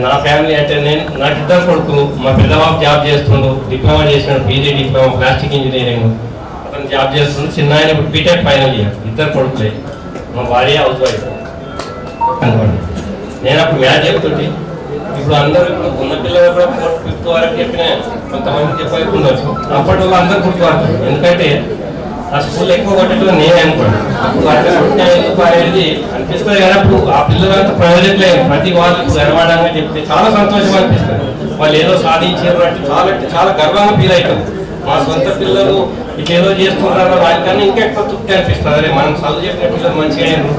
నా ఫ్యామిలీ అంటే నాకు ఇద్దరు కొడుకు, మా పెద్దబాబు జాబ్ చేస్తుండు, డిప్లొమా చేసినాడు, పీజీ డిప్లొమా ప్లాస్టిక్ ఇంజనీరింగ్, అతను జాబ్ చేస్తుండు. చిన్న ఆయన ఇప్పుడు బీటెక్ ఫైనల్ ఇయర్, ఇద్దరు కొడుకులే. మా భార్య హౌస్ వైఫ్ అనుకోండి. నేను అప్పుడు మ్యాథ్ చెప్తుంటే ఇప్పుడు అందరూ ఇప్పుడు ఉన్న పిల్లలు కూడా 5th వరకు చెప్పిన, కొంతమంది చెప్పకుండొచ్చు. అప్పటి వాళ్ళు అందరూ గుర్తుపడతారు, ఎందుకంటే ఆ స్కూల్లో ఎక్కువ కొట్టేట్టుగా నేనే అనుకోండి. అప్పుడు అట్లా కొట్టిన ఎందుకు అనేది అనిపిస్తుంది. కానీ అప్పుడు ఆ పిల్లలంతా ప్రయోజనం లేదు. ప్రతి వాళ్ళకి గర్వాడంగా చెప్తే చాలా సంతోషం అనిపిస్తుంది. వాళ్ళు ఏదో సాధించారు అంటే చాలా గర్వంగా ఫీల్ అవుతాం. మా సొంత పిల్లలు ఇట్లా ఏదో చేస్తున్నారో దానికన్నా ఇంకా ఎక్కువ తృప్తి అనిపిస్తుంది. అదే మనం చదువు చెప్పిన పిల్లలు మంచిగా అయ్యారు,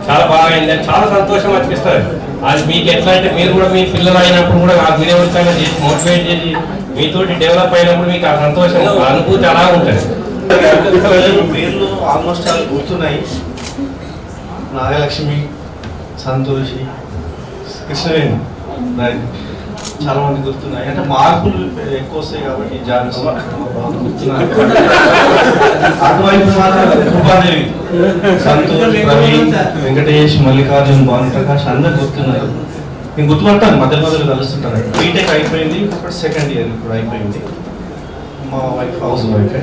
చాలా బాగా అయింది అని చాలా సంతోషం అనిపిస్తుంది. అది మీకు ఎట్లా అంటే మీరు కూడా మీ పిల్లలు అయినప్పుడు కూడా ఆ మీరే ఉత్సాహంగా చేసి మోటివేట్ చేసి మీతోటి డెవలప్ అయినప్పుడు మీకు ఆ సంతోషం ఆ అనుభూతి అలా ఉంటుంది. పేర్లు ఆల్మోస్ట్ చాలా గుర్తున్నాయి. నాగలక్ష్మి, సంతోషి, కృష్ణవేణి చాలా మంది గుర్తున్నాయి. అంటే మార్కులు ఎక్కువ వస్తాయి కాబట్టి జాగ్రత్త గుర్తున్నాయి. అటువైపు మాత్రం కృపాదేవి, సంతోష్, ప్రవీణ్, వెంకటేష్, మల్లికార్జున్, భానుప్రకాష్ అందరు గుర్తున్నారు. నేను గుర్తుపట్టాను, మధ్య మధ్యలో కలుస్తుంటాను. బీటెక్ అయిపోయింది, ఇప్పుడు 2nd ఇయర్ ఇప్పుడు అయిపోయింది. మా వైఫ్ హౌస్ వైఫ్.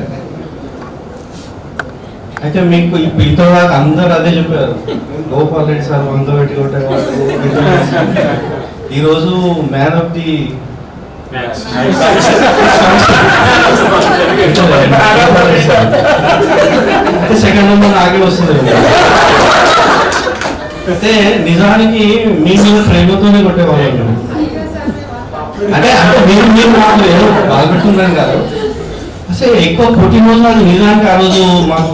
అయితే మీకు ఇప్పుడు ఇంతదాకా అందరు అదే చెప్పారు, గోపాల్ రెడ్డి సార్ వంద పెట్టి కొట్టేవాళ్ళు. ఈరోజు man of the second number ఆగే వస్తుంది. అయితే నిజానికి మీ మీద ప్రేమతోనే కొట్టేవాళ్ళు. అంటే మీరు మాకు ఏదో బాగుంటున్నాను కాదు, అసలు ఎక్కువ పుట్టినరోజు నిజానికి ఆ రోజు మాకు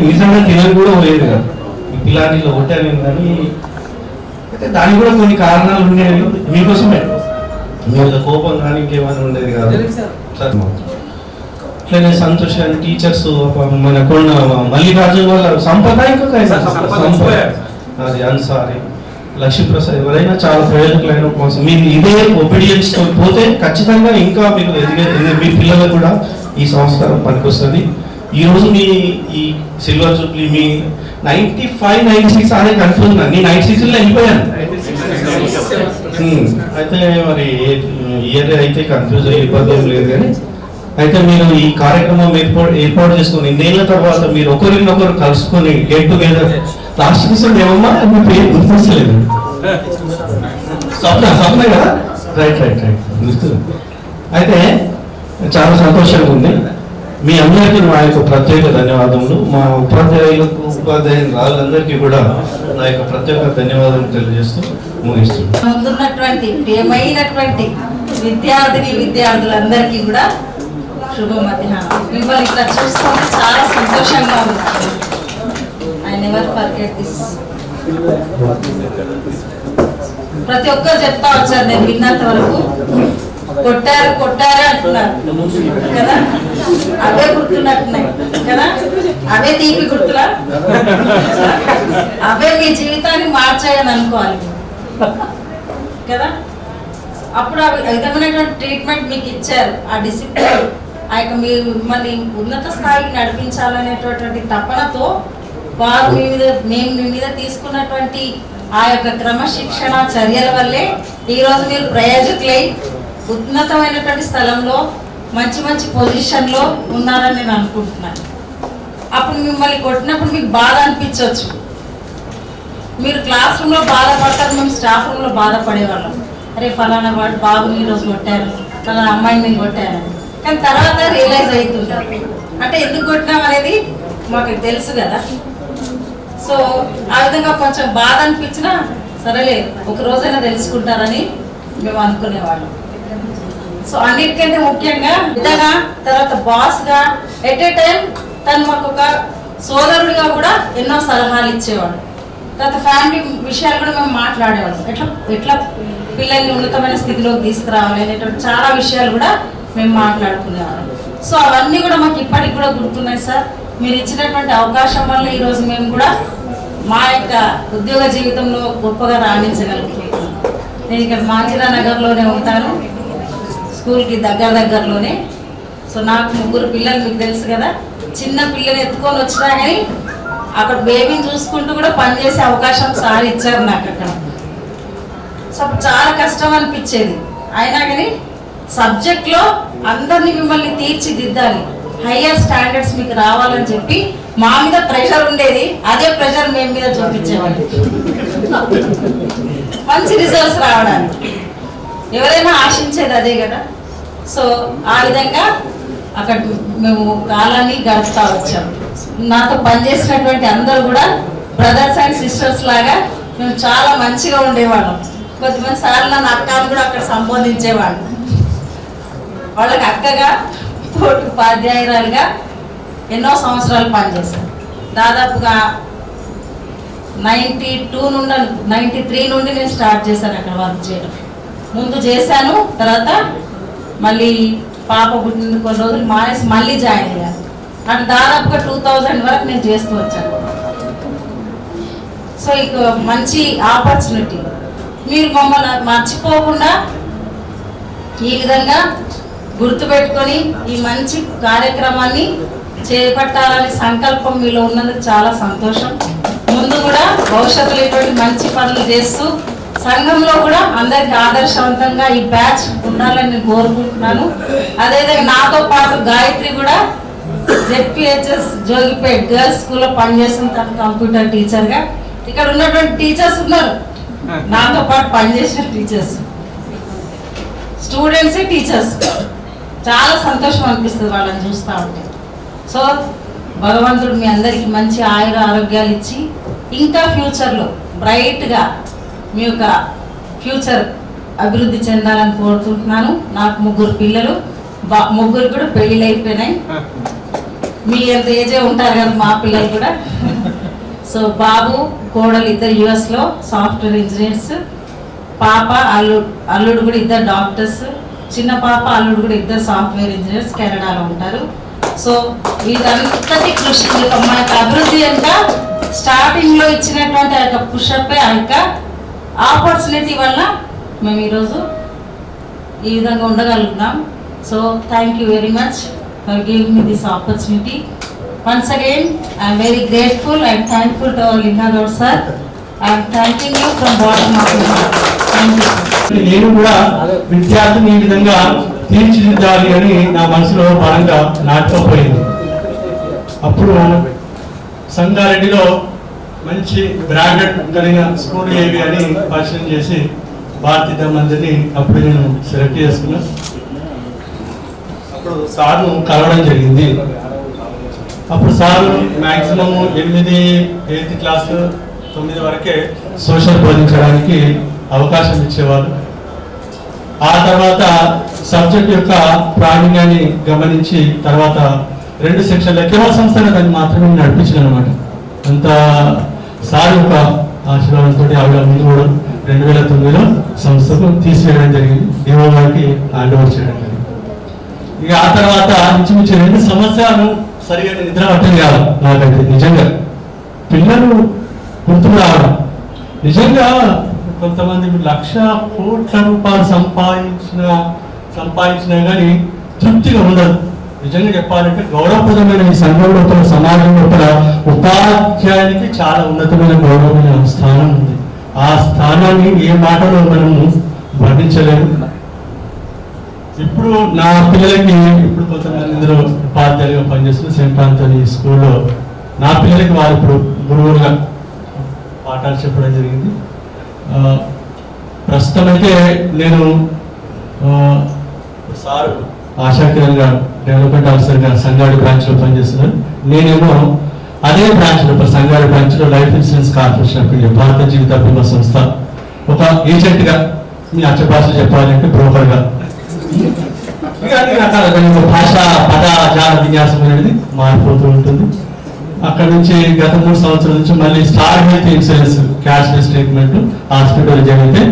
నిజంగా తినని కూడా లేదు కదా. పిల్లాడిలో కొట్టాను కానీ అయితే దానికి కూడా కొన్ని కారణాలు ఉండేవి. మీకోసమే మీరు కోపం కానీ ఇంకేమైనా ఉండేది కాదు. అట్లనే సంతోష్ గారి టీచర్స్, మన కొన్న మల్లికార్జున వాళ్ళ సంపద, ఇంకొక అది అన్సారీ, లక్ష్మీప్రసాద్, ఎవరైనా చాలా ప్రయోజకులైన కోసం మీరు ఇదే ఒబీడియన్స్ తో పోతే ఖచ్చితంగా ఇంకా మీకు ఎదిగే మీ పిల్లలకు కూడా ఈ సంస్కారం పనికొస్తుంది. ఈరోజు మీ ఈ సిల్వర్ జూబ్లీ మీ 95, 96 అనే కన్ఫ్యూజన్. నేను 96లో వెళ్ళిపోయాను. అయితే మరి ఇయర్ అయితే కన్ఫ్యూజ్ అయ్యే ఇబ్బంది ఏం లేదు. కానీ అయితే మీరు ఈ కార్యక్రమం ఏర్పాటు చేసుకుని 2 ఏళ్ల తర్వాత మీరు ఒకరినొకరు కలుసుకొని గెట్ టుగెదర్. లాస్ట్ క్వశ్చన్ ఏమమ్మా, మీ పేరు గుర్తించలేదు. స్వప్న కదా, రైట్ గుర్తు. అయితే చాలా సంతోషంగా ఉంది. మీ అందరికీ మా యొక్క ప్రత్యేక ధన్యవాదములు. మా ఉపాధ్యాయులకు, ఉపాధ్యాయులందరికీ కూడా నా యొక్క ప్రత్యేక ధన్యవాదాలు తెలియజేస్తూ ముగిస్తున్నాను. ముందున్నటువంటి ప్రియమైనటువంటి విద్యార్థులందరికీ కూడా శుభ మధ్యాహ్నం. మిమ్మల్ని ఇట్లా చూస్తుంటే చాలా సంతోషంగా ఉంది. I never forget this. ప్రతి ఒక్కరు చెప్తా వచ్చారు, నేను విన్నంత వరకు కొట్టారు అంటున్నారు కదా. అవే గుర్తున్నట్టున్నాయి కదా, అవే తీపి గుర్తులా, అవే మీ జీవితాన్ని మార్చాయని అనుకోవాలి కదా. అప్పుడు ఆ విధమైనటువంటి ట్రీట్మెంట్ మీకు ఇచ్చారు. ఆ డిసిప్లిన్, ఆ యొక్క మిమ్మల్ని ఉన్నత స్థాయికి నడిపించాలనేటటువంటి తపనతో వారు మేము మీ మీద తీసుకున్నటువంటి ఆ యొక్క క్రమశిక్షణ చర్యల వల్లే ఈరోజు మీరు ప్రయోజకులై ఉన్నతమైనటువంటి స్థలంలో మంచి పొజిషన్లో ఉన్నారని నేను అనుకుంటున్నాను. అప్పుడు మిమ్మల్ని కొట్టినప్పుడు మీకు బాధ అనిపించవచ్చు. మీరు క్లాస్ రూమ్లో బాధపడతారు, మేము స్టాఫ్ రూమ్లో బాధపడేవాళ్ళం. అరే ఫలానా వాడు బాబుని ఈరోజు కొట్టారు, ఫలానా అమ్మాయిని నేను కొట్టాను. కానీ తర్వాత రియలైజ్ అవుతుంటారు, అంటే ఎందుకు కొట్టినాం అనేది మాకు తెలుసు కదా. సో ఆ విధంగా కొంచెం బాధ అనిపించినా సరేలే, ఒక రోజైనా తెలుసుకుంటారని మేము అనుకునేవాళ్ళం. సో అన్నిటికంటే ముఖ్యంగా పెద్దగా, తర్వాత బాస్గా, ఎట్ ఏ టైం తను మాకు ఒక సోదరుడిగా కూడా ఎన్నో సలహాలు ఇచ్చేవాడు. తర్వాత ఫ్యామిలీ విషయాలు కూడా మేము మాట్లాడేవాళ్ళం. ఎట్లా పిల్లల్ని ఉన్నతమైన స్థితిలోకి తీసుకురావాలి అనేటువంటి చాలా విషయాలు కూడా మేము మాట్లాడుకునేవాళ్ళం. సో అవన్నీ కూడా మాకు ఇప్పటికి కూడా గుర్తున్నాయి సార్. మీరు ఇచ్చినటువంటి అవకాశం వల్ల ఈరోజు మేము కూడా మా యొక్క ఉద్యోగ జీవితంలో గొప్పగా రాణించగలుగుతున్నాం. నేను ఇక్కడ మాంజిరా నగర్లోనే ఉంటాను, స్కూల్కి దగ్గరలోనే. సో నాకు 3 పిల్లలు, మీకు తెలుసు కదా. చిన్న పిల్లలు ఎత్తుకొని వచ్చినా కానీ అక్కడ బేబీని చూసుకుంటూ కూడా పనిచేసే అవకాశం సార్ ఇచ్చారు నాకు అక్కడ. సో అప్పుడు చాలా కష్టం అనిపించేది. అయినా కానీ సబ్జెక్ట్లో అందరినీ మిమ్మల్ని తీర్చిదిద్దాలి, హయ్యర్ స్టాండర్డ్స్ మీకు రావాలని చెప్పి మా మీద ప్రెషర్ ఉండేది. అదే ప్రెషర్ మేము మీద చూపించేవాళ్ళు మంచి రిజల్ట్స్ రావడానికి. ఎవరైనా ఆశించేది అదే కదా. సో ఆ విధంగా అక్కడ మేము కాలాన్ని గడుపుతా వచ్చాము. నాతో పనిచేసినటువంటి అందరూ కూడా బ్రదర్స్ అండ్ సిస్టర్స్ లాగా మేము చాలా మంచిగా ఉండేవాళ్ళం. కొద్దిమంది సార్లు నన్ను అక్క అని కూడా అక్కడ సంబోధించేవాళ్ళు. వాళ్ళకి అక్కగా, తోటి ఉపాధ్యాయురాలుగా ఎన్నో సంవత్సరాలు పనిచేశాను. దాదాపుగా 92 నుండి 93 నుండి నేను స్టార్ట్ చేశాను అక్కడ వర్క్ చేయడం. ముందు చేశాను, తర్వాత మళ్ళీ పాప పుట్టిన కొన్ని రోజులు మానేసి మళ్ళీ జాయిన్ అయ్యాను. అటు దాదాపుగా 2000 వరకు నేను చేస్తూ వచ్చాను. సో ఇక మంచి ఆపర్చునిటీ, మీరు మమ్మల్ని మర్చిపోకుండా ఈ విధంగా గుర్తుపెట్టుకొని ఈ మంచి కార్యక్రమాన్ని చేపట్టాలని సంకల్పం మీలో ఉన్నందుకు చాలా సంతోషం. ముందు కూడా భవిష్యత్తులో ఇటువంటి మంచి పనులు చేస్తూ సంఘంలో కూడా అందరికి ఆదర్శవంతంగా ఈ బ్యాచ్ ఉండాలని నేను కోరుకుంటున్నాను. అదేవిధంగా నాతో పాటు గాయత్రి కూడా ZPHS జోగిపేట్ గర్ల్స్ స్కూల్లో పనిచేస్తుంది, తను కంప్యూటర్ టీచర్గా. ఇక్కడ ఉన్నటువంటి టీచర్స్ ఉన్నారు నాతో పాటు పనిచేసిన టీచర్స్, స్టూడెంట్స్, టీచర్స్. చాలా సంతోషం అనిపిస్తుంది వాళ్ళని చూస్తూ ఉంటే. సో భగవంతుడు మీ అందరికీ మంచి ఆయుర ఆరోగ్యాలు ఇచ్చి ఇంకా ఫ్యూచర్లో బ్రైట్గా మీ యొక్క ఫ్యూచర్ అభివృద్ధి చెందాలని కోరుకుంటున్నాను. నాకు 3 పిల్లలు, 3 కూడా పెళ్ళిళ్ళు అయిపోయినాయి. మీ ఎంత ఏజే ఉంటారు కదా మా పిల్లలు కూడా. సో బాబు, కోడలు ఇద్దరు US లో సాఫ్ట్వేర్ ఇంజనీర్స్, పాప, అల్లుడు కూడా ఇద్దరు డాక్టర్స్, చిన్న పాప, అల్లుడు కూడా ఇద్దరు సాఫ్ట్వేర్ ఇంజనీర్స్ కెనడాలో ఉంటారు. సో వీటంతటి కృషి మా యొక్క అభివృద్ధి యొక్క స్టార్టింగ్లో ఇచ్చినటువంటి ఆ యొక్క పుషప్, ఆ యొక్క ఆపర్చునిటీ వల్ల మేము ఈరోజు ఈ విధంగా ఉండగలుగుతున్నాం. So thank you very much for giving me this opportunity. Once again, I am very grateful and thankful to our Lingagowd sir. I am thanking you from bottom of my heart. Thank you. నేను కూడా విద్యార్థిని ఈ విధంగా తీర్చిదిద్దాలి అని నా మనసులో బలంగా నాటుకోపోయింది. అప్పుడు సంగారెడ్డిలో మంచి బ్రాండెడ్ కలిగిన స్కూల్ ఏవి అని పరిశీలన చేసి భారతీయ మందిని అప్పుడు నేను సెలెక్ట్ చేసుకున్నా. అప్పుడు సార్ను కలవడం జరిగింది. అప్పుడు సార్ మ్యాక్సిమం 8th క్లాస్ 9 వరకే సోషల్ బోధించడానికి అవకాశం ఇచ్చేవారు. ఆ తర్వాత సబ్జెక్ట్ యొక్క ప్రావీణ్యాన్ని గమనించి తర్వాత 2 సెక్షన్ల కేవల సంస్థగా దాన్ని మాత్రమే నడిపించాను అనమాట. అంత సార్ యొక్క ఆశీర్వాదంతో ఆవిడ ముందు కూడా 2009లో సంస్థకు తీసివేయడం జరిగింది, డిఓ గారికి హ్యాండ్ ఓవర్ చేయడం జరిగింది. ఇక ఆ తర్వాత ఇంచుమించు 2 సంవత్సరాలు సరిగా నిద్ర పట్టం కాదు నాకైతే. నిజంగా పిల్లలు గుర్తుకు రావడం, నిజంగా కొంతమంది 1,00,000 కోట్ల రూపాయలు సంపాదించినా కానీ తృప్తిగా ఉండదు. నిజంగా చెప్పాలంటే గౌరవప్రదమైన ఈ సంఘం లోపల, సమాజం లోపల ఉపాధ్యాయునికి చాలా ఉన్నతమైన గౌరవమైన స్థానం ఉంది. ఆ స్థానాన్ని ఏ మాటలో మనము వర్ణించలేము. ఇప్పుడు నా పిల్లలకి ఇప్పుడు కొంతమంది ఇందులో ఉపాధ్యాయులుగా పనిచేస్తున్న సెయింట్ ఆంథోనీ స్కూల్లో నా పిల్లలకి వారు ఇప్పుడు గురువులుగా పాఠాలు చెప్పడం జరిగింది. ప్రస్తుతం అయితే నేను సార్ ఆశాకిరణ్ గారు డెవలప్మెంట్ ఆఫీసర్గా సంగారెడ్డి బ్రాంచ్లో పనిచేస్తున్నాను. నేనేమో అదే బ్రాంచ్లో సంగారెడ్డి బ్రాంచ్లో life insurance corporation of India భారత జీవిత బీమా సంస్థ ఒక ఏజెంట్గా, మీ అచ్చ భాష చెప్పాలంటే బ్రోకర్గా, భాష పద జాల విన్యాసం అనేది మారిపోతూ ఉంటుంది. అక్కడ నుంచి గత 3 సంవత్సరాల నుంచి మళ్ళీ star health insurance cashless treatment hospital జరిగితే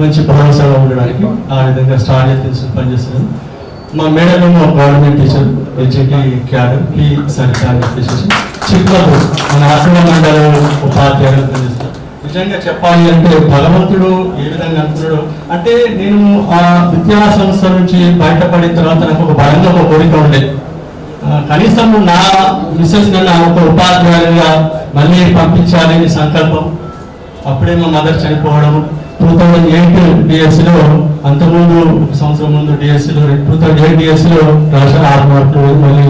మంచి భరోసాగా ఉండడానికి ఆ విధంగా స్టార్ హెల్త్ ఇన్సూరెన్స్ పనిచేస్తున్నాను. మా మేడలో గవర్నమెంట్ టీచర్ హెచ్ఐటి క్యాడర్ పి సరికారు చిక్కులు మన అసమ మండలం ఉపాధ్యాయులు పనిచేస్తారు. నిజంగా చెప్పాలి అంటే భగవంతుడు ఏ విధంగా అనుకున్నాడు అంటే, నేను ఆ విద్యా సంస్థ నుంచి బయటపడిన తర్వాత నాకు ఒక బలంగా ఒక కోరిక ఉండే, కనీసం నా మిస్సెస్ నన్ను ఒక ఉపాధ్యాయులుగా మళ్ళీ పంపించాలని సంకల్పం. అప్పుడే మా మదర్ చనిపోవడం, 2008 డిఎస్సిలో, అంతకుముందు సంవత్సరం ముందు డిఎస్సిలో 2008 డిఎస్సిలో రాశారు 6 మార్కులు. మళ్ళీ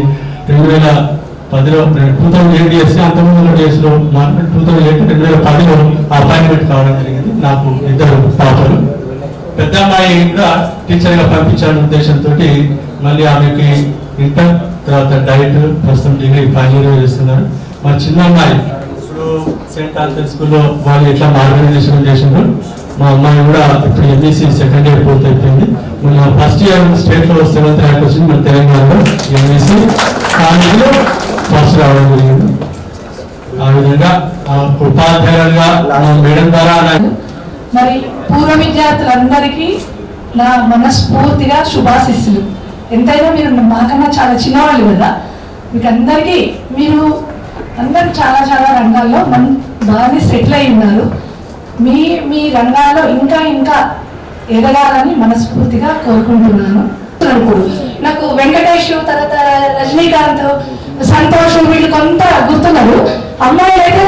2010లో 2008 డిఎస్సి, అంతకుముందు డిఎస్సిలో మార్కులు 2010లో అపాయింట్మెంట్ కావడం జరిగింది. నాకు 2 పాపలు. పెద్ద అమ్మాయి కూడా టీచర్గా పంపించాలనే ఉద్దేశంతో మళ్ళీ ఆమెకి ఇంటర్, తర్వాత డైట్, ప్రస్తుతం డిగ్రీ ఫైనల్ ఇయర్ చేస్తున్నారు. మా చిన్న అమ్మాయి ఇప్పుడు సెయింట్ ఆన్సర్ స్కూల్లో వాళ్ళు ఎట్లా మార్గదర్శనం చేసినారు. మా అమ్మాయి కూడా ఇప్పుడు ఎంఈసీ సెకండ్ ఇయర్ పూర్తయిపోయింది. మన ఫస్ట్ ఇయర్ స్టేట్లో 7th ర్యాంక్ వచ్చింది మన తెలంగాణలో ఎంఈసీ. కాలేజీలో ఫస్ట్ రావడం జరిగింది. ఆ విధంగా ఉపాధ్యాయులుగా మేడం ద్వారా మరి పూర్వ విద్యార్థులందరికీ నా మనస్ఫూర్తిగా శుభాశిస్సులు. ఎంతైనా మీరు మాకన్నా చాలా చిన్నవాళ్ళు కదా, మీకు అందరికీ మీరు అందరూ చాలా చాలా రంగాల్లో బాగానే సెటిల్ అయి ఉన్నారు. మీ రంగాల్లో ఇంకా ఇంకా ఎదగాలని మనస్ఫూర్తిగా కోరుకుంటున్నాను. నాకు వెంకటేష్, తర్వాత రజనీకాంత్, సంతోష్ వీళ్ళు కొంత గుర్తున్నారు. అమ్మాయిలు అయితే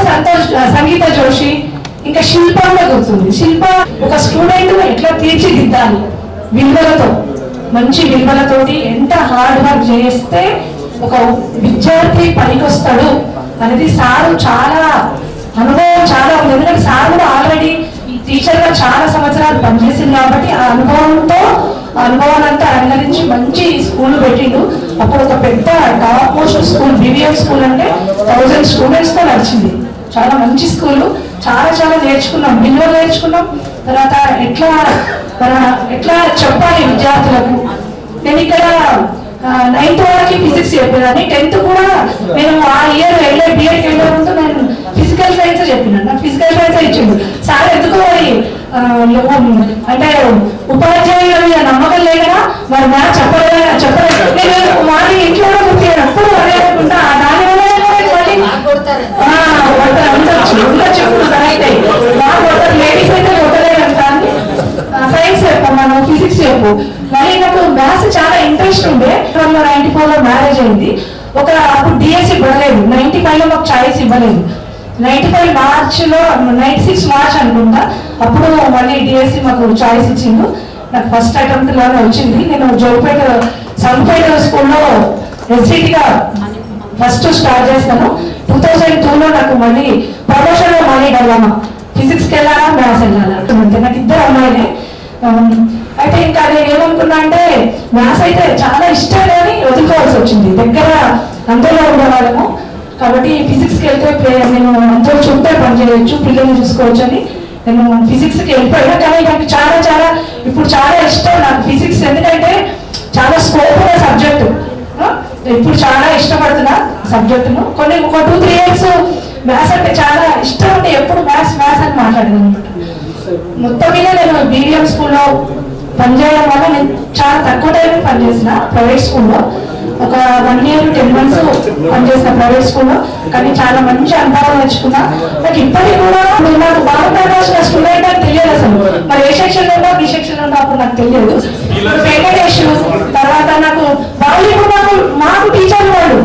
సంగీత జోషి, ఇంకా శిల్ప కూడా గుర్తుంది. శిల్ప ఒక స్టూడెంట్ ఎట్లా తీర్చిదిద్దాలి విలువలతో, మంచి విలువలతోటి ఎంత హార్డ్ వర్క్ చేస్తే ఒక విద్యార్థి పనికొస్తాడు అనేది సారు చాలా అనుభవం చాలా ఉంది. ఎందుకంటే సార్ కూడా ఆల్రెడీ టీచర్గా చాలా సంవత్సరాలు పనిచేసింది కాబట్టి ఆ అనుభవాలంతా అనుసరించి మంచి స్కూల్ పెట్టిండు. అప్పుడు ఒక పెద్ద top most school BVM school అంటే 1000 స్టూడెంట్స్తో నడిచింది. చాలా మంచి స్కూల్. చాలా చాలా నేర్చుకున్నాం, విలువలు నేర్చుకున్నాం. తర్వాత ఎట్లా చెప్పాలి విద్యార్థులకు. నేను ఇక్కడ 9th వరకు ఫిజిక్స్ చెప్పేదాన్ని. 10th కూడా నేను ఆ ఇయర్ బిఎడ్కి వెళ్ళే ముందు నేను ఫిజికల్ సైన్స్ చెప్పినాను. నాకు ఫిజికల్ సైన్స్ ఇచ్చిండు సార్. ఎందుకు మరి అంటే ఉపాధ్యాయుల మీద నమ్మకం లేకనా మరి మ్యాథ్స్ చెప్పలేదు. నేను వారి ఇంట్లో కూడా గుర్తించాను. అప్పుడు అదే అనుకుంటా దాని వల్ల లేడీస్ అయితే కొట్టలేదంట అని సైన్స్ చెప్పాను, ఫిజిక్స్ చెప్పు. మళ్ళీ నాకు మ్యాథ్స్ చాలా ఇంట్రెస్ట్ ఉండే. 94లో మ్యారేజ్ అయింది. అప్పుడు డిఎస్సి ఇవ్వలేదు. 95లో మాకు చాయిస్ ఇవ్వలేదు. 95 మార్చ్లో 96 మార్చ్ అనుకుంటా అప్పుడు మళ్ళీ డిఎస్సి మాకు చాయిస్ ఇచ్చిండు. నాకు ఫస్ట్ అటెంప్ట్ లోనే వచ్చింది. నేను సంపేట స్కూల్లో ఎస్జిటిగా ఫస్ట్ స్టార్ట్ చేస్తాను. 2002లో నాకు మళ్ళీ ప్రమోషన్లో మళ్ళీ డెవలప్ ఫిజిక్స్కి వెళ్ళాలా, మ్యాథ్స్ వెళ్ళాలా. నాకు 2 అమ్మాయిలే. అయితే ఇంకా నేను ఏమనుకున్నా అంటే మ్యాథ్స్ అయితే చాలా ఇష్టం కానీ వదులుకోవాల్సి వచ్చింది. దగ్గర అందరిలో ఉండేవాళ్ళము కాబట్టి ఫిజిక్స్కి వెళ్తే నేను అందరూ చుట్టే పని చేయొచ్చు, పిల్లల్ని చూసుకోవచ్చు అని నేను ఫిజిక్స్కి వెళ్ళిపోయినా. కానీ నాకు చాలా చాలా ఇప్పుడు చాలా ఇష్టం నాకు ఫిజిక్స్. ఎందుకంటే చాలా స్కోప్ ఉన్న సబ్జెక్టు. ఇప్పుడు చాలా ఇష్టపడుతున్నా సబ్జెక్టును. ఒక 2-3 ఇయర్స్ మ్యాథ్స్ అంటే చాలా ఇష్టం ఉంటే ఎప్పుడు మ్యాథ్స్ అని మాట్లాడేది అనమాట. మొత్తం మీద నేను బీడిఎం స్కూల్లో పనిచేయడం వల్ల నేను చాలా తక్కువ టైం పనిచేసిన ప్రైవేట్ స్కూల్లో. ఒక 1 year 10 months పనిచేసిన ప్రైవేట్ స్కూల్లో. కానీ చాలా మంచి అనుభవం నేర్చుకున్నా. నాకు ఇప్పటికీ కూడా నాకు బాగుంటాల్సిన స్టూడెంట్ అని తెలియదు అసలు. మరి ఏ సెక్షన్లో ఉన్నా బి సెక్షన్లో ఉన్నా అప్పుడు నాకు తెలియదు. వెంకటేష్ తర్వాత నాకు వాళ్ళు ఇప్పుడు మాకు టీచర్ వాళ్ళు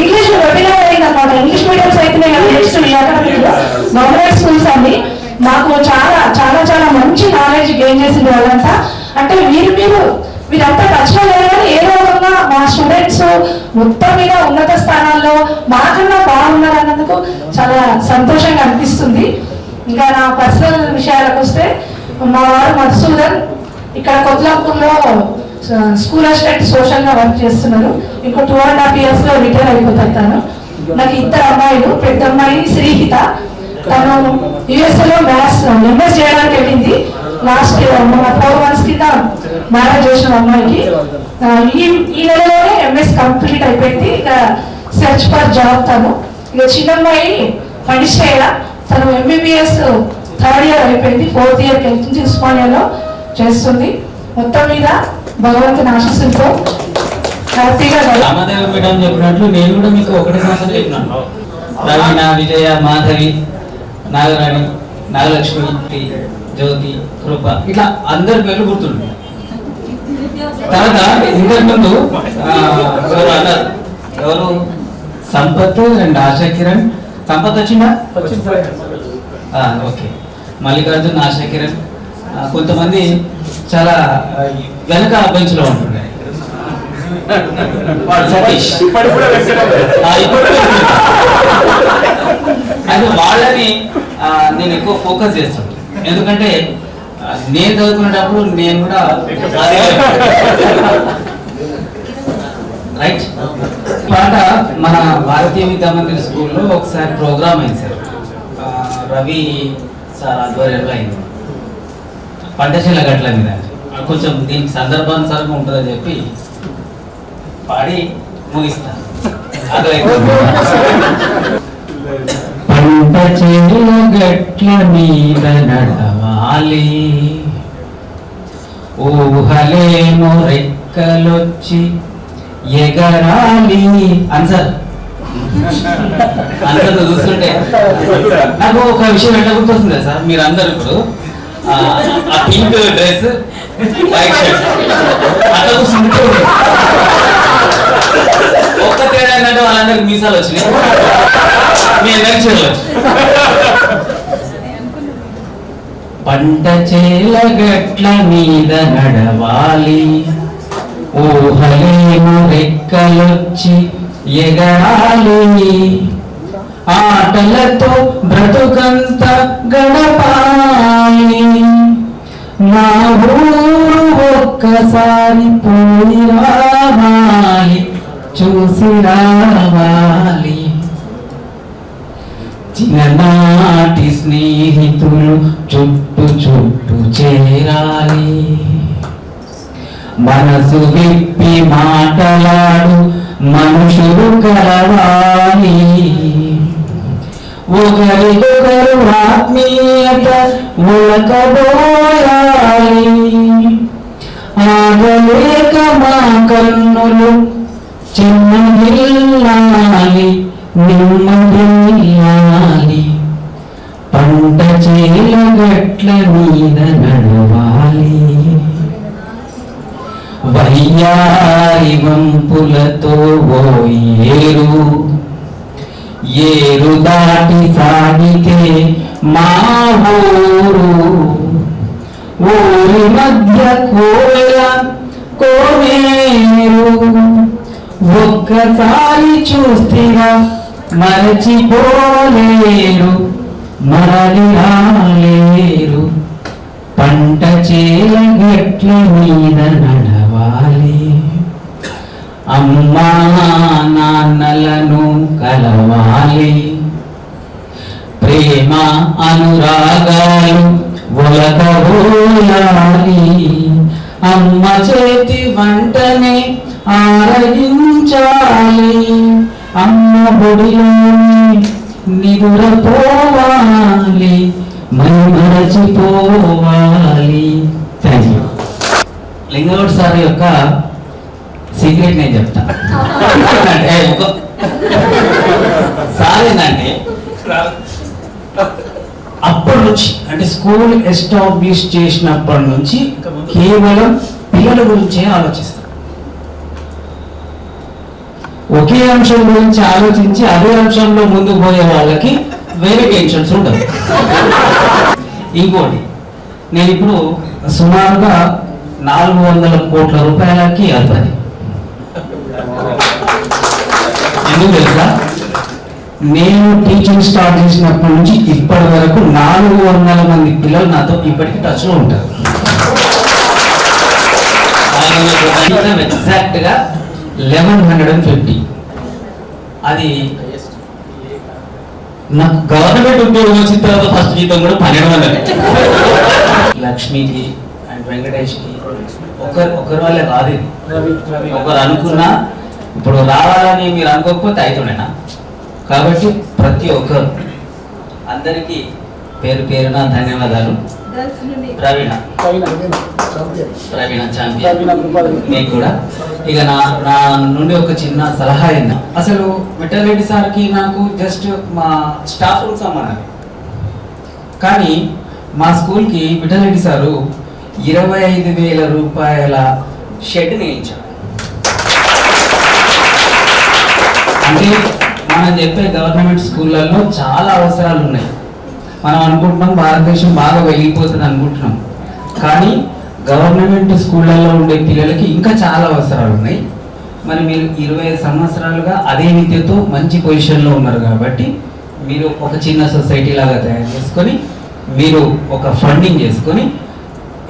ఇంగ్లీష్ రొటీన్ అయింది అనమాట. ఇంగ్లీష్ మీడియంస్ అయితే నెక్స్ట్ గవర్నమెంట్ స్కూల్స్ అన్ని మాకు చాలా చాలా చాలా మంచి నాలెడ్జ్ గెయిన్ చేసింది వాళ్ళంతా. అంటే వీరంతా టచ్లో లేదు కానీ ఏదో విధంగా మా స్టూడెంట్స్ మొత్తం మీద ఉన్నత స్థానాల్లో మాకన్నా బాగున్నారు అన్నందుకు చాలా సంతోషంగా అనిపిస్తుంది. ఇంకా నా పర్సనల్ విషయాలకు వస్తే మా వారు మధుసూదన్ ఇక్కడ కొత్తలాపూర్లో స్కూల్ అసిస్టెంట్ సోషల్గా వర్క్ చేస్తున్నారు. ఇంకో 2.5 yearsలో రిటైర్ అయిపోతాను. నాకు 2 అమ్మాయిలు. పెద్ద అమ్మాయి శ్రీహిత, తను యుఎస్ఏలో ఎంఎస్ చేయడానికి వెళ్ళింది. లాస్ట్ 4 months కింద మ్యారేజ్ చేసిన అమ్మాయికి ఈ నెలలోనే ఎంఎస్ కంప్లీట్ అయిపోయింది. ఇక సెర్చ్ ఫర్ జాబ్ తను. ఇక చిన్న అమ్మాయి ఫణిశ్రేయ, తను ఎంబీబీఎస్ 3rd year అయిపోయింది. 4th yearకి వెళ్తుంది, ఉస్మానియాలో చేస్తుంది. మొత్తం మీద భగవంతుని ఆశీస్సులతో హ్యాపీగా. రామదేవ మేడం చెప్పినట్లు నేను కూడా మీకు ఒకటే సంవత్సరం చెప్పినాను. రవీణ, విజయ, మాధవి, నాగరాణి, నాగలక్ష్మి, జ్యోతి, కృప ఇట్లా అందరి పేర్లు గుర్తుండే. తర్వాత ఇంతకు ముందు ఎవరు సంపత్ అండ్ ఆశా కిరణ్. సంపత్ వచ్చిందా? ఓకే. మల్లికార్జున్, ఆశా కిరణ్, కొంతమంది చాలా వెనక బెంచ్లో ఉంటుండే. సతీష్ అయితే వాళ్ళని నేను ఎక్కువ ఫోకస్ చేస్తాను. ఎందుకంటే నేను చదువుకునేటప్పుడు నేను కూడా రైట్ పాట మన భారతీయ విద్యామందిర్ స్కూల్లో ఒకసారి ప్రోగ్రామ్ అయింది సార్. రవి సార్ ఆధ్వర్యంలో అయింది, పంటశీల గట్ల మీద. కొంచెం దీనికి సందర్భానుసారంగా ఉంటుందని చెప్పి పాడి ముగిస్తాను. పంటశీల గట్ల మీద నడవాలి, ఊహలేమో రెక్కలొచ్చి ఎగరాలి. ఆన్సర్ చూస్తుంటే నాకు ఒక విషయం ఎట్లా గుర్తొస్తుంది సార్, మీరు అందరు ఇప్పుడు ఆ పింక్ డ్రెస్ వైట్ షర్ట్ అట్లా కూర్చుంటే ఒక్క తేడా ఏంటంటే వాళ్ళందరికి మీసాలు వచ్చినాయి, మీ అందరికి పంట చేల గట్ల మీద నడవాలి, ఊహలేమో రెక్కలొచ్చి ఎగరాలి, ఆటలతో బ్రతుకంత గడపాలి, నా ఊరు ఒక్కసారి పోయి రావాలి, చూసి రావాలి, చిన్ననాటి స్నేహితులు చుట్టూ చుట్టూ చేరాలి, మనసు విప్పి మాటలాడు మనుషులు కలవాలి, ఒకరికొకరు ఆత్మీయత ఉలకబోయాలి, ఆగలేక మా కన్నులు చిన్నగిల్లాలి, నిమ్మగిల్లాలి, పంట చేల గట్ల మీద నడవాలి, వయ్యారి వంపులతో ఓ ఏరు దాటి సాగితే మా ఊరి మధ్య కోనేరు, ఒక్కసారి చూస్తేగా మరచిపోలేరు, మరలి రాలేరు, పంట చేల గట్ల మీద నడవాలి, అమ్మా నాన్నలను కలవాలి, ప్రేమ అనురాగాలు ఒలకబోయాలి, అమ్మ చేతి వంటనే ఆరగించాలి, అమ్మ బొడిలోని నిదురపోవాలి, మరచిపోవాలి. Thank you. లింగగౌడ్ సార్ యొక్క సీక్రెట్ నేను చెప్తా. సార్ ఏంటంటే అప్పటి నుంచి అంటే స్కూల్ ఎస్టాబ్లిష్ చేసినప్పటి నుంచి కేవలం పిల్లల గురించే ఆలోచిస్తారు. ఒకే అంశం గురించి ఆలోచించి అదే అంశంలో ముందుకు పోయే వాళ్ళకి వేరే టెన్షన్స్ ఉండవు. ఇంకోటి, నేను ఇప్పుడు సుమారుగా 400 కోట్ల రూపాయలకి అధిపతి. ఎందుకు తెలుసా? నేను టీచింగ్ స్టార్ట్ చేసినప్పటి నుంచి ఇప్పటి వరకు 400 మంది పిల్లలు నాతో ఇప్పటికీ టచ్ లో ఉంటారు. ఎగ్జాక్ట్ గా 1150. అది నాకు గవర్నమెంట్ ఉద్యోగం వచ్చిన తర్వాత ఫస్ట్ జీతం కూడా 1200. లక్ష్మికి అండ్ వెంకటేష్కి ఒకరి వల్లే కాదు. ఒకరు అనుకున్నా ఇప్పుడు రావాలని మీరు అనుకోకపోతే అవుతుండేనా. కాబట్టి ప్రతి ఒక్కరు అందరికీ పేరు పేరున ధన్యవాదాలు. ప్రవీణ ఛాంపియన్ మీకు కూడా. ఇక నా నుండి ఒక చిన్న సలహా ఏందా, అసలు విఠల్ రెడ్డి సార్కి నాకు జస్ట్ మా స్టాఫ్ రూమ్ సంబంధం, కానీ మా స్కూల్కి విఠల్ రెడ్డి సారు 25,000 రూపాయల షెడ్ వేయించారు. అంటే మనం చెప్పే గవర్నమెంట్ స్కూళ్ళల్లో చాలా అవసరాలు ఉన్నాయి. మనం అనుకుంటున్నాం భారతదేశం బాగా వెళ్ళిపోతుంది అనుకుంటున్నాం, కానీ గవర్నమెంట్ స్కూళ్ళల్లో ఉండే పిల్లలకి ఇంకా చాలా అవసరాలు ఉన్నాయి. మరి మీరు 25 సంవత్సరాలుగా అదే విద్యతో మంచి పొజిషన్లో ఉన్నారు కాబట్టి మీరు ఒక చిన్న సొసైటీ లాగా తయారు చేసుకొని మీరు ఒక ఫండింగ్ చేసుకొని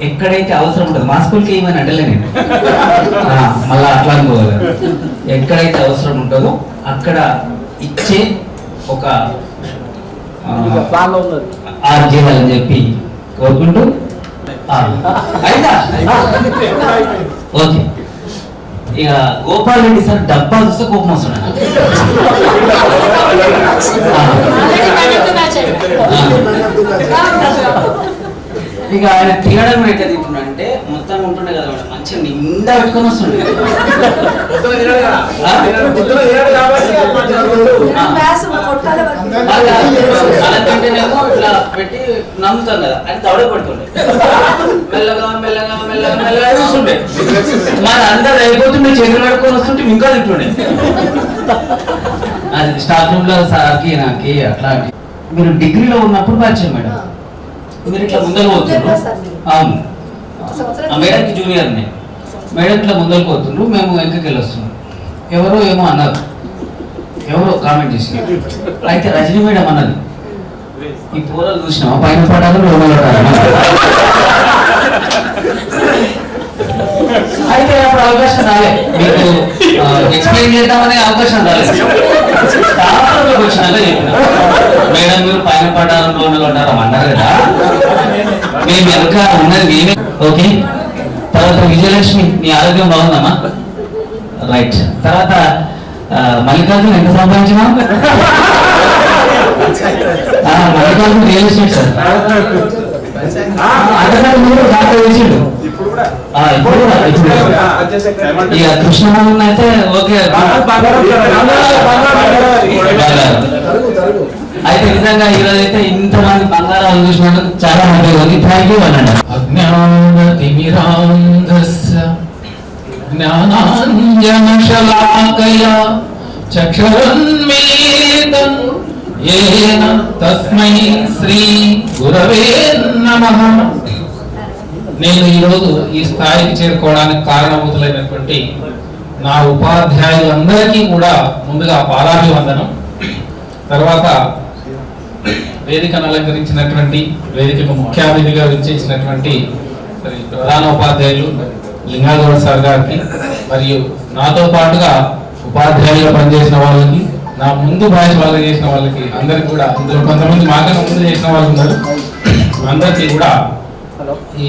ఎక్కడైతే అవసరం ఉంటుంది, మా స్కూల్కి ఏమని అంటలే నేను మళ్ళీ అట్లా అనుకోవాలి, ఎక్కడైతే అవసరం ఉంటుందో అక్కడ ఇచ్చే ఒక చేయాలని చెప్పి కోరుకుంటూ ఓకే. ఇక గోపాల్ రెడ్డి సార్ డబ్బా చూస్తే కోపం వస్తున్నాడు. ఇక ఆయన తినడం కూడా ఎట్లా తింటున్నా అంటే మొత్తం ఉంటుండే కదా మంచిగా నిండా పెట్టుకొని వస్తుండే. అలా తింటేనేమో ఇట్లా పెట్టి నమ్ముతాం కదా అని దవడ పడుతుండే, మెల్లగా మెల్లగా మెల్లగా మెల్లగా చూస్తుండే. మరి అందరు అయిపోతుండే, చేతులు కడుక్కొని వస్తుంటే ఇంకా తింటుండే. అది స్టాఫ్ రూమ్ లో సార్కి నాకి అట్లా. మీరు డిగ్రీలో ఉన్నప్పుడు పరిచయం మేడం, మీరు ఇట్లా ముందర పోతుండ్రు. అవును, మేడంకి జూనియర్ నే. మేడం ఇట్లా ముందరకు పోతుండ్రు, మేము వెనకకి వెళ్ళి వస్తున్నాం. ఎవరో ఏమో అన్నారు, ఎవరో కామెంట్ చేసి, అయితే రజనీ మేడం అన్నది, ఈ పూరలు చూసినావా పైన పడాలి లోపల పడాలి. అయితే అప్పుడు అవకాశం రాలే, మీకు ఎక్స్ప్లెయిన్ చేద్దామనే అవకాశం రాలేదు. స్టాఫ్లోకి వచ్చినాక చెప్పిన మేడం మీరు పైన పడ్డారు లోపల పడ్డారు అన్నారు కదా, మేము వెనక ఉన్నది మేమే. ఓకే, తర్వాత విజయలక్ష్మి మీ ఆరోగ్యం బాగుందమ్మా? రైట్. తర్వాత మల్లికార్జున ఎంత సంపాదించినా? మల్లికార్జున రియల్ ఎస్టేట్ సార్, అంతకంటే మీరు డాక్టర్ చేసిండు ఇప్పుడు కూడా. ఇక కృష్ణమోహన్ అయితే ఓకే. అయితే నిజంగా ఈరోజు అయితే ఇంతమంది బంగారాలు చూసినందుకు చాలా హ్యాపీగా ఉంది. థ్యాంక్ యూ అనండి. అజ్ఞానతిమిరాంధస్య జ్ఞానాంజనశలాకయా చక్షురున్మీలితం యేన తస్మై శ్రీ గురవే నమః. నేను ఈరోజు ఈ స్థాయికి చేరుకోవడానికి కారణభూతులైనటువంటి నా ఉపాధ్యాయులందరికీ కూడా ముందుగా పాదాభివందనం. తర్వాత వేదికను అలంకరించినటువంటి, వేదికకు ముఖ్య అతిథిగా విచ్చేసినటువంటి ప్రధాన ఉపాధ్యాయులు లింగాగౌడ సార్ గారికి, మరియు నాతో పాటుగా ఉపాధ్యాయులుగా పనిచేసిన వాళ్ళకి, నా ముందు బ్యాచ్ వాళ్ళకి చేసిన వాళ్ళకి అందరికి కూడా, ఇందులో కొంతమంది మాకన్నా ముందు చేసిన వాళ్ళు ఉన్నారు, అందరికీ కూడా ఈ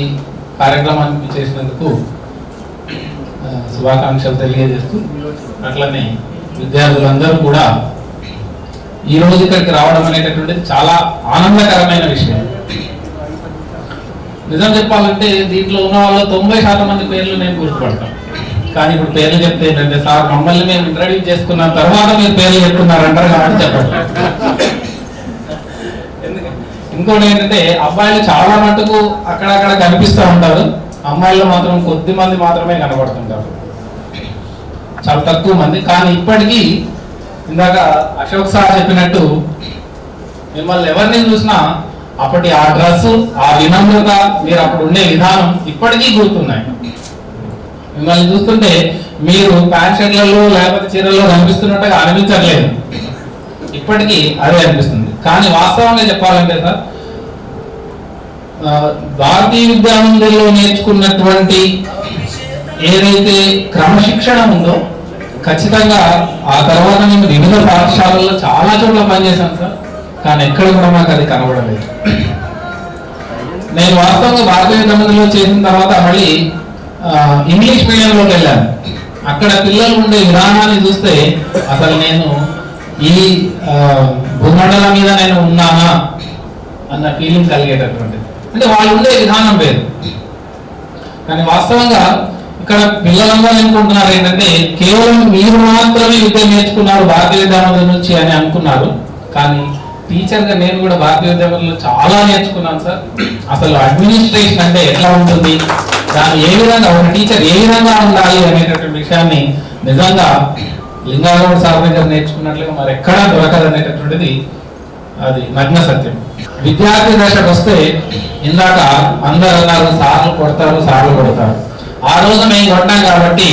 కార్యక్రమానికి చేసినందుకు శుభాకాంక్షలు తెలియజేస్తూ, అట్లనే విద్యార్థులందరూ కూడా ఈ రోజు ఇక్కడికి రావడం అనేటటువంటిది చాలా ఆనందకరమైన విషయం. నిజం చెప్పాలంటే దీంట్లో ఉన్న వాళ్ళు 90% మంది పేర్లు నేను గుర్తుపడతాను, కానీ ఇప్పుడు పేర్లు చెప్తే ఏంటంటే సార్ మమ్మల్ని మేము ఇంట్రడ్యూస్ చేసుకున్న తర్వాత మీరు పేర్లు చెప్తున్నారంటారు కాబట్టి చెప్పట్లేదు. ఇంకోటి ఏంటంటే అబ్బాయిలు చాలా మటుకు అక్కడక్కడ కనిపిస్తూ ఉంటారు, అమ్మాయిలు మాత్రం కొద్ది మంది మాత్రమే కనబడుతుంటారు, చాలా తక్కువ మంది. కానీ ఇప్పటికీ ఇందాక అశోక్ సార్ చెప్పినట్టు మిమ్మల్ని ఎవరిని చూసినా అప్పటి ఆ డ్రెస్, ఆ వినమ్రత, మీరు అప్పుడు ఉండే విధానం ఇప్పటికీ గుర్తున్నాయి. మిమ్మల్ని చూస్తుంటే మీరు ప్యాంట్ షర్ట్లలో లేకపోతే చీరల్లో కనిపిస్తున్నట్టుగా అనిపించట్లేదు, ఇప్పటికీ అదే అనిపిస్తుంది. కానీ వాస్తవంగా చెప్పాలంటే సార్, భారతీయ విద్యామందిర్లో నేర్చుకున్నటువంటి ఏదైతే క్రమశిక్షణ ఉందో ఖచ్చితంగా ఆ తర్వాత నేను వివిధ పాఠశాలల్లో చాలా చోట్ల పనిచేశాను సార్, కానీ ఎక్కడ కూడా మాకు అది కనబడలేదు. నేను వాస్తవంగా భారతీయ విద్యామందిర్లో చేసిన తర్వాత మళ్ళీ ఇంగ్లీష్ మీడియంలోకి వెళ్ళాను. అక్కడ పిల్లలు ఉండే విధానాన్ని చూస్తే అసలు నేను ఈ భూమండలం మీద నేను ఉన్నానా అన్న ఫీలింగ్ కలిగేటటువంటిది. అంటే వాళ్ళు ఉండే విధానం వేరు. కానీ వాస్తవంగా ఇక్కడ పిల్లలందరూ అనుకుంటున్నారు ఏంటంటే కేవలం మీరు మాత్రమే విద్య నేర్చుకున్నారు భారతీయ విద్యామందిరం నుంచి అని అనుకున్నారు. కానీ టీచర్గా నేను కూడా భారతీయ విద్యామందిరంలో చాలా నేర్చుకున్నాను సార్. అసలు అడ్మినిస్ట్రేషన్ అంటే ఎట్లా ఉంటుంది, దాన్ని ఏ విధంగా ఒక టీచర్ ఏ విధంగా ఉండాలి అనేటటువంటి విషయాన్ని నిజంగా లింగాగౌడ సార్ దగ్గర నేర్చుకున్నట్లుగా మరి ఎక్కడా దొరకదు అనేటటువంటిది అది నగ్న సత్యం. విద్యార్థి దశకు వస్తే ఇందాక అందరు అన్నారు సార్లు కొడతారు. ఆ రోజు మేము కొట్టాం కాబట్టి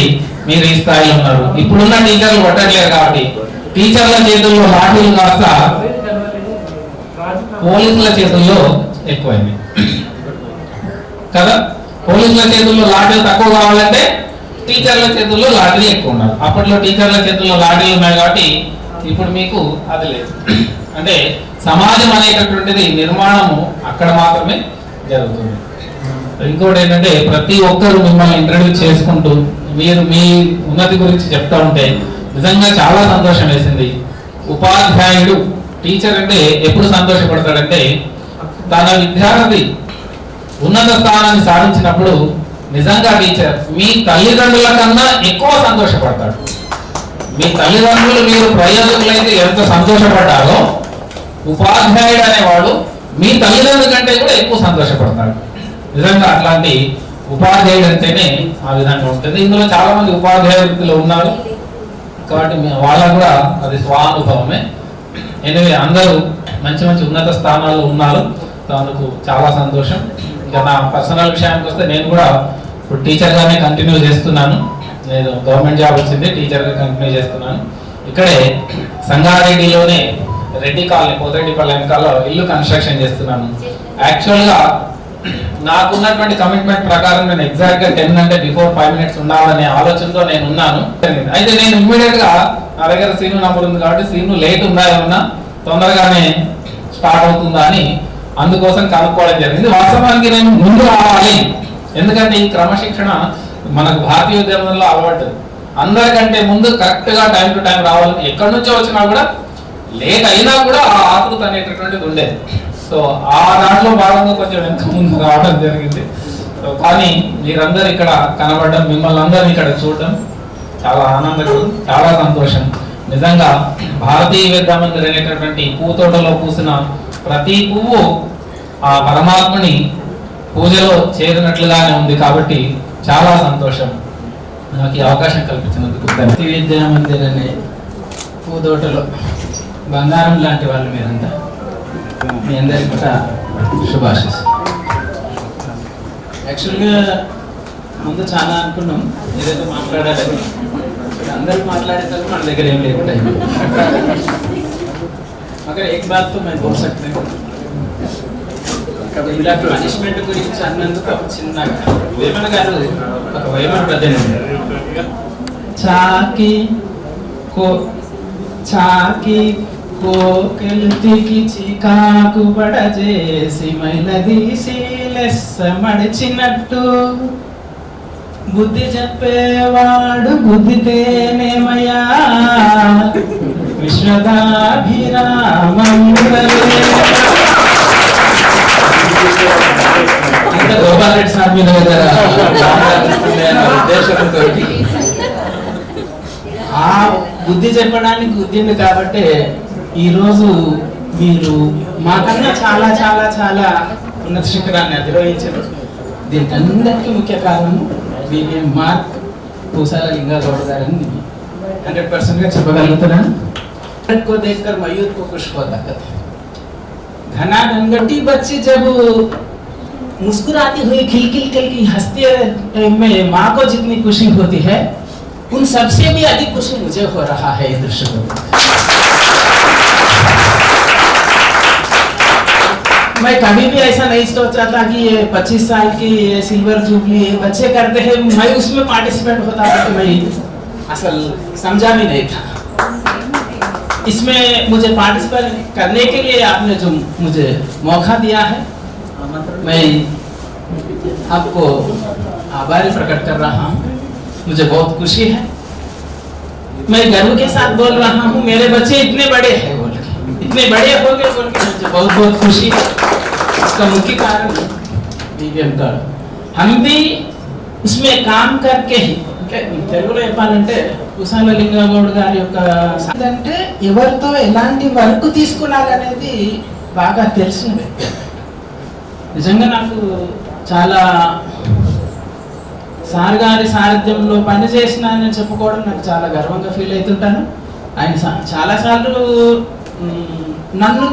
మీరు ఈ స్థాయిలో ఉన్నారు. ఇప్పుడున్న టీచర్లు కొట్టట్లేరు కాబట్టి టీచర్ల చేతుల్లో లాఠీలు కాస్త పోలీసుల చేతుల్లో ఎక్కువైంది కదా. పోలీసుల చేతుల్లో లాఠీలు తక్కువ కావాలంటే టీచర్ల చేతుల్లో లాఠీలు ఎక్కువ ఉండాలి. అప్పట్లో టీచర్ల చేతుల్లో లాఠీలు ఉన్నాయి కాబట్టి ఇప్పుడు మీకు అది లేదు. అంటే సమాజం అనేటటువంటిది నిర్మాణము అక్కడ మాత్రమే జరుగుతుంది. ఇంకోటి ఏంటంటే ప్రతి ఒక్కరు మిమ్మల్ని ఇంట్రడ్యూస్ చేసుకుంటూ మీరు మీ ఉన్నతి గురించి చెప్తా ఉంటే నిజంగా చాలా సంతోషం వేసింది. ఉపాధ్యాయుడు టీచర్ అంటే ఎప్పుడు సంతోషపడతాడంటే తన విద్యార్థి ఉన్నత స్థానాన్ని సాధించినప్పుడు నిజంగా టీచర్ మీ తల్లిదండ్రుల కన్నా ఎక్కువ సంతోషపడతాడు. మీ తల్లిదండ్రులు మీరు ప్రయోజకులైతే ఎంత సంతోషపడ్డారో ఉపాధ్యాయుడు అనేవాడు మీ తల్లిదండ్రుల కంటే కూడా ఎక్కువ సంతోషపడతాడు. నిజంగా అట్లాంటి ఉపాధ్యాయుడు అంటేనే ఆ విధంగా ఉంటుంది. ఇందులో చాలా మంది ఉపాధ్యాయ వృత్తిలో ఉన్నారు కాబట్టి వాళ్ళకు కూడా అది స్వానుభవమే. ఎనివే అందరూ మంచి మంచి ఉన్నత స్థానాల్లో ఉన్నారు. అందుకు చాలా సంతోషం. ఇంకా నా పర్సనల్ విషయానికి వస్తే నేను కూడా ఇప్పుడు టీచర్గానే కంటిన్యూ చేస్తున్నాను. నేను గవర్నమెంట్ జాబ్ వచ్చింది, టీచర్గా కంటిన్యూ చేస్తున్నాను. ఇక్కడే సంగారెడ్డిలోనే రెడ్డి కాలనీ పోతరెడ్డిపల్లి వెనకాల ఇల్లు కన్స్ట్రక్షన్ చేస్తున్నాను. యాక్చువల్గా నాకున్నటువంటి కమిట్మెంట్ ప్రకారం నేను ఎగ్జాక్ట్గా 10 అంటే బిఫోర్ 5 minutes ఉండాలనే ఆలోచనతో నేను ఉన్నాను. అయితే నేను ఇమ్మీడియట్ గా నా దగ్గర సీను నంబర్ ఉంది కాబట్టి సీను లేట్ ఉందా ఏమన్నా తొందరగానే స్టార్ట్ అవుతుందా అని అందుకోసం కనుక్కోవడం జరిగింది. వాస్తవానికి నేను ముందు రావాలి, ఎందుకంటే ఈ క్రమశిక్షణ మనకు భారతీయ ఉద్యమంలో అలవాటు. అందరికంటే ముందు కరెక్ట్ గా టైం టు టైం రావాలని ఎక్కడి నుంచో వచ్చినా కూడా లేట్ అయినా కూడా ఆ ఆతృత అనేటటువంటిది ఉండేది. సో ఆ దాంట్లో భాగంగా కొంచెం వెనక ముందు రావడం జరిగింది. కానీ మీరందరూ ఇక్కడ కనబడడం, మిమ్మల్ని అందరినీ ఇక్కడ చూడడం చాలా ఆనందకరం, చాలా సంతోషం. నిజంగా భారతీయ విద్యామందిర్ అనేటటువంటి పూతోటలో పూసిన ప్రతి పువ్వు ఆ పరమాత్మని పూజలో చేరినట్లుగానే ఉంది కాబట్టి చాలా సంతోషం. నాకు ఈ అవకాశం కల్పించినందుకు భారతీయ విద్యామందిర్ అనే పూతోటలో బంగారం లాంటి వాళ్ళు మీరంతా. మీ అందరికీ కూడా శుభాశీస్సులు. యాక్చువల్గా ముందు చాలా అనుకున్నాం ఏదైతే మాట్లాడాలని, అందరూ మాట్లాడేసరికి మన దగ్గర ఏం లేకుండా అక్కడ ఏక్ బాత్ తో మేము బోల్ సక్తే ఇలా పనిష్మెంట్ గురించి అన్నందుకు చిన్నగా వేమన గారు ఒక వేమన పద్యం చాకి కోకెలుతికి చికాకు పడజేసి మైలదీసి లెస్స మడిచినట్టు బుద్ధి చెప్పేవాడు బుద్ధితేనేమయ్యా విశ్వదాభిరామం గోపాల్ రెడ్డి సార్ మీద ఉద్దేశంతో ఆ బుద్ధి చెప్పడానికి బుద్ధింది కాబట్టి ఈరోజు మీరు మాకన్నా చాలా చాలా చాలా ఉన్నత శిఖరాన్ని అధిరోహించారు. దీనికి అందరికీ ముఖ్య కారణం BVM మార్క్ పూసాల లింగాగౌడ్ గారని 100% గా చెప్పగలుగుతున్నాను. को देखकर मयूर को खुश होता है। घना घनघटी बच्ची जब मुस्कुराती हुई खिलखिल की हंसती में माँ को जितनी खुशी होती है उन सबसे भी अधिक खुशी मुझे हो रहा है ये दृश्य को। मैं कभी भी ऐसा नहीं सोचा था कि ये 25 साल की ये सिल्वर जुबली बच्चे करते हैं, मैं उसमें पार्टिसिपेट होता था तो मैं असल समझा भी नहीं था। इसमें मुझे पार्टिसिपेट करने के लिए आपने जो मुझे मौका दिया है मैं आपको आभारी प्रकट कर रहा हूँ। मुझे बहुत खुशी है, मैं गर्व के साथ बोल रहा हूँ मेरे बच्चे इतने बड़े हैं बोल के, इतने बड़े हो गए बोल के मुझे बहुत बहुत खुशी है। इसका मुख्य कारण BVM का हम भी उसमें काम करके ही తెలుగులో చెప్పాలంటే పూసాల లింగగౌడ్ గారి యొక్క అంటే ఎవరితో ఎలాంటి వర్క్ తీసుకున్నారనేది బాగా తెలిసిన వ్యక్తి. నిజంగా నాకు చాలా సార్ గారి సారథ్యంలో పనిచేసినానని చెప్పుకోవడం నాకు చాలా గర్వంగా ఫీల్ అవుతుంటాను. ఆయన చాలాసార్లు నన్ను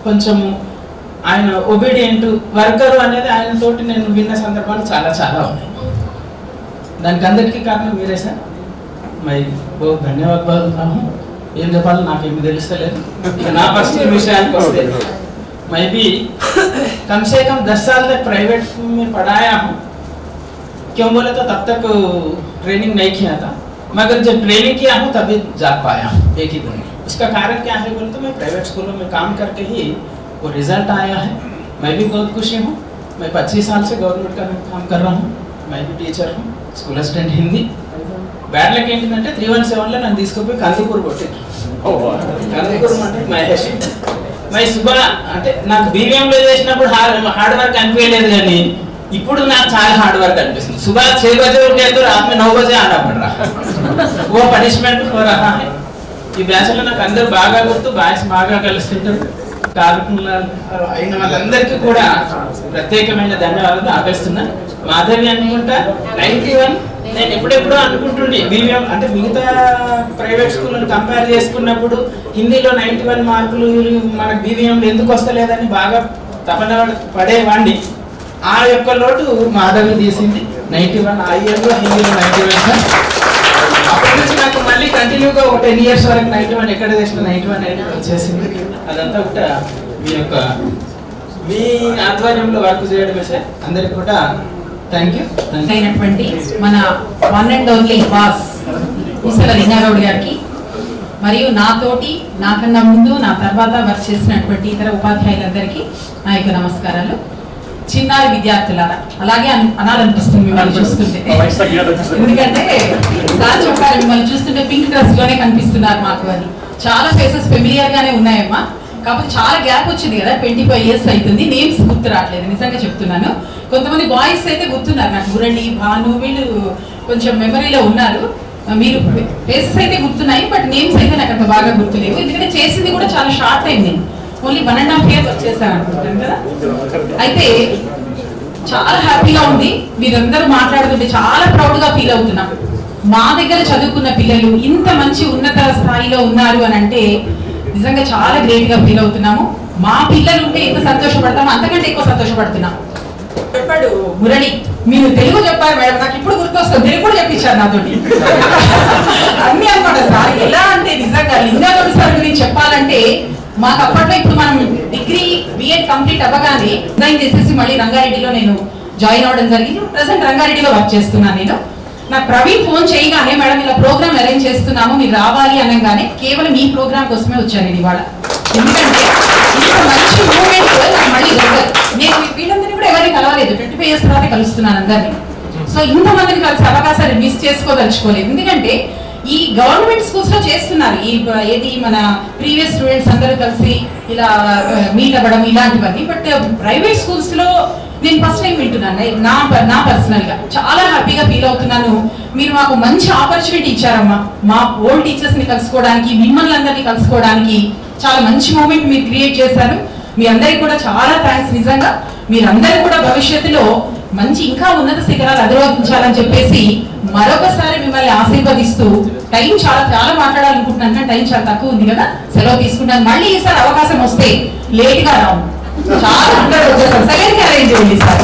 కొంచెం ఆయన ఒబీడియంట్ వర్కరు అనేది ఆయనతోటి నేను విన్న సందర్భాలు చాలా చాలా ఉన్నాయి. దానికి అందరికీ కారణం మీరే సార్. మరి ధన్యవాదాలు బాగున్నాము. ఏం చెప్పాలో నాకేమి తెలుస్తలేదు. నా ఫస్ట్ విషయానికి వస్తే मैं भी कम से कम 10 साल तक प्राइवेट में पढ़ाया हूँ. क्यों बोले तो तब तक ट्रेनिंग नहीं किया था, मगर जब ट्रेनिंग किया हूँ तभी जा पाया हूँ एक ही दिन में. उसका कारण क्या है बोले तो मैं प्राइवेट स्कूलों में काम करके ही वो रिजल्ट आया है. मैं भी बहुत खुशी हूँ. मैं 25 साल से गवर्नमेंट का काम कर रहा हूँ. मैं भी टीचर हूँ, school assistant Hindi. Bad luck ఏంటంటే 317లో నన్ను తీసుకుపోయి కందుకూరు కొట్టిండ్రు. కందుకూరు అంటే మహేష్. మై సుబా అంటే నాకు బీవీఎంలో చేసినప్పుడు హార్డ్ వర్క్ అనిపించలేదు, కానీ ఇప్పుడు నాకు చాలా హార్డ్ వర్క్ అనిపిస్తుంది. సుబా 6 बजे उठे तो रात में 9 बजे आना पड़ रहा है. वो पनिशमेंट हो रहा है. ఈ బ్యాచ్లో నాకు అందరూ బాగా గుర్తు, బాయ్స్ బాగా కలుస్తుంటారు. అయిన వాళ్ళందరికీ కూడా ప్రత్యేకమైన ధన్యవాదాలు ఆపేస్తున్నా. మాధవి అనుకుంటా 91 నేను ఎప్పుడెప్పుడో అనుకుంటుండే బీవీఎం అంటే మిగతా ప్రైవేట్ స్కూళ్ళని కంపేర్ చేసుకున్నప్పుడు హిందీలో 91 మార్కులు మనకు బీవీఎంలో ఎందుకు వస్తలేదని బాగా తపన పడేవాడిని. ఆ యొక్క లోటు మాధవి తీసింది. 91 ఆ ఇయర్లో హిందీలో 91. అప్పటి నుంచి నాకు మళ్ళీ కంటిన్యూగా ఒక 10 years వరకు 91 ఎక్కడ చేసిన 91 వచ్చేసింది. అదంతా కూడా మీ ఆధ్వర్యంలో వర్క్ చేయడమే సార్. అందరికి కూడా థ్యాంక్ యూ. అయినటువంటి మన వన్ అండ్ ఓన్లీ బాస్ ఈశ్వర లింగారావు గారికి మరియు నాతోటి నాకన్నా ముందు నా తర్వాత వర్క్ చేసినటువంటి ఇతర ఉపాధ్యాయులందరికీ నా యొక్క నమస్కారాలు. చిన్నారి విద్యార్థులారా, అలాగే అనాలనిపిస్తుంది మిమ్మల్ని చూస్తుంటే. ఎందుకంటే సార్ చెప్పారు మిమ్మల్ని చూస్తుంటే పింక్ డ్రెస్ లోనే కనిపిస్తున్నారు మాకు అని. చాలా ఫేసెస్ ఫెమిలియర్ గానే ఉన్నాయమ్మా, కాకపోతే చాలా గ్యాప్ వచ్చింది కదా, 25 years అవుతుంది. నేమ్స్ గుర్తు రావట్లేదు, నిజంగా చెప్తున్నాను. కొంతమంది బాయ్స్ అయితే గుర్తున్నారు నాకు, మురళి, భాను, వీళ్ళు కొంచెం మెమరీలో ఉన్నారు. మీరు ఫేసెస్ అయితే గుర్తున్నాయి, బట్ నేమ్స్ అయితే నాకు అంత బాగా గుర్తులేవు. ఎందుకంటే చేసింది కూడా చాలా షార్ట్ టైం, నేను ఓన్లీ 1.5 years వచ్చేసాను అనుకుంటాను కదా. అయితే చాలా హ్యాపీగా ఉంది, మీరందరూ మాట్లాడుతుంటే చాలా ప్రౌడ్గా ఫీల్ అవుతున్నాం. మా దగ్గర చదువుకున్న పిల్లలు ఇంత మంచి ఉన్నత స్థాయిలో ఉన్నారు అని అంటే నిజంగా చాలా గ్రేట్గా ఫీల్ అవుతున్నాము. మా పిల్లలు ఉంటే ఎంత సంతోషపడతామో అంతకంటే ఎక్కువ సంతోషపడుతున్నాం. చెప్పాడు మురళి, మీరు తెలుగు చెప్పారు మేడం, నాకు ఇప్పుడు గుర్తొస్తుంది, తెలుగు కూడా చెప్పించారు నాతోటి అన్ని అనమాట సార్. ఎలా అంటే నిజంగా లింగారావు సార్ గురించి చెప్పాలంటే మాకు అప్పట్లో, ఇప్పుడు మనం డిగ్రీ బిఎడ్ కంప్లీట్ అవ్వగానే రిజైన్ చేసేసి మళ్ళీ రంగారెడ్డిలో నేను జాయిన్ అవ్వడం జరిగింది. ప్రజెంట్ రంగారెడ్డిలో వర్క్ చేస్తున్నాను నేను. నాకు ప్రవీణ్ ఫోన్ చేయగానే మేడం ఇలా ప్రోగ్రామ్ అరేంజ్ చేస్తున్నాము మీరు రావాలి అనగానే కేవలం ఈ ప్రోగ్రామ్ కోసమే వచ్చాను నేను ఇవాళ. ఎందుకంటే ఇంత మంచి మూమెంట్ నాకు మళ్ళీ దొరకదు. నేను వీళ్ళందరినీ కూడా ఎవరిని కలవలేదు, 25 years తర్వాత కలుస్తున్నాను అందరినీ. సో ఇంతమందిని కలిసి అవకాశాన్ని మిస్ చేసుకోదలుచుకోలేదు. ఎందుకంటే ఈ గవర్నమెంట్ స్కూల్స్ లో చేస్తున్నారు ఏది మన ప్రీవియస్ స్టూడెంట్స్ అందరూ కలిసి ఇలా మీట్ అవ్వడం ఇలాంటివన్నీ. బట్ ప్రైవేట్ స్కూల్స్ లో నేను ఫస్ట్ టైం వింటున్నాను. నా పర్సనల్ గా చాలా హ్యాపీగా ఫీల్ అవుతున్నాను. మీరు మాకు మంచి ఆపర్చునిటీ ఇచ్చారమ్మా, మా ఓల్డ్ టీచర్స్ ని కలుసుకోవడానికి, మిమ్మల్ని అందరినీ కలుసుకోవడానికి చాలా మంచి మూమెంట్ మీరు క్రియేట్ చేశారు. మీ అందరికి కూడా చాలా థ్యాంక్స్. నిజంగా మీరందరూ కూడా భవిష్యత్తులో మంచి ఇంకా ఉన్నత శిఖరాలు అధిరోహించాలని చెప్పేసి మరొకసారి మిమ్మల్ని ఆశీర్వదిస్తూ, టైం చాలా మాట్లాడాలనుకుంటున్నాను కానీ టైం చాలా తక్కువ ఉంది కదా, సెలవు తీసుకుంటాను. మళ్ళీ ఈసారి అవకాశం వస్తే లేట్ గా రావు, చాలా అందరూ వచ్చేసారు, సెకండ్ అరేంజ్ చేయండి సార్.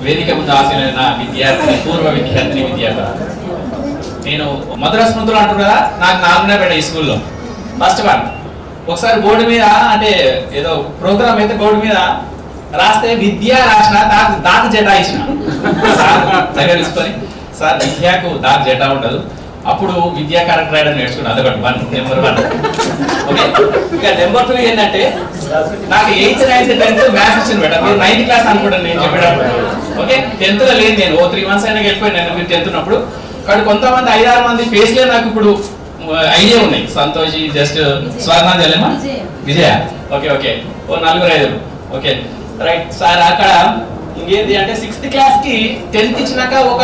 వేదిక ముందు ఆశీర్వదించిన విద్యార్థిని, పూర్వ విద్యార్థిని, విద్యార్థి. నేను మధుర స్మృతులు అంటారు కదా, నాకు 4 పెట్టా ఈ స్కూల్లో. ఫస్ట్ వన్ ఒకసారి బోర్డు మీద అంటే ఏదో ప్రోగ్రామ్ అయితే బోర్డు మీద రాస్తే విద్య రాసిన దాకు జటా ఇచ్చిన సార్ దగ్గర తీసుకొని, సార్ విద్యకు దాకు జటా ఉండదు, అప్పుడు విద్యా కరెక్ట్ రాయడం నేర్చుకున్నాను. అదొకటి నెంబర్ 1. ఓకే, ఇంకా నెంబర్ 2 ఏంటంటే నాకు 8th, 9th, 10th మ్యాథ్స్ ఇచ్చిన బెటర్. మీరు 9th క్లాస్ అనుకుంటాను నేను చెప్పేటప్పుడు. ఓకే, 10th లో లేదు నేను, 3 months అయినా వెళ్ళిపోయాను నేను. మీరు 10th ఉన్నప్పుడు కానీ కొంతమంది 5-6 మంది ఫేస్లే నాకు ఇప్పుడు ఐడియా ఉన్నాయి. సంతోషి, జస్ట్ స్వర్ణాంజలేమా, విజయ, ఓకే ఓకే, ఓ 4-5. Okay right sir. అక్కడ ఇంకేంటి అంటే 6th క్లాస్ కి 10th ఇచ్చినాక ఒక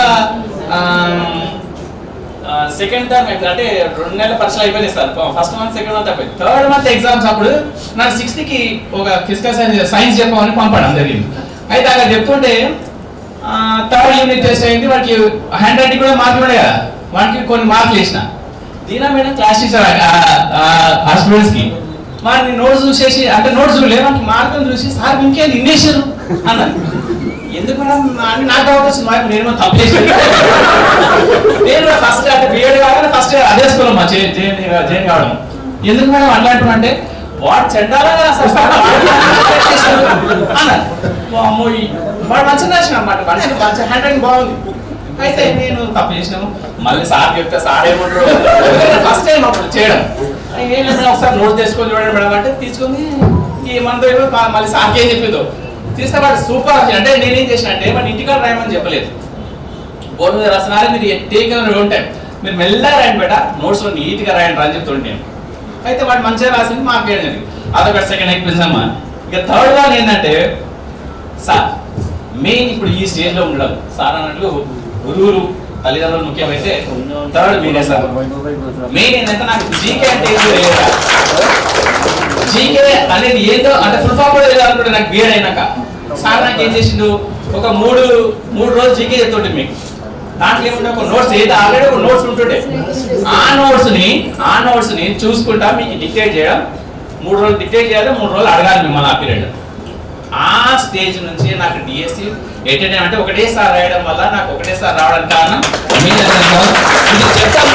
సెకండ్ టర్మ్ అంటే 2 నెలల పరీక్షలు అయిపోయినాయి sir. First month, second month అయిపోయింది. 3rd month ఎగ్జామ్స్ అప్పుడు నాకు 6th కి ఒక ఫిజికల్ సైన్స్ చెప్పమని పంపడం జరిగింది. అయితే అక్కడ చెప్తుంటే 3rd యూనిట్ టెస్ట్ అయింది, వాడికి హ్యాండ్ రైటింగ్ కూడా మార్కులు ఉన్నాయి కదా, వాడికి కొన్ని మార్కులు వేసిన. దీనా మేడం క్లాస్ టీచర్ ఆ స్టూడెంట్స్ కి మరి నోట్స్ చూసేసి అంటే నోట్స్ లేదంటే మార్కులు చూసి సార్ ఇంకేం ఇన్నేసారు అన్నారు. ఎందుకు మేడం నాకు డౌట్ వచ్చింది, మరి నేను తప్పు చేసాను. నేను ఫస్ట్ అంటే బిఎడ్ కాగానే ఫస్ట్ అదే స్కూల్ మా జైన్ కావడం. ఎందుకు మేడం అట్లాంటి అంటే వాడు చెడ్డాలని అన్నారు. వాడు మంచిగా రాసిన అన్నమాట, మంచి హ్యాండ్ రైటింగ్ బాగుంది. అయితే నేను తప్పు చేసినాను. మళ్ళీ సార్ చెప్తే సార్ ఏమంటారు, ఫస్ట్ టైం అప్పుడు చేయడం ఏమైనా ఒకసారి నోట్ తీసుకొని చూడండి మేడం అంటే తీసుకొని ఏమంటారు ఏమో మళ్ళీ సార్కి ఏం చెప్పిందో తీస్తే వాడు సూపర్. అంటే నేనేం చేసిన అంటే వాడు ఇంటికాడ రాయమని చెప్పలేదు, బోర్డు మీద రాసినారే మీరు టేక్ ఉంటాయి, మీరు మెల్లగా రాయండి బేట, నోట్స్లో నీట్గా రాయండి అని చెప్తుంటే. అయితే వాడు మంచిగా రాసింది మాకు ఏం జరిగింది, అదొకటి సెకండ్ ఎక్స్పీరియన్స్. ఇక థర్డ్ వన్ ఏంటంటే సార్ మెయిన్ ఇప్పుడు ఈ స్టేజ్లో ఉండడం సార్ అన్నట్లు గురువులు తల్లిదండ్రులు ముఖ్యమైతే థర్డ్ మీరే సార్. మెయిన్ ఏంటంటే నాకు జీకే అంటే జీకే అనేది ఏదో అంటే ఫుల్ ఫామ్ కూడా అనుకుంటే నాకు బిఎడ్ అయినాక సార్ నాకు ఏం చేసిండు, ఒక మూడు రోజులు జీకే చెప్తుంటే మీకు దాంట్లో ఏముంటే ఒక నోట్స్ ఏదో ఆల్రెడీ ఒక నోట్స్ ఉంటుండే, ఆ నోట్స్ ని చూసుకుంటా మీకు డిక్టేట్ చేయడం, 3 రోజులు డిక్టేట్ చేయాలి, 3 రోజులు అడగాలి మిమ్మల్ని ఆ పీరియడ్. ఆ స్టేజ్ నుంచి నాకు డిఎస్సి ఎటెండ్ అంటే ఒకటేసారి రాయడం వల్ల నాకు ఒకటేసారి రావడానికి కారణం ఇది చెప్తాం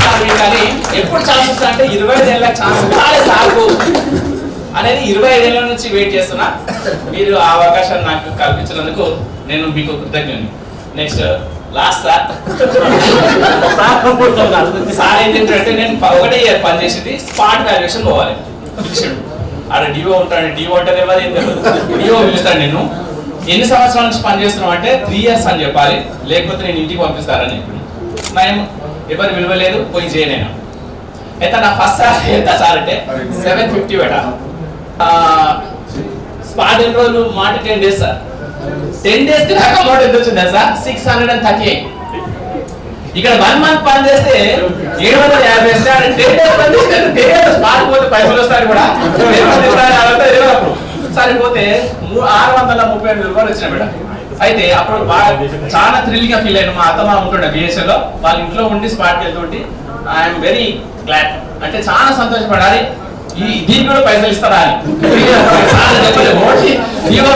సార్ కానీ ఎప్పుడు ఛాన్స్ వస్తా అంటే 25 ఏళ్ళ ఛాన్స్ కాలే సార్కు అనేది 25 ఏళ్ళ నుంచి వెయిట్ చేస్తున్నా. మీరు ఆ అవకాశాన్ని నాకు కల్పించినందుకు నేను మీకు కృతజ్ఞుని. నెక్స్ట్ లాస్ట్ సార్ సార్ ఏం చెప్పారంటే నేను 1 ఇయర్ పనిచేసింది స్పాట్ వాల్యుయేషన్ పోవాలి ఆడ డిఓ ఉంటాడు, డిఓ అంటే డిఓ పిలుస్తాడు. నేను ఎన్ని సంవత్సరాల నుంచి పనిచేస్తున్నావు అంటే 3 years అని చెప్పాలి, లేకపోతే నేను ఇంటికి పంపిస్తారని చెప్పి నేను ఎవరు విలువలేదు పోయి చేయలేను. అయితే నా ఫస్ట్ సార్ ఎంత సార్ అంటే 750 బేట. స్పాట్ ఎన్ని రోజులు మాట 10 days సార్. 10 days కి నాకు అమౌంట్ ఎంత వచ్చిందా సార్ 638. ఇక్కడ 1 month పని చేస్తే 750 ఇస్తారు. 10 days పని చేస్తే స్పాట్ పోతే పైసలు వస్తాయి కూడా సరిపోతే 638 రూపాయలు వచ్చినాయి మేడం. అయితే అప్పుడు బాగా చాలా థ్రిల్ గా ఫీల్ అయిన మా అత్తమ్మ ఉంటుండే బిఎస్ఎల్ లో, వాళ్ళ ఇంట్లో ఉండి స్పాట్కి వెళ్తుంటే ఐఎమ్ వెరీ గ్లాడ్ అంటే చాలా సంతోషపడాలి. దీనికి కూడా పైసలు ఇస్తారా అని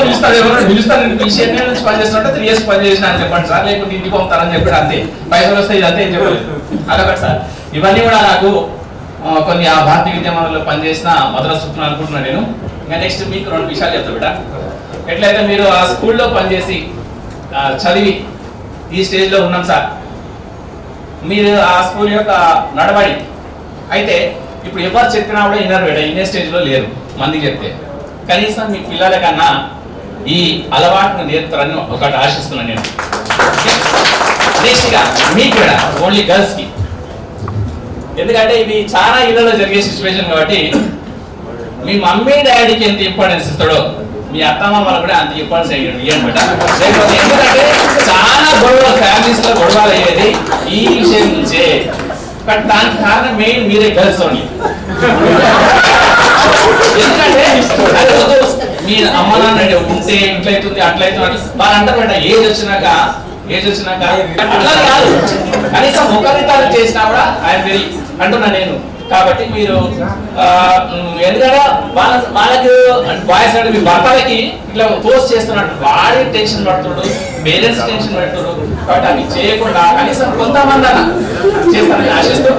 పిలుస్తారు, ఎవరు పిలుస్తారు, పిలిచి ఎన్ని నుంచి పని చేస్తున్నట్టు 3 years పని చేసిన అని చెప్పండి సార్, లేకుంటే ఇంటికి పంపుతారని చెప్పాడు. అంతే పైసలు వస్తాయి, ఇదంతే ఏం చెప్పలేదు. అదొకటి సార్. ఇవన్నీ కూడా నాకు కొన్ని ఆ భారతీయ విద్యమానంలో పనిచేసిన మధుర సూత్రం అనుకుంటున్నాను నేను. ఇంకా నెక్స్ట్ మీకు 2 విషయాలు చెప్తా బిడ్డ. ఎట్లయితే మీరు ఆ స్కూల్లో పనిచేసి చదివి ఈ స్టేజ్లో ఉన్నాం సార్, మీరు ఆ స్కూల్ యొక్క నడవడి అయితే ఇప్పుడు ఎవరు చెప్పినా కూడా వినరు బిడ్డ, ఇన్నే స్టేజ్లో లేరు మందికి చెప్తే. కనీసం మీ పిల్లల కన్నా ఈ అలవాటును నేర్పుతారని ఒకటి ఆశిస్తున్నాను నేను. నెక్స్ట్గా మీకు కూడా ఓన్లీ గర్ల్స్కి, ఎందుకంటే ఇది చాలా ఇళ్లలో జరిగే సిచ్యువేషన్ కాబట్టి మీ మమ్మీ డాడీకి ఎంత ఇంపార్టెన్స్ ఇస్తాడో మీ అత్తమామలు కూడా అంత ఇంపార్టెన్స్ ఇవ్వనమాట. లేకపోతే ఎందుకంటే చాలా గొడవలు ఫ్యామిలీస్ లో గొడవలు అయ్యేది ఈ విషయం నుంచే. బట్ దానికి కారణం మెయిన్ మీరే గర్ల్స్ ఓన్లీ. ఎందుకంటే మీ అమ్మ నాన్న ఉంటే ఇట్లయితుంది అట్లయితుంది వాళ్ళు అంటారు మేడం, ఏజ్ వచ్చినాక అట్లా కాదు, కనీసం ఒకరితాలు చేసినా కూడా ఐఎమ్ వెరీ అంటున్నా నేను. కాబట్టి మీరు ఎందుకంటే వాళ్ళకి బాయ్స్ అంటే మీ భర్తలకి ఇట్లా పోస్ట్ చేస్తున్నట్టు వాడి టెన్షన్ పడుతున్నాడు, పేరెంట్స్ టెన్షన్ పెడుతున్నారు. కాబట్టి అవి చేయకుండా కనీసం కొంతమంది అన్న చేస్తారని ఆశిస్తూ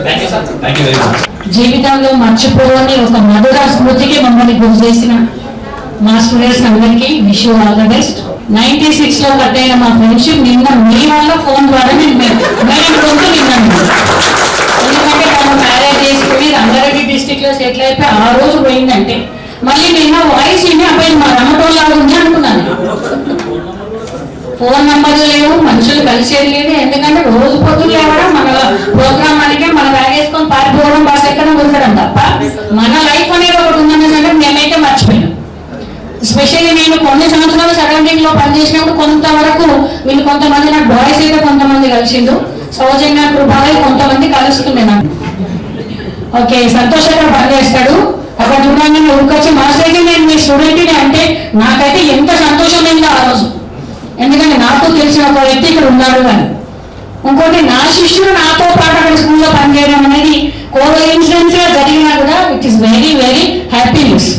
thank you sir. Thank you very much. జీవితంలో మర్చిపోవని ఒక మధుర స్మృతికి మమ్మల్ని గురి చేసిన మా స్టూడెంట్స్ అందరికీ wish you all the best. 96 లో కట్ అయిన మా ఫ్రెండ్షిప్ నిన్న మీ వల్ల ఫోన్ ద్వారా నేను విన్నాను. ఎందుకంటే తను మ్యారేజ్ చేసుకుని రంగారెడ్డి డిస్టిక్ లో సెటిల్ అయిపోయి ఆ రోజు పోయిందంటే మళ్ళీ నిన్న వాయిస్ విని అబ్బాయి మా రమటోళ్ళగా ఉంది అనుకున్నాను. ఫోన్ నంబర్లు లేవు, మనుషులు కలిసేది లేదు. ఎందుకంటే రోజు పొద్దులు లేవడం, మన ప్రోగ్రామ్ మనకే మన బ్యాగ్ వేసుకొని పారిపోవడం, బస్ ఎక్కడం కుదరడం తప్ప మన లైఫ్ అనేది ఒకటి ఉందన్న సంగతి మేమైతే మర్చిపోయాం. స్పెషల్లీ నేను కొన్ని సంవత్సరాలు సరౌండింగ్ లో పనిచేసినప్పుడు కొంతవరకు వీళ్ళు కొంతమంది నాకు బాయ్స్ అయితే కొంతమంది కలిసిండు, సౌజన్య కృపాలై కొంతమంది కలుస్తుంది నాకు. ఓకే, సంతోషంగా పనిచేస్తాడు. అక్కడ చూడండి ఊరికొచ్చి మాస్టర్ అయితే నేను మీ స్టూడెంట్ని అంటే నాకైతే ఎంత సంతోషం అయిందో ఆ రోజు. ఎందుకంటే నాకు తెలిసిన ఒక వ్యక్తి ఇక్కడ ఉన్నాడు అని. ఇంకోటి నా శిష్యుడు నాతో పాటు అక్కడ స్కూల్లో పనిచేయడం అనేది కోఇన్సిడెన్స్ గా జరిగినా కూడా it is very very happy news.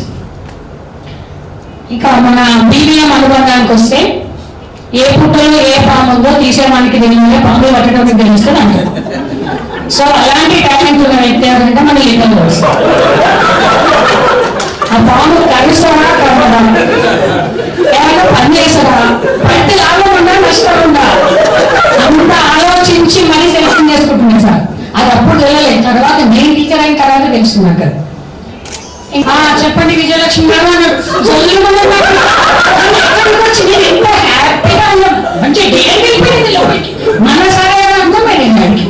ఇక మన బీబీఎం అనుబంధానికి వస్తే ఏ పుట్టలో ఏ పాము ఉందో తీసేవానికి తెలియదు, పాములు పట్టడానికి తెలుస్తుంది అంటారు. సో అలాంటి టాలెంట్ ఉన్న వ్యక్తి ఎవరంటే మన లీగల్ వస్తారు. ఆ పాము కలుస్తారా కలవడా, ఏమైనా పని చేస్తారా, పడితే లాభం ఉందా నష్టం ఉందా అంత ఆలోచించి మరీ సెలెక్షన్ చేసుకుంటున్నాను సార్. అది అప్పుడు తెలియలేదు, తర్వాత నేను టీచర్ అయిన తర్వాత తెలుసుకున్నాను కదా. చెప్పండి విజయలక్ష్మి గారు ఎంత హ్యాపీగా ఉన్నాం, మంచి వెళ్ళిపోయింది మన సరే అర్థమైంది దానికి.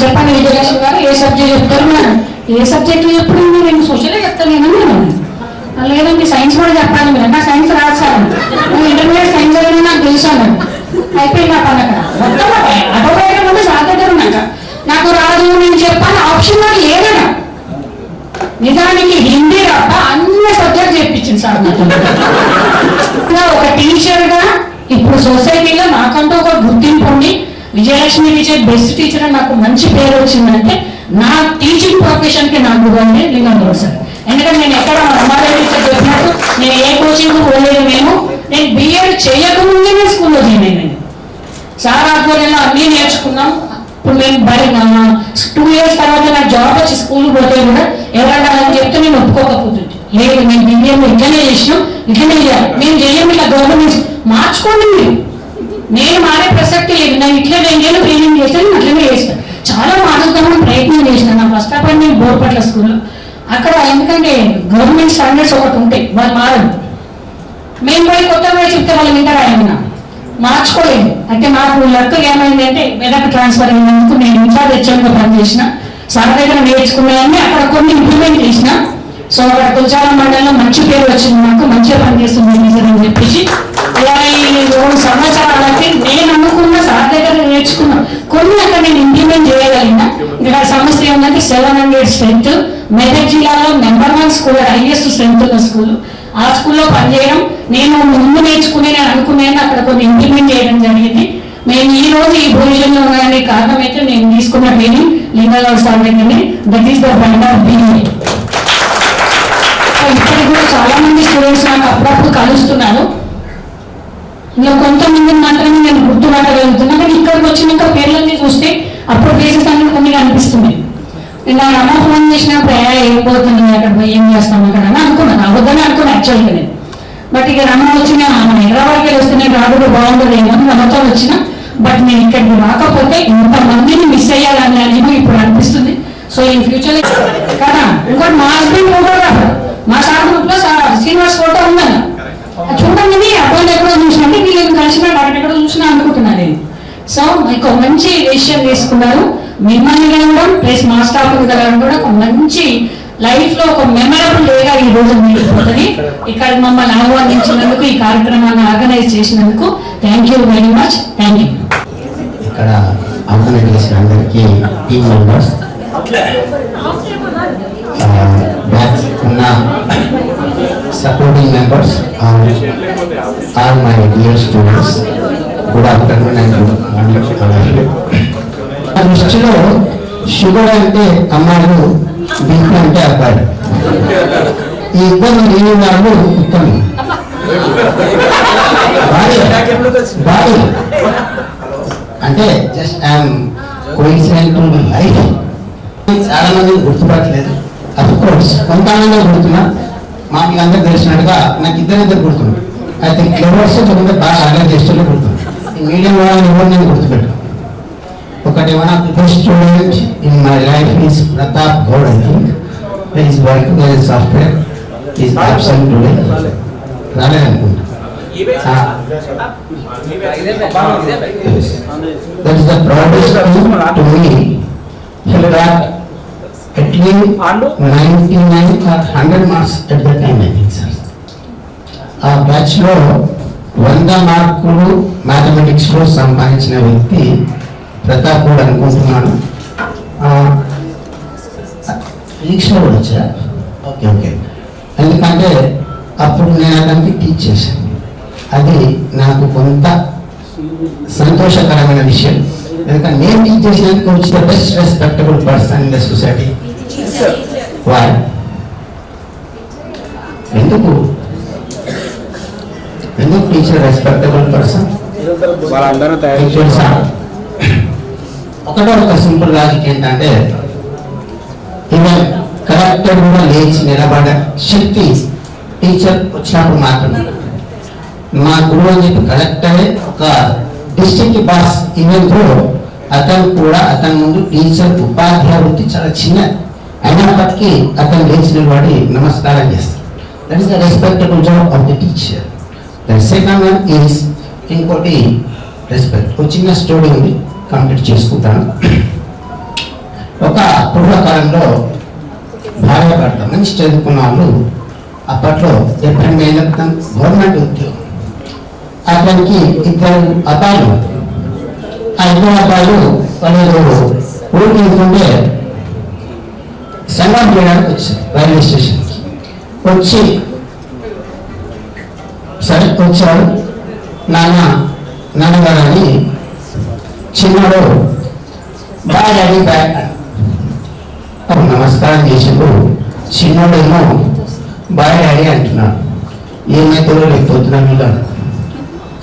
చెప్పండి విజయలక్ష్మి గారు ఏ సబ్జెక్ట్ చెప్తారు? ఏ సబ్జెక్ట్ చెప్పుడు నేను సోషలే చెప్తాను లేదండి సైన్స్ కూడా చెప్పాలి మీరు. నాకు సైన్స్ రాదు సార్, ఇంటర్మీడియట్ సైన్స్ అనేది నాకు తెలుసాను. అయిపోయింది ఆ పని అక్కడ మొత్తం అటోపేయడం ముందు సార్ దగ్గర ఉన్నాక నాకు రాదు నేను చెప్పాను ఆప్షన్ నాకు లేదన్నా. నిజానికి హిందీ తప్ప అన్ని సబ్జెక్ట్ చెప్పించింది సార్ నాతో. ఒక టీచర్గా ఇప్పుడు సొసైటీలో నాకంటూ ఒక గుర్తింపు ఉండి విజయలక్ష్మి టీచర్ బెస్ట్ టీచర్ అని నాకు మంచి పేరు వచ్చిందంటే నా టీచింగ్ ప్రొఫెషన్కి నాకు అంటే లింగంలో సార్. ఎందుకంటే నేను ఎక్కడ రమాదేవి టీచర్ చెప్పినట్టు నేను ఏ కోచింగ్ పోలేదు. నేను బిఎడ్ చేయకముందే నేను స్కూల్లో జాయిన్ అయినాను. సార్ ఆధ్వర్యంలో అన్నీ నేర్చుకున్నాం. ఇప్పుడు మేము 2 years తర్వాత నాకు జాబ్ వచ్చి స్కూల్ పోతే కూడా ఎవరన్నా అని చెప్తే నేను ఒప్పుకోకపోతుంది. లేదు నేను బియ్యం ఇట్లనే చేసినాం, ఇట్లనే చేయాలి, మేము చెయ్యం ఇలా గవర్నమెంట్ మార్చుకోండి మీరు. నేను మారే ప్రసక్తి లేదు, నేను ఇట్లనే నేను ట్రైనింగ్ చేస్తాను అట్లనే చేస్తాను. చాలా మారుద్దామని ప్రయత్నం చేసినాను. నా ఫస్ట్ ఆఫ్ ఆల్ నేను బోర్పట్ల స్కూల్లో అక్కడ ఎందుకంటే గవర్నమెంట్ స్టాండర్డ్స్ ఒకటి ఉంటాయి, వాళ్ళు మారదు. మేము పోయి కొత్తగా చెప్తే వాళ్ళు వింటారా ఏమన్నా మార్చుకోలేదు. అంటే నాకు లెక్క ఏమైందంటే మెదక్ ట్రాన్స్ఫర్ అయినందుకు నేను ఇన్ఛార్జ్ హెచ్ఎంగా పనిచేసిన, సార్ దగ్గర నేర్చుకున్నాయని అక్కడ కొన్ని ఇంప్లిమెంట్ చేసిన. సో అక్కడ తులచాల మండలంలో మంచి పేరు వచ్చింది, నాకు మంచిగా పనిచేస్తుంది అని చెప్పేసి 22 సంవత్సరాలకి నేను అనుకున్న సార్ దగ్గర నేర్చుకున్నా కొన్ని అక్కడ నేను ఇంప్లిమెంట్ చేయగలిగిన. ఇక్కడ సమస్య ఏంటంటే 700 స్ట్రెంత్, మెదక్ జిల్లాలో #1 స్కూల్, హైయెస్ట్ స్ట్రెంత్ ఉన్న స్కూల్. ఆ స్కూల్లో పనిచేయడం నేను ముందు నేర్చుకునే నేను అనుకునేది అక్కడ కొన్ని ఇంప్లిమెంట్ చేయడం జరిగింది. నేను ఈ రోజు ఈ పొజిషన్లో ఉన్నాయనే కారణం అయితే నేను తీసుకున్న ట్రైనింగ్ లింగరావు సార్ దగ్గరనే. That is the bund of being. ఇప్పటికి కూడా చాలా మంది స్టూడెంట్స్ నాకు అప్పుడప్పుడు కలుస్తున్నారు. ఇంకా కొంతమందిని మాత్రమే నేను గుర్తుపట్టగలుగుతున్నా. కానీ ఇక్కడికి వచ్చినాక పేర్లన్నీ చూస్తే అప్పుడు ఫేసెస్ అన్ని కొన్ని అనిపిస్తున్నాయి. నేను అమ్మ ఫోన్ చేసినప్పుడు ఏం పోతుంది అక్కడ పోయి ఏం చేస్తాం అక్కడ అని అనుకున్నాను, అవద్దని అనుకున్నాను యాక్చువల్గా నేను. బట్ ఇక రమ్మ వచ్చిన హైదరాబాద్కి వస్తున్న రాబోయే బాగుంటుంది ఏమో రమ్మతో వచ్చిన. బట్ నేను ఇక్కడికి రాకపోతే ఇంతమందిని మిస్ అయ్యాలని అని ఇప్పుడు అనిపిస్తుంది. సో ఇన్ ఫ్యూచర్ కదా. ఇంకోటి మా హస్బెండ్ ఫోటోగ్రాఫర్, మా సార్ గ్రూప్లో శ్రీనివాస్ ఫోటో ఉందని చూడండి. అబ్బాయిలు ఎక్కడో చూసినట్టు వీళ్ళు కలిసిన వాటిని ఎక్కడో చూసినా అనుకుంటున్నాను నేను. సో మీకు మంచి డెసిషన్ తీసుకున్నారు. మిమ్మల్ని కలవడం ప్లస్ మా స్టాఫ్ కలవడం కూడా ఒక మంచి లైఫ్ లో ఒక మెమరబుల్ డేగా ఈ రోజు మిగిలిపోతుంది. ఇక్కడ మమ్మల్ని ఆహ్వానించినందుకు, ఈ కార్యక్రమాన్ని ఆర్గనైజ్ చేసినందుకు thank you very much. Thank you. ఇక్కడ ఆర్గనైజ్ చేసిన అందరికీ టీమ్ మెంబర్స్, ఉన్న supporting members, all my dear students, good afternoon and good morning. నా దృష్టిలో షుగర్ అంటే అమ్మాయిలు, బీపీ అంటే అబ్బాయిలు. ఈ ఇద్దరు లేని వాళ్ళు ఉత్తమం. బాడీ అంటే just I'm coincident to my life. చాలా మంది గుర్తుపట్టలేదు. అఫ్ కోర్స్ కొంతమంది గుర్తున్నా, మాకు అందరికి తెలిసినట్టుగా నాకు ఇద్దరు గుర్తున్నారు. అయితే క్లవర్స్ కొంత బాగా అలా చేస్తూ గుర్తుంది. మీడియం వాళ్ళని ఎవరు నేను గుర్తుపెట్టాను. ఒకటి one of the best student in my life is Pratap Goud. I think he is working as software. He is absent today. రాలేదనుకుంటా. That is the proudest thing to me. He got at least 99 or 100 marks at that time, I think, sir. ఆ batch లో 100 మార్కులు mathematics లో సంపాదించిన వ్యక్తి ప్రతాప్ కూడా అనుకుంటున్నాను. Physics లో కూడా వచ్చా. Okay okay. ఎందుకంటే అప్పుడు నేను అతనికి టీచ్ చేశాను. అది నాకు కొంత సంతోషకరమైన విషయం. ఎందుకంటే నేను టీచ్ చేసినందుకు best respectable person in the society. Why ఎందుకు టీచర్ రెస్పెక్టబుల్ పర్సన్ ఒకటో ఒక సింపుల్ లాజిక్ ఏంటంటే ఈవెన్ కలెక్టర్ కూడా లేచి నిలబడే శక్తి టీచర్ వచ్చినప్పుడు మాత్రమే. మా గురువు అని చెప్పి కలెక్టరే ఒక డిస్ట్రిక్ట్ బాస్ ఈవెన్ తో అతను ముందు టీచర్ ఉపాధ్యాయ వృత్తి చాలా చిన్న అయినప్పటికీ అతను లేచి నిలబడి నమస్కారం చేస్తారు. That is the respectable job of the teacher. The second one is ఇంకోటి రెస్పెక్ట్. ఒక చిన్న స్టోరీ ఉంది, కంప్లీట్ చేసుకుంటాను. ఒక పూర్వకాలంలో భార్య భర్త మంచి చదువుకున్న వాళ్ళు, అప్పట్లో 70 ఏళ్ళ క్రితం గవర్నమెంట్ ఉద్యోగం. అతనికి 2 అబ్బాయిలు. ఆ 2 అబ్బాయిలు వాళ్ళు ఊరికి వెళ్తుంటే సంగం చేయడానికి వచ్చారు రైల్వే స్టేషన్కి. వచ్చారు నాన్నగారు అని చిన్నడు బాయ్ డాడీ బాయ్ నమస్కారం చేసిండు. చిన్నోడేమో బాయ్ డాడీ అంటున్నాడు. ఏమైతుందో లేకపోతున్నాను ఇలా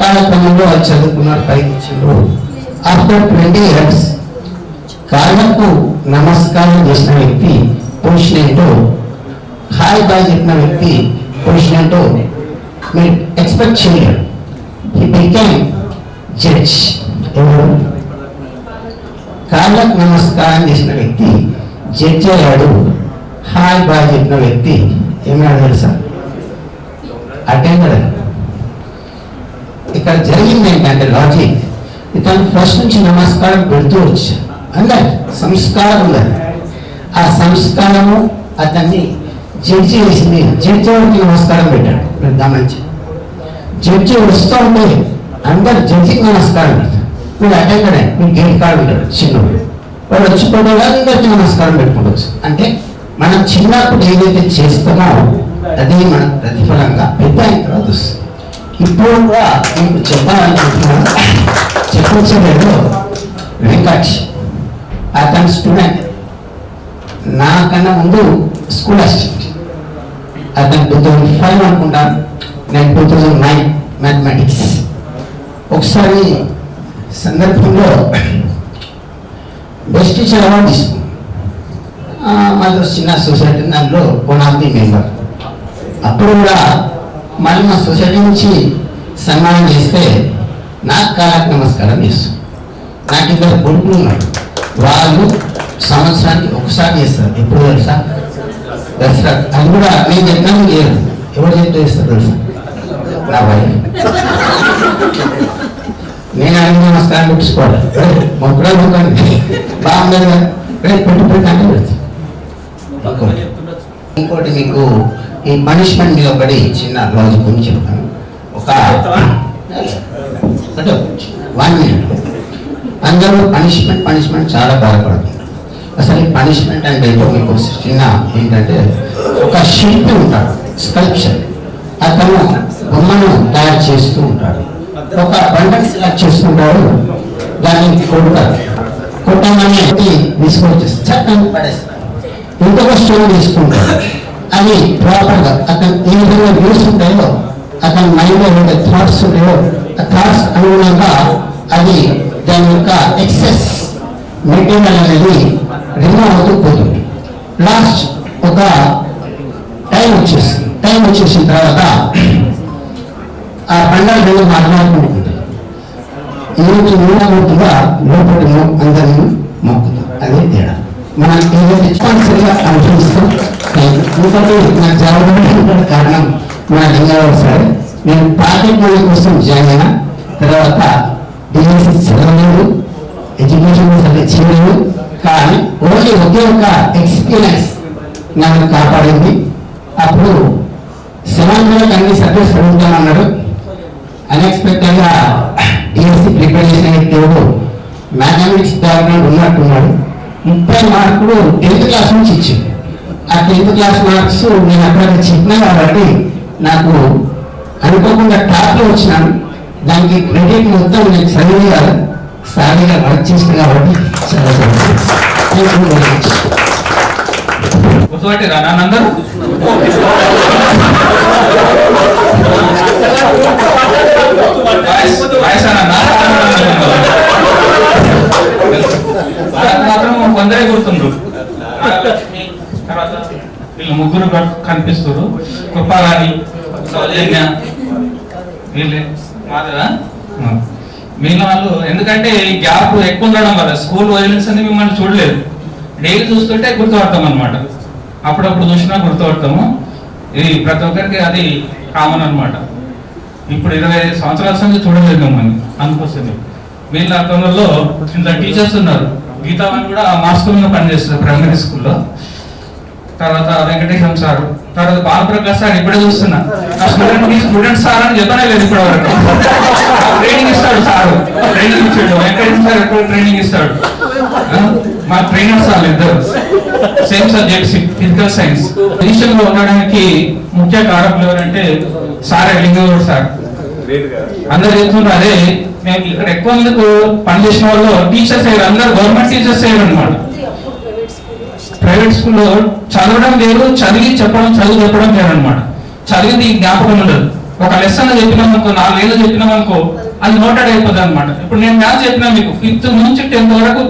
కార్యక్రమంలో వాళ్ళు చదువుకున్నారు, పైకి ఇచ్చిండ్రు. ఆఫ్టర్ 20 years కాళ్ళకు నమస్కారం చేసిన వ్యక్తి పొజిషన్ ఏంటో, హాయ్ బాయ్ చెప్పిన వ్యక్తి పొజిషన్ ఏంటో మీరు ఎక్స్పెక్ట్ చేయలేరు. హి బికేమ్ జడ్జ్. ఎవరు? కాళ్ళకు నమస్కారం చేసిన వ్యక్తి జడ్జ్ అయ్యాడు. హాయ్ బాయ్ చెప్పిన వ్యక్తి ఏమన్నాడు తెలుసా? అటెండర్. ఇక్కడ జరిగింది ఏంటంటే లాజిక్, ఇతను ఫస్ట్ నుంచి నమస్కారం పెడుతూ వచ్చాడు. అందరు సంస్కారం ఉండాలి. ఆ సంస్కారము అతన్ని జడ్జి వేసింది. జడ్జి వారికి నమస్కారం పెట్టాడు. గమనించి జడ్జి వస్తూ ఉంటే అందరు జడ్జికి నమస్కారం పెడతారు. వీడు అటెండర్, వీడు గేట్ కార్డు ఉంటాడు చిన్నప్పుడు, వాడు వచ్చిపోతే అందరికీ నమస్కారం పెట్టుకోవచ్చు. అంటే మనం చిన్నప్పుడు ఏదైతే చేస్తామో అది మన ప్రతిఫలంగా పెద్ద అయిన తర్వాత వస్తుంది. ఇప్పుడు కూడా మీకు చెప్పాలనుకుంటున్నాను. చెప్పొచ్చేటప్పుడు వెంకట్ అతని స్టూడెంట్, నాకన్నా ముందు స్కూల్ అసిస్టెంట్. అతను 2005 అనుకుంటాను, నేను 2009 మ్యాథమెటిక్స్. ఒకసారి సందర్భంలో బెస్ట్ టీచర్ అవార్డు తీసుకున్నాను. మాది చిన్న సొసైటీ, దాంట్లో 1 of the member. అప్పుడు కూడా మళ్ళీ మా సొసైటీ నుంచి సన్మానం చేస్తే నాకు కాళ్ళకి నమస్కారం చేస్తాను. నాకు 2 కొడుకులు ఉన్నారు. వాళ్ళు సంవత్సరానికి ఒకసారి చేస్తారు. ఎప్పుడు తెలుసా? దసరా. అది కూడా నేను చెప్పినాను చేయరు. ఎవరు చెప్తే చేస్తారు తెలుసా? నా వైఫ్. నేను అన్ని నమస్కారం పెట్టుకోవాలి. మొక్కడా మొక్కండి బాగుంది కదా, పెట్టు పెట్టి అంటే పెడతాను. ఇంకోటి మీకు ఈ పనిష్మెంట్ మీద ఒకటి చిన్న లాజిక్ గురించి చెప్తాను. ఒక 1 minute. అందరూ పనిష్మెంట్ చాలా బాధపడుతుంది. అసలు ఈ పనిష్మెంట్ అంటే మీకు చిన్న ఏంటంటే, ఒక శిల్పి ఉంటాడు, స్కల్ప్చర్. అతను బొమ్మను తయారు చేస్తూ ఉంటాడు. ఒక బండని సెలెక్ట్ చేసుకుంటాడు, దాన్ని కొట్టమని తీసుకొచ్చేసి చట్టం పడేస్తాడు. ఇంకొక స్టోన్ తీసుకుంటాడు. అది ప్రాపర్గా అతను ఏ విధంగా వ్యూస్ ఉంటాయో, అతని మైండ్లో ఏదైతే థాట్స్ ఉంటాయో ఆ థాట్స్ అనుగుణంగా అది దాని యొక్క ఎక్సెస్ మెటీరియల్ అనేది రిమూవ్ అవుతూ పోతుంది. లాస్ట్ ఒక టైం వచ్చేసిన తర్వాత ఆ పండుగ 2 మాట్లాడుకుంటుంది. ఈరోజు మూడవుతుందా లోపలి అందరినీ మొక్కుతాం. అదే తేడా. మనం ఏదైతే తప్పనిసరిగా అనుభవిస్తాం. ఇంకోటి నాకు జరగడానికి కారణం మన లింగారావు సార్. నేను ప్రాజెక్ట్ మనీ కోసం జాయిన్ అయిన తర్వాత డిఎస్సి చదవలేదు, ఎడ్యుకేషన్ సరిగ్గా చేయలేదు. కానీ ఓన్లీ ఒకే ఒక ఎక్స్పీరియన్స్ నన్ను కాపాడింది. అప్పుడు 7 నెలలకు అన్ని సబ్జెక్ట్స్ చదువుతానన్నాడు. అన్ఎక్స్పెక్టెడ్గా డిఎస్సి ప్రిపేర్ చేసిన వ్యక్తి మ్యాథమెటిక్స్ బ్యాక్గ్రౌండ్ ఉన్నట్టున్నాడు. 30 మార్కులు 10th క్లాస్ నుంచి ఇచ్చింది. ఆ 10th క్లాస్ మార్క్స్ నేను అక్కడ చెప్పినా కాబట్టి నాకు అనుకోకుండా టాప్లో వచ్చినాను. దానికి క్రెడిట్ మొత్తం నేను చదివేయాలి, సారీగా వర్క్ చేసిన కాబట్టి చాలా గుర్తుపట్టిరా నాన్నందరూ? మాత్రం కొందరే గుర్తుండ్రు. తర్వాత వీళ్ళు ముగ్గురు కనిపిస్తారు, కృపారాణి, సౌజన్య, వీళ్ళే మాదిరా మిగిలిన వాళ్ళు. ఎందుకంటే ఈ గ్యాప్ ఎక్కువ ఉండడం వల్ల స్కూల్ వదిలించింది మిమ్మల్ని చూడలేదు, డైలీ చూస్తుంటే గుర్తుపడతాం అనమాట. అప్పుడప్పుడు చూసినా గుర్తుపడతాము. ఇది ప్రతి ఒక్కరికి అది కామన్ అనమాట. ఇప్పుడు 25 సంవత్సరాల నుంచి చూడలేదు మిమ్మల్ని, అందుకోసమే. వీళ్ళ అర్థంలో ఇంత టీచర్స్ ఉన్నారు. గీతా అని కూడా మా స్కూల్లో పనిచేస్తారు, ప్రైమరీ స్కూల్లో. తర్వాత వెంకటేశం సార్, తర్వాత బాలప్రకాష్ సార్ ఇప్పుడే చూస్తున్నా. నా స్టూడెంట్ సార్ అని చెప్పనే లేదు ఇప్పటి వరకు. ట్రైనింగ్ ఇస్తాడు సార్, ట్రైనింగ్ ఇచ్చాడు. వెంకటేశం సార్ ఎప్పుడు ట్రైనింగ్ ఇస్తాడు. మా ట్రైనర్ సార్ ఇద్దరు same subjects, physical science. Position లో ఉండడానికి ముఖ్య కారకులు ఎవరంటే సార్ లింగూరు సార్. అందరు చెప్తున్నారు అదే, మేము ఇక్కడ ఎక్కువ మందికి పనిచేసిన వాళ్ళు టీచర్స్ అయ్యారు, అందరు గవర్నమెంట్ టీచర్స్ అయ్యారు అనమాట. ప్రైవేట్ స్కూల్లో చదవడం వేరు, చదివి చెప్పడం వేరు అనమాట. చదివింది జ్ఞాపకం ఉండదు. ఒక లెసన్ చెప్పినామనుకో, 4 ఏళ్ళు చెప్పినామనుకో, అది నోటెడ్ అయిపోతుంది అనమాట. ఇప్పుడు నేను మ్యాథ్స్ చెప్పినా మీకు 5th నుంచి 10th వరకు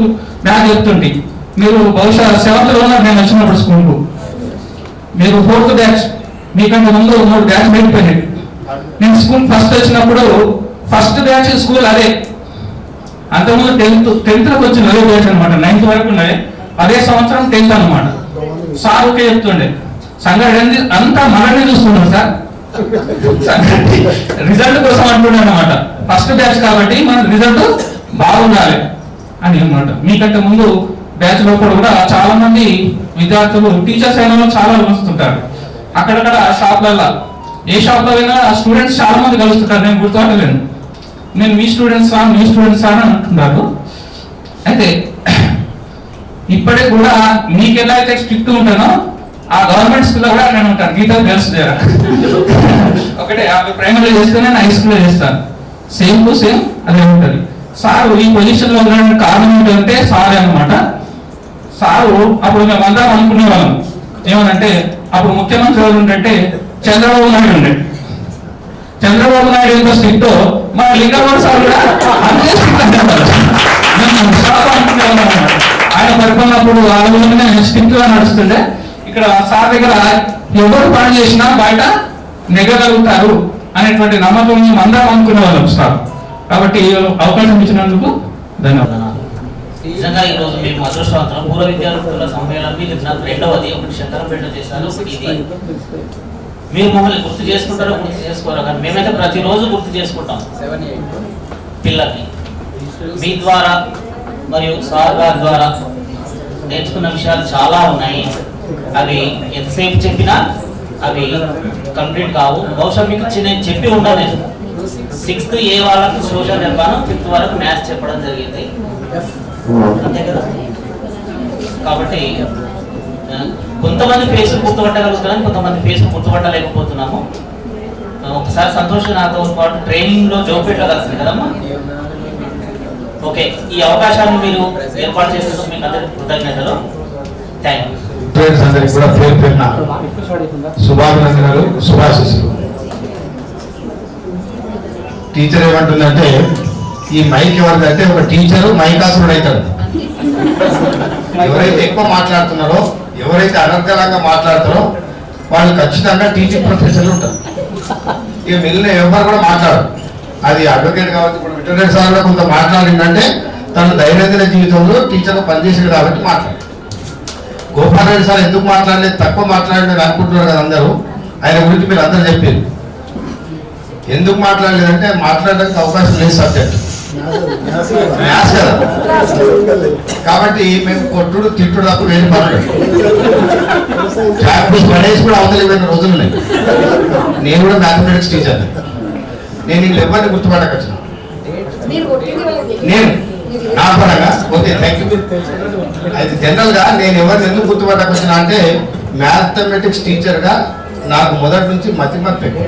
మ్యాథ్స్ చెప్తుంటే, మీరు బహుశా 7th లో ఉన్నారు నేను వచ్చినప్పుడు స్కూల్కు. మీరు 4th బ్యాచ్, మీకంటే ముందు 3 బ్యాచ్ వెళ్ళిపోయినాయి. నేను స్కూల్ ఫస్ట్ వచ్చినప్పుడు ఫస్ట్ బ్యాచ్ స్కూల్ అదే. అంతకుముందు 10th వచ్చిన అదే బ్యాచ్ అనమాట. 9th వరకు ఉన్నది. అదే సంవత్సరం 10th అనమాట. సార్ ఓకే చెప్తుండే, సంఘటన అంతా మనల్ని చూస్తున్నాం సార్, రిజల్ట్ కోసం అంటున్నాడు అనమాట. ఫస్ట్ బ్యాచ్ కాబట్టి మన రిజల్ట్ బాగుండాలి అని అనమాట. మీకంటే ముందు బ్యాచ్ లోపల కూడా చాలా మంది విద్యార్థులు టీచర్స్ అయిన చాలా వస్తుంటారు. అక్కడక్కడ షాప్లలో, ఏ షాప్లో అయినా స్టూడెంట్స్ చాలా మంది కలుస్తుంటారు. నేను గుర్తుపట్టలేను, నేను మీ స్టూడెంట్స్ అని అంటున్నారు. అయితే ఇప్పటికి కూడా మీకు ఎలా అయితే స్ట్రిక్ట్ ఉంటానో ఆ గవర్నమెంట్ స్కూల్లో కూడా నేను ఉంటాను. గీతా గర్ల్స్ దగ్గర ఒకటే, ప్రైమరీ చేస్తే నేను హై స్కూల్లో చేస్తాను. సేమ్ టు సేమ్ అదే ఉంటుంది. సారు ఈ పొజిషన్ లో ఉండడానికి కారణం ఏంటంటే సారే అనమాట. సారు అప్పుడు మేము అందరం అనుకునే వాళ్ళం ఏమనంటే, అప్పుడు ముఖ్యమంత్రి ఎవరు ఉంటే చంద్రబాబు నాయుడు ఉండే. చంద్రబాబు నాయుడు ఎంత స్ట్రిక్ట్, మన లింగగౌడ్ సార్ కూడా అంతే స్ట్రిక్ట్ అంటారు. అనుకునే వాళ్ళం అనమాట. ఆయన పరిపాలనప్పుడు ఆ రోజునే స్ట్రిక్ట్ గా నడుస్తుండే. ఇక్కడ సార్ దగ్గర ఎవరు పని చేసినా బయట నెగ్గగలుగుతారు అనేటువంటి నమ్మకం మేము అందరం అనుకునే వాళ్ళం సార్. కాబట్టి అవకాశం ఇచ్చినందుకు ధన్యవాదాలు. నిజంగా ఈ రోజు మేము అదృష్టవంతులం. పూర్వ విద్యార్థుల సమ్మేళనం ఇది నాకు 2వది. ఒకటి శంకరంపేట చేశాను, ఇది మీరు మమ్మల్ని గుర్తు చేసుకుంటారో గుర్తు చేసుకోరో కానీ మేమైతే ప్రతిరోజు గుర్తు చేసుకుంటాం పిల్లల్ని. మీ ద్వారా మరియు సార్ గారి ద్వారా నేర్చుకున్న విషయాలు చాలా ఉన్నాయి. అవి ఎంతసేపు చెప్పినా అవి కంప్లీట్ కావు. బహుశా మీకు నేను చెప్పి ఉండాలి. 6th ఏ వాళ్ళకి సోషల్ చెప్పాను, 5th వరకు మ్యాథ్స్ చెప్పడం జరిగింది, అంతే కదా. కాబట్టి కొంతమంది ఫేస్ గుర్తుపట్టగలుగుతున్నాం, కొంతమంది ఫేస్ గుర్తుపట్టలేకపోతున్నాము. ఒకసారి సంతోష్ నాతో పాటు ట్రైనింగ్ లో జోపేట్లో కలిసింది కదమ్మా. ఓకే, ఈ అవకాశాన్ని మీరు ఏర్పాటు చేసినందుకు మీకు అందరికీ కృతజ్ఞతలు. Thank you. అందరికి కూడా పేరు పేరున శుభాభినందనలు, శుభాశీస్సులు. టీచర్ ఏమంటుందంటే, ఈ మైక్ ఎవరిదంటే ఒక టీచరు మైకాసురుడు అవుతాడు. ఎవరైతే ఎక్కువ మాట్లాడుతున్నారో, ఎవరైతే అనర్గళంగా మాట్లాడతారో వాళ్ళు ఖచ్చితంగా టీచింగ్ ప్రొఫెసర్లు ఉంటారు. ఇక మిగిలిన ఎవరు కూడా మాట్లాడరు. అది అడ్వకేట్ కావచ్చు. ఇప్పుడు వెటర్నరీ సార్ కూడా కొంత మాట్లాడిందంటే తను దైనందిన జీవితంలో టీచర్గా పనిచేసాడు కాబట్టి మాట్లాడారు. గోపాలరెడ్డి సార్ ఎందుకు మాట్లాడలేదు, తక్కువ మాట్లాడలేదు అనుకుంటున్నారు కదా అందరూ. ఆయన గురించి మీరు అందరూ చెప్పారు. ఎందుకు మాట్లాడలేదంటే మాట్లాడడానికి అవకాశం లేదు, సబ్జెక్ట్ మ్యాథ్స్ కదా. కాబట్టి మేము కొట్టుడు తిట్టుడు తప్ప వేరే పనులు పడేసి కూడా అవతలిపోయిన రోజులు ఉన్నాయి. నేను కూడా మ్యాథమెటిక్స్ టీచర్. నేను వీళ్ళు ఎవరిని గుర్తుపట్టకొచ్చిన నేను నా పరంగా. Okay, thank you. అయితే జనరల్ గా నేను ఎవరిని ఎందుకు గుర్తుపట్టకొచ్చిన అంటే, మ్యాథమెటిక్స్ టీచర్ గా నాకు మొదటి నుంచి మతిమర్పు.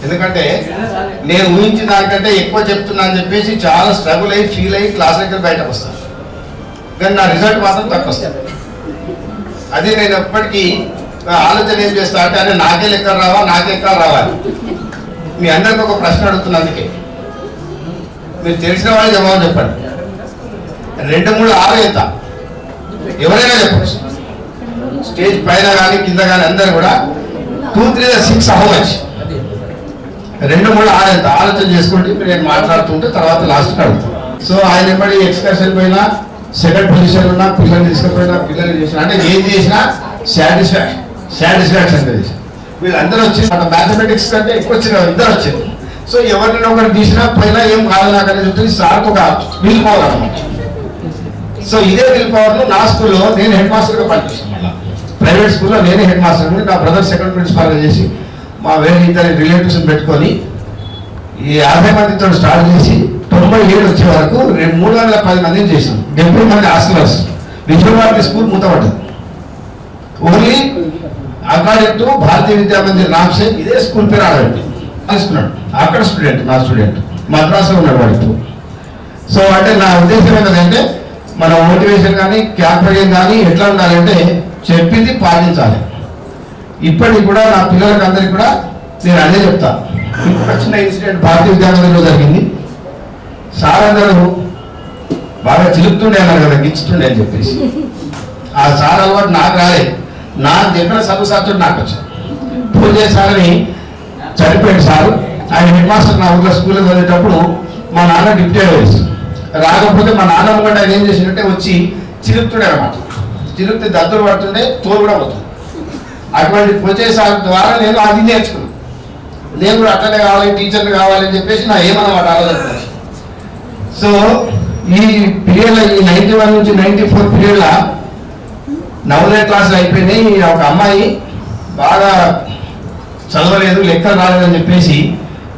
ఎందుకంటే నేను ఊహించిన దానికంటే ఎక్కువ చెప్తున్నా అని చెప్పేసి చాలా స్ట్రగుల్ అయ్యి ఫీల్ అయ్యి క్లాస్ దగ్గర బయటకు వస్తాను, కానీ నా రిజల్ట్ మాత్రం తక్కువ వస్తుంది. అది నేను ఎప్పటికీ ఆలోచన ఏం చేస్తా అంటే అదే నాకే లెక్కలు రావా, నాకే ఎక్కలు రావాలి. మీ అందరికి ఒక ప్రశ్న అడుగుతున్నా, అందుకే మీరు తెలిసిన వాళ్ళు జవాబు చెప్పండి. 2, 3, 6 ఎంత? ఎవరైనా చెప్పచ్చు. స్టేజ్ పైన కానీ కింద కానీ అందరు కూడా 2, 3, 6 హౌ మచ్? 2, 3, 6 ఎంత? ఆలోచన చేసుకోండి. నేను మాట్లాడుతుంటే తర్వాత లాస్ట్కి అడుగుతాను. సో ఆయన ఎప్పటి ఎక్స్కర్షన్ పోయినా, సెకండ్ పొజిషన్ ఉన్నా, పిల్లలు తీసుకుపోయినా, పిల్లలు చేసినా, అంటే ఏం చేసినా సాటిస్ఫాక్షన్ చేసి వీళ్ళందరూ వచ్చి మ్యాథమెటిక్స్ కంటే ఎక్కువ వచ్చిన ఇద్దరు వచ్చింది. సో ఎవరిని ఒకరు తీసినా పైన ఏం కాదు నాకు అనేది ఉంటుంది. సార్కి ఒక విల్ పవర్ అనమాట. సో ఇదే విల్ పవర్ను నా స్కూల్లో నేను హెడ్ మాస్టర్గా పనిచేసాను. మళ్ళీ ప్రైవేట్ స్కూల్లో నేనే హెడ్ మాస్టర్. నా బ్రదర్ సెకండ్ ప్రిన్సిపాల్గా చేసి మా వేరే ఇద్దరు రిలేటివ్స్ని పెట్టుకొని ఈ 50 మందితో స్టార్ట్ చేసి 97 వచ్చే వరకు 310 మందిని చేసాం. 70 మంది హాస్టలర్స్. విజయవాడ స్కూల్ మూతపడ్డది. Only according to Bharatiya Vidya Mandir నామ్సే ఇదే స్కూల్ పేరు ఆడబెట్టి తీసుకున్నాడు. అక్కడ స్టూడెంట్, నా స్టూడెంట్ మద్రాసులో ఉన్నాడు వాడితో. సో అంటే నా ఉద్దేశం ఏంటంటే మన మోటివేషన్ కానీ క్యాంపెయిన్ కానీ ఎట్లా ఉండాలంటే చెప్పింది పాటించాలి. ఇప్పటికి కూడా నా పిల్లలకి అందరికి కూడా నేను అదే చెప్తాను. ఇప్పుడు చిన్న ఇన్సిడెంట్ భారతీయ విద్యా మందిర్లో జరిగింది. సార్ అందరూ బాగా చిలుపుతుండే అన్నారు కదా, గిచ్చుతుండే అని చెప్పేసి. ఆ సార్ అలవాటు నాకు రాలేదు. నాకు దగ్గర చదువు సార్తో నాకు వచ్చాను. పూజ సార్ని చనిపోయాడు సారు. ఆయన హెడ్ మాస్టర్ నా ఊళ్ళో స్కూల్లో చదివేటప్పుడు మా నాన్న డిప్యూటీ వేసి రాకపోతే మా నాన్నమ్మ కూడా ఆయన ఏం చేసినట్టే వచ్చి చిలుపుతుండే అనమాట. చిలుపుతే దద్దులు పడుతుండే, తోలు కూడా పోతుంది. అటువంటి పూజ సార్ ద్వారా నేను అది నేర్చుకున్నాను. నేను కూడా అట్లనే కావాలి, టీచర్లు కావాలని చెప్పేసి నా ఏమన్నమాట ఆలోచన. సో ఈ పీరియడ్లో ఈ 91 నుంచి 94 పీరియడ్లో నవోదయ క్లాసులు అయిపోయినాయి. ఒక అమ్మాయి బాగా చదవలేదు, లెక్కలు రాలేదని చెప్పేసి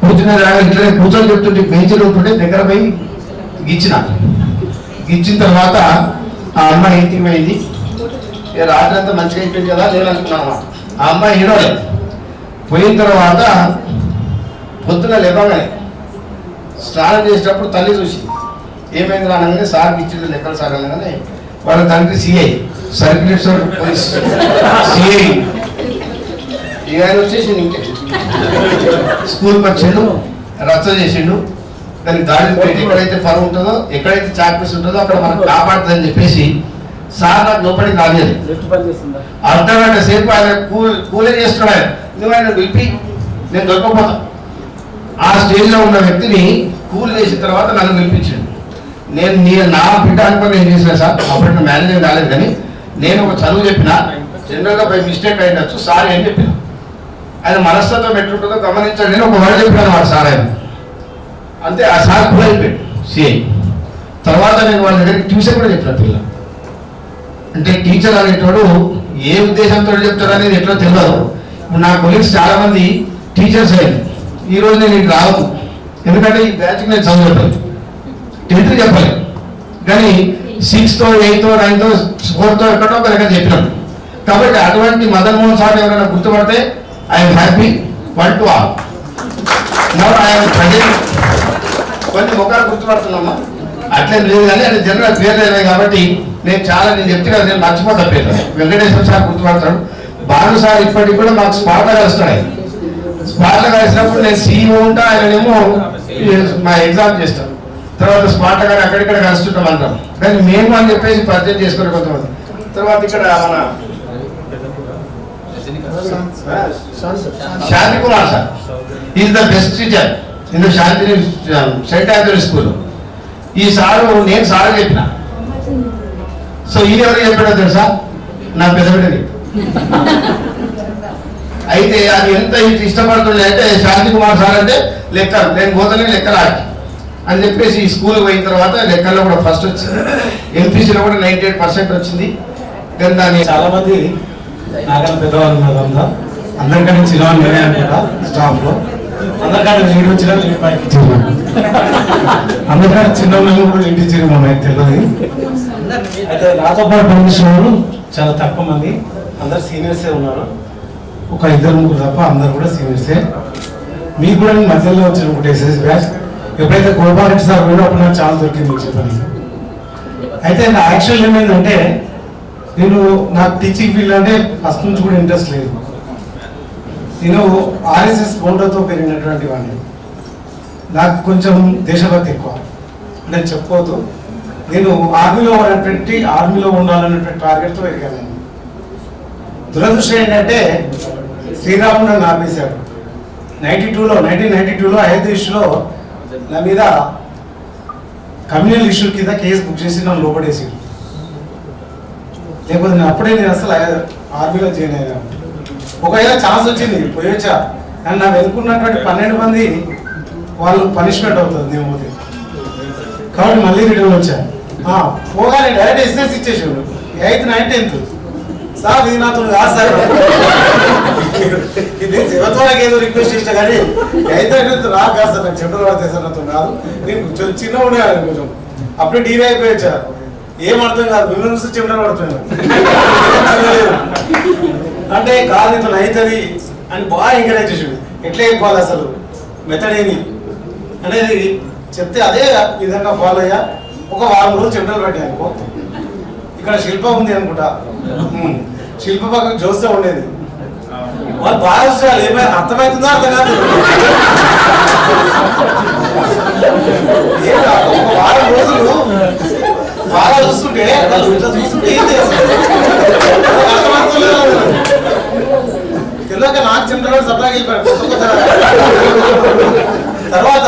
కూర్చునే ఇట్లనే కూర్చొని చెప్తుంటే బెంచ్లో ఉంటుంటే దగ్గర పోయి గిచ్చిన తర్వాత ఆ అమ్మాయి ఇంటికి పోయింది. రాత్రి అంతా మంచిగా అయిపోయింది కదా నేను అనుకున్నాను అన్నమాట. ఆ అమ్మాయి ఏడవలేదు. పోయిన తర్వాత పొద్దున లేవగానే స్నానం చేసేటప్పుడు తల్లి చూసి ఏమైంది అనగానే సార్ ఇచ్చింది లెక్కలు సార్ అనగానే వాళ్ళ తండ్రి సిఐ, సర్క్యులేటర్ పోలీస్ సిఐ ఆయన వచ్చేసిండు. ఇంకే స్కూల్కి వచ్చాడు, రచ్చ చేసిండు. దానికి గాడి పెట్టి ఎక్కడైతే పని ఉంటుందో, ఎక్కడైతే చాక్పీస్ ఉంటుందో అక్కడ మనకు కాపాడుతుందని చెప్పేసి సార్ నాకు లోపలికి రాలేదు. అర్ధగంట సేపు ఆయన కూలే చేస్తున్నాడు. ఆయన నువ్వు ఆయన పిలిపి నేను దొరకపోతా. ఆ స్టేజ్లో ఉన్న వ్యక్తిని కూల్ చేసిన తర్వాత నన్ను పిలిపించాడు. నేను నా బిడ్డ అనుకుని ఏం చేసిన సార్, అప్పుడు మేనేజర్ కాలేదు కానీ నేను ఒక చదువు చెప్పిన, జనరల్గా బై మిస్టేక్ అయినచ్చు సార్ ఏం చెప్పిన, ఆయన మనస్తత్వం ఎట్లుంటుందో గమనించాడు. నేను ఒక వర్డ్ చెప్పినాను వాడు సార్ ఆయన అంతే. ఆ సార్ కూడా అయిపోయాడు సిఐ. తర్వాత నేను వాళ్ళ దగ్గరికి ట్యూషన్ కూడా చెప్పిన పిల్ల. అంటే టీచర్ అనేటోడు ఏ ఉద్దేశంతో చెప్తాడు అనేది ఎట్లా తెలియదు. నా కొలీగ్స్ చాలా మంది టీచర్స్ అయింది. ఈరోజు నేను ఇటు రాదు, ఎందుకంటే ఈ బ్యాచ్కి నేను చదువు చెప్పలేదు, 10th చెప్పలేదు, కానీ 6th, 8th, 9th, 4th ఎక్కడో ఒక దగ్గర చెప్పినాను. కాబట్టి అటువంటి మదన్ మోహన్ సార్ ఎవరైనా గుర్తుపడితే I'm happy 1 to all. I'm present కొన్ని ముఖాలు గుర్తుపడుతున్నామా అట్లే లేదు కానీ అది జనరల్ పేర్లు అయినాయి కాబట్టి నేను చెప్తే కదా నేను మర్చిపోతా పేర్లు. వెంకటేశ్వర సార్ గుర్తుపడతాడు, భాను సార్ ఇప్పటికి కూడా మాకు స్పాట్లో కలుస్తాడు. స్పాట్లో కలిసినప్పుడు నేను సీఈఓ ఉంటా, ఆయనేమో మా ఎగ్జామ్ చేస్తాను. తర్వాత స్పాట్లో కానీ అక్కడిక్కడ కలుస్తుంటాం అంటాం, కానీ మేము అని చెప్పేసి పరిచయం చేసుకునే కొంతమంది. తర్వాత ఇక్కడ మన Shanti Kumar sir is the best teacher in Shanti saint Anthony school. ఈ సారు నేను సార్ చెప్పిన. సో ఈయన ఎవరికి చెప్పాడో తెలుసా, నా పెద్ద బిడ్డని. అయితే అది ఎంత ఇష్టపడుతుండే అంటే శాంతి కుమార్ సార్ అంటే లెక్కలు, నేను పోతలే లెక్కలు ఆడి అని చెప్పేసి ఈ స్కూల్కి పోయిన తర్వాత లెక్కల్లో కూడా ఫస్ట్ వచ్చింది, ఎంపీసీలో కూడా 98% వచ్చింది. కానీ దాన్ని చాలా మంది నాకన్నా పెద్దవాళ్ళు ఉన్నారు. అందరికంటే చిన్నవాళ్ళు నేనే అనుకుంటా స్టాఫ్లో. అందరికంటే నేను వచ్చినా నేను పైకి ఇచ్చాను. అందరికంటే చిన్న కూడా ఇంటి ఇచ్చారు మనకి తెలియదు. అయితే నాతో పాటు పనిచేసిన వాళ్ళు చాలా తక్కువ మంది, అందరు సీనియర్సే ఉన్నారు. ఒక 2-3 తప్ప అందరు కూడా సీనియర్సే. మీకు కూడా నేను మధ్యలో వచ్చిన ఒకటి ఎస్ఎస్ బ్యాచ్. ఎప్పుడైతే గోపారెడ్డి సార్ పోయినప్పుడు నాకు చాలా దొరికింది చెప్పని. అయితే నా యాక్చువల్ ఏమైందంటే నాకు టీచింగ్ ఫీల్డ్ అంటే ఫస్ట్ నుంచి కూడా ఇంట్రెస్ట్ లేదు. నేను ఆర్ఎస్ఎస్ ఫోటోతో పెరిగినటువంటి వాడిని. నాకు కొంచెం దేశభక్తి ఎక్కువ. నేను చెప్పుకోవద్దు, నేను ఆర్మీలో ఉండాలనేటువంటి టార్గెట్తో పెరిగాను. దురదృష్టం ఏంటంటే శ్రీరాముడు నన్ను ఆపేశాడు. 1992లో అయోధ్య ఇష్యూలో నా మీద కమ్యూనల్ ఇష్యూ కింద కేసు బుక్ చేసి నన్ను లోపడేసాడు. లేకపోతే నేను అసలు ఆర్మీలో జాయిన్ అయ్యాను. ఒకవేళ ఛాన్స్ వచ్చింది పోయొచ్చా అని నాకు వెనుకున్నటువంటి 12 మంది వాళ్ళు పనిష్మెంట్ అవుతుంది నేను పోతే. కాబట్టి మళ్ళీ రిటర్న్ వచ్చా. పోగానే డైరెక్ట్ ఎస్ఎస్ ఇచ్చేసాడు. 8th 9th 10th సార్ ఇది నాతో కాదు సార్, ఇది శివత్వానికి ఏదో రిక్వెస్ట్ చేసినా కానీ 8th 9th నాకు కాదు సార్, నాకు చెడ్డలు పడితే సార్ నాతో కాదు, నేను చిన్న ఉండేవాడు కొంచెం. అప్పుడే డీవీ అయిపోయొచ్చా, ఏం అర్థం కాదు, మిమ్మల్ని చూసి చెమటలు పడుతున్నాను అంటే కాదు నీతో అవుతుంది అని బాగా ఎంకరేజ్ చేసాడు. ఎట్లా అయిపోవాలి అసలు మెథడ్ ఏంది అనేది చెప్తే అదే విధంగా ఫాలో అయ్యా. ఒక 4 రోజులు చెమటలు పట్టాను. ఇక్కడ శిల్ప ఉంది అనుకుంటా, శిల్ప పక్కన జోస్తే ఉండేది. వాళ్ళు బాగా చూసారు, ఏమైనా అర్థమవుతుందో అర్థం కాదు. ఒక 4 రోజులు బాగా చూస్తుంటే చూస్తుంటే ఏం చేస్తారు తెలియక నాకు చెమటలు సప్లై వెళ్ళిపోయాడు. తర్వాత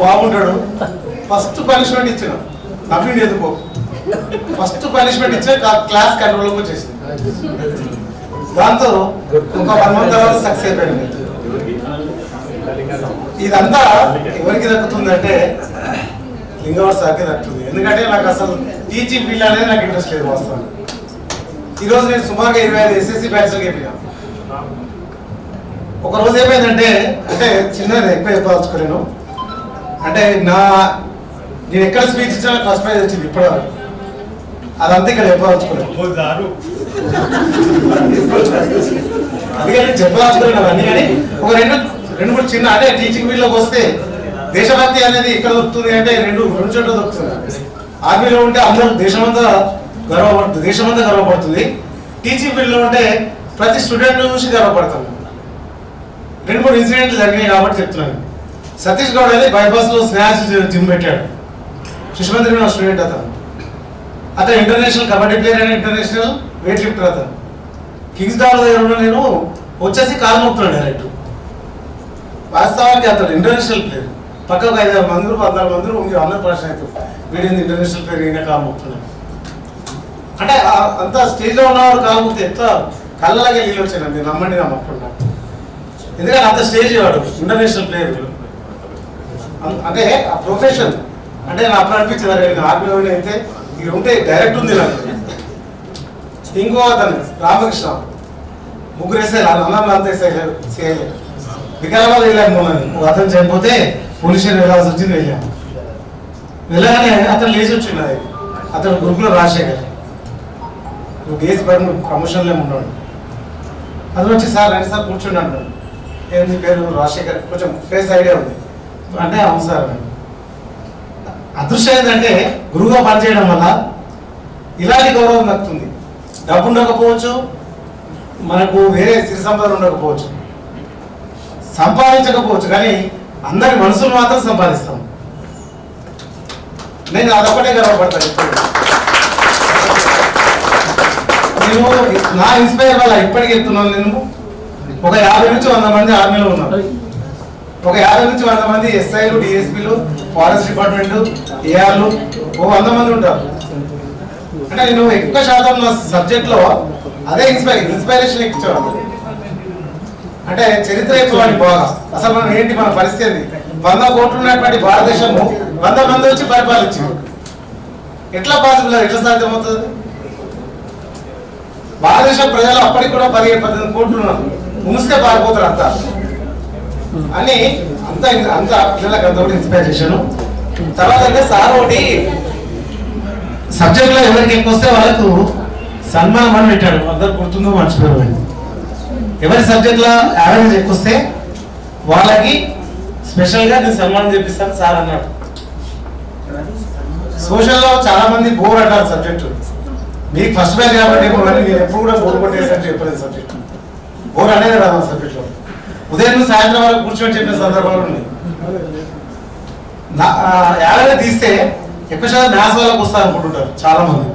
బాగుంటాడు. ఫస్ట్ పనిష్మెంట్ ఇచ్చిన నవ్విండి ఎందుకో, ఫస్ట్ పనిష్మెంట్ ఇచ్చే క్లాస్ కంట్రోల్కి వచ్చేసింది. దాంతో ఒక 1 month తర్వాత సక్సెస్ అయిపోయింది. ఇదంతా ఎవరికి దక్కుతుందంటే లింగవర్ సార్కి దక్కుతుంది. ఎందుకంటే నాకు అసలు టీచింగ్ ఫీల్డ్ అనేది నాకు ఇంట్రెస్ట్ లేదు వాస్తవం. ఈరోజు నేను సుమారుగా 25 SSC బ్యాచ్లు చెప్పినా. ఒక రోజు ఏమైందంటే, అంటే చిన్నది ఎక్కువ చెప్పదలుచుకోలేను, అంటే నేను ఎక్కడ స్పీచ్ ఇచ్చినా నాకు ఫస్ట్ ప్రైజ్ వచ్చింది ఇప్పటివరకు. అదంతా ఇక్కడ చెప్పదలుచుకోలేదు. అందుకే నేను చెప్పదలుచుకోలేను అవన్నీ. కానీ ఒక రెండు 3 చిన్న, అంటే టీచింగ్ ఫీల్డ్లోకి వస్తే దేశభక్తి అనేది ఎక్కడ దొరుకుతుంది అంటే రెండు చోట్ల దొరుకుతుంది. ఆర్మీలో ఉంటే అందరూ దేశమంతా గర్వపడుతుంది. టీచింగ్ ఫీల్డ్లో ఉంటే ప్రతి స్టూడెంట్ చూసి గర్వపడతాం. 2-3 ఇన్సిడెంట్లు జరిగినాయి కాబట్టి చెప్తున్నాను. సతీష్ గౌడ్ అనేది బైపాస్లో స్నాచ్ జిమ్ పెట్టాడు. శిశుమంత్రి నా స్టూడెంట్ అతను ఇంటర్నేషనల్ కబడ్డీ ప్లేయర్ అని, ఇంటర్నేషనల్ వెయిట్ లిఫ్టర్ అతను. కింగ్స్ డాల్ దగ్గర ఉన్న నేను వచ్చేసి కాలు మొక్కుతున్నాను డైరెక్ట్. వాస్తవానికి అతను ఇంటర్నేషనల్ ప్లేయర్. పక్కకు 5-6 మంది 14 మంది అందరూ ప్రశ్న అవుతారు, వీడింది ఇంటర్నేషనల్ ప్లేయర్, ఈయన కాలు మొక్కుతున్నాను అంటే. అంత స్టేజ్లో ఉన్నవాడు కాలు మొక్కితే ఎంత కళ్ళలాగే నీళ్ళు వచ్చానండి, నమ్మండి నమ్మకుండా. ఎందుకంటే అంత స్టేజ్ వాడు ఇంటర్నేషనల్ ప్లేయర్. అంటే ఆ ప్రొఫెషన్ అంటే నాకు అప్పుడు అనిపించింది, అరే ఆర్మీలో అయితే ఇక్కడ ఉంటే డైరెక్ట్ ఉంది నాకు. ఇంకో అతను రామకృష్ణ, 3 వేసారు అన్నంలో అంత వేసారు చేయలేదు. వికారాబాద్ వెళ్ళాను మొన్న, అతను చనిపోతే పోలీస్ స్టేషన్ వెళ్ళాల్సి వచ్చింది. వెళ్ళగానే అతను లేచి వచ్చింది. అతను గ్రూప్లో రాజశేఖర్ బేస్ ప్రమోషన్లో ఉన్నాడు. అతను వచ్చి సార్ రండి సార్ కూర్చుండి అంటాడు. ఏంది పేరు? రాజశేఖర్. కొంచెం ఫేస్ ఐడియా ఉంది అంటే అవును సార్. అదృష్టం ఏంటంటే గురువుగా పనిచేయడం వల్ల ఇలాంటి గౌరవం దక్కుతుంది. డబ్బు ఉండకపోవచ్చు, మనకు వేరే సిరి సంపదలు ఉండకపోవచ్చు, సంపాదించకపోవచ్చు, కానీ అందరి మనసులు మాత్రం సంపాదిస్తాం. నేను అదొకటే గర్వపడతాను. నేను నా ఇన్స్పైర్ వల్ల ఇప్పటికి చెప్తున్నాను. నేను ఒక 50 నుంచి 100 మంది ఆర్మీలో ఉన్నారు. ఒక 50 నుంచి 100 మంది ఎస్ఐలు, డిఎస్పీలు, ఫారెస్ట్ డిపార్ట్మెంట్, ఏఆర్లు, 100 మంది ఉంటారు. అంటే నేను ఎక్కువ శాతం నా సబ్జెక్ట్లో అదే ఇన్స్పైరేషన్ ఇచ్చేవాడు. అంటే చరిత్ర ఎక్కువని బాగా అసలు మనం ఏంటి, మన పరిస్థితి 100 కోట్లు ఉన్నటువంటి భారతదేశము 100 మంది వచ్చి పరిపాలించారు. ఎట్లా పాసిబుల్, ఎట్లా సాధ్యమవుతుంది? భారతదేశం ప్రజలు అప్పటికి కూడా 17-18 కోట్లు ఉన్నారు. మునిస్తే పారిపోతారు అంతా అని అంత పిల్లలకు అంత ఒకటి ఇన్స్పైర్ చేశాను. తర్వాత అంటే సార్ ఒకటి సబ్జెక్ట్లో ఎవరికి ఎక్కువ వస్తే వాళ్ళకు సన్మానం అని పెట్టాడు. అందరు గుర్తుందో మర్చిపోయారు. ఎవరి సబ్జెక్ట్లో యావరేజ్ ఎక్కువ వస్తే వాళ్ళకి స్పెషల్గా నేను సన్మానం చేపిస్తాను సార్ అన్నాడు. సోషల్లో చాలా మంది బోర్ అంటారు సబ్జెక్టు. మీకు ఫస్ట్ బ్యాచ్ కాబట్టి నేను ఎప్పుడు కూడా బోర్ కొట్టేసరికి చెప్పలేదు సబ్జెక్ట్. బోర్ అనేది రాదు సబ్జెక్ట్లో. ఉదయం నుంచి సాయంత్రం వరకు కూర్చొని చెప్పిన సందర్భాలు ఉన్నాయి. యాభై తీస్తే ఎక్కువ శాతం మ్యాథ్స్ వాళ్ళకి వస్తారు అనుకుంటుంటారు చాలా మంది.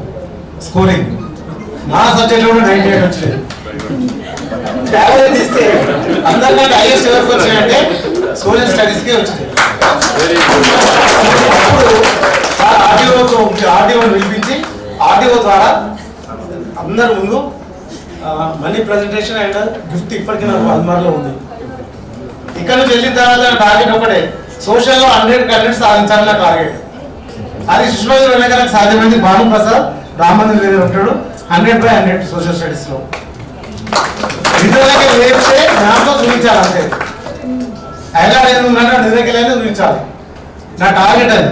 స్కోరింగ్ నా సబ్జెక్ట్లో కూడా 98 వచ్చినాయి. యాభై తీస్తే అందరికంటే హైయెస్ట్ ఎవరికి వచ్చినాయంటే సోషల్ స్టడీస్కే వచ్చినాయి. అప్పుడు ఆర్డీఓని పిలిపించి ఆర్డీఓ ద్వారా అందరి ముందు మనీ ప్రజెంటేషన్ అండ్ గిఫ్ట్ ఇప్పటికీ నాకు అల్మార్లో ఉంది. ఇక్కడ నుంచి వెళ్ళిన తర్వాత టార్గెట్ ఒకటే, సోషల్లో 100 సాధించాలి నా టార్గెట్. అది సుష్మాజు వెళ్ళగలకు సాధ్యమైంది. భానుప్రసాద్ రామందిర్ దగ్గర ఉంటాడు 100/100 సోషల్ స్టడీస్ లో. నిద్రకి లేపితే మ్యాథ్లో చూపించాలి అంతే. ఐలాండ్ ఏది ఉందంటే నిద్రకి లేని చూపించాలి. నా టార్గెట్ అది.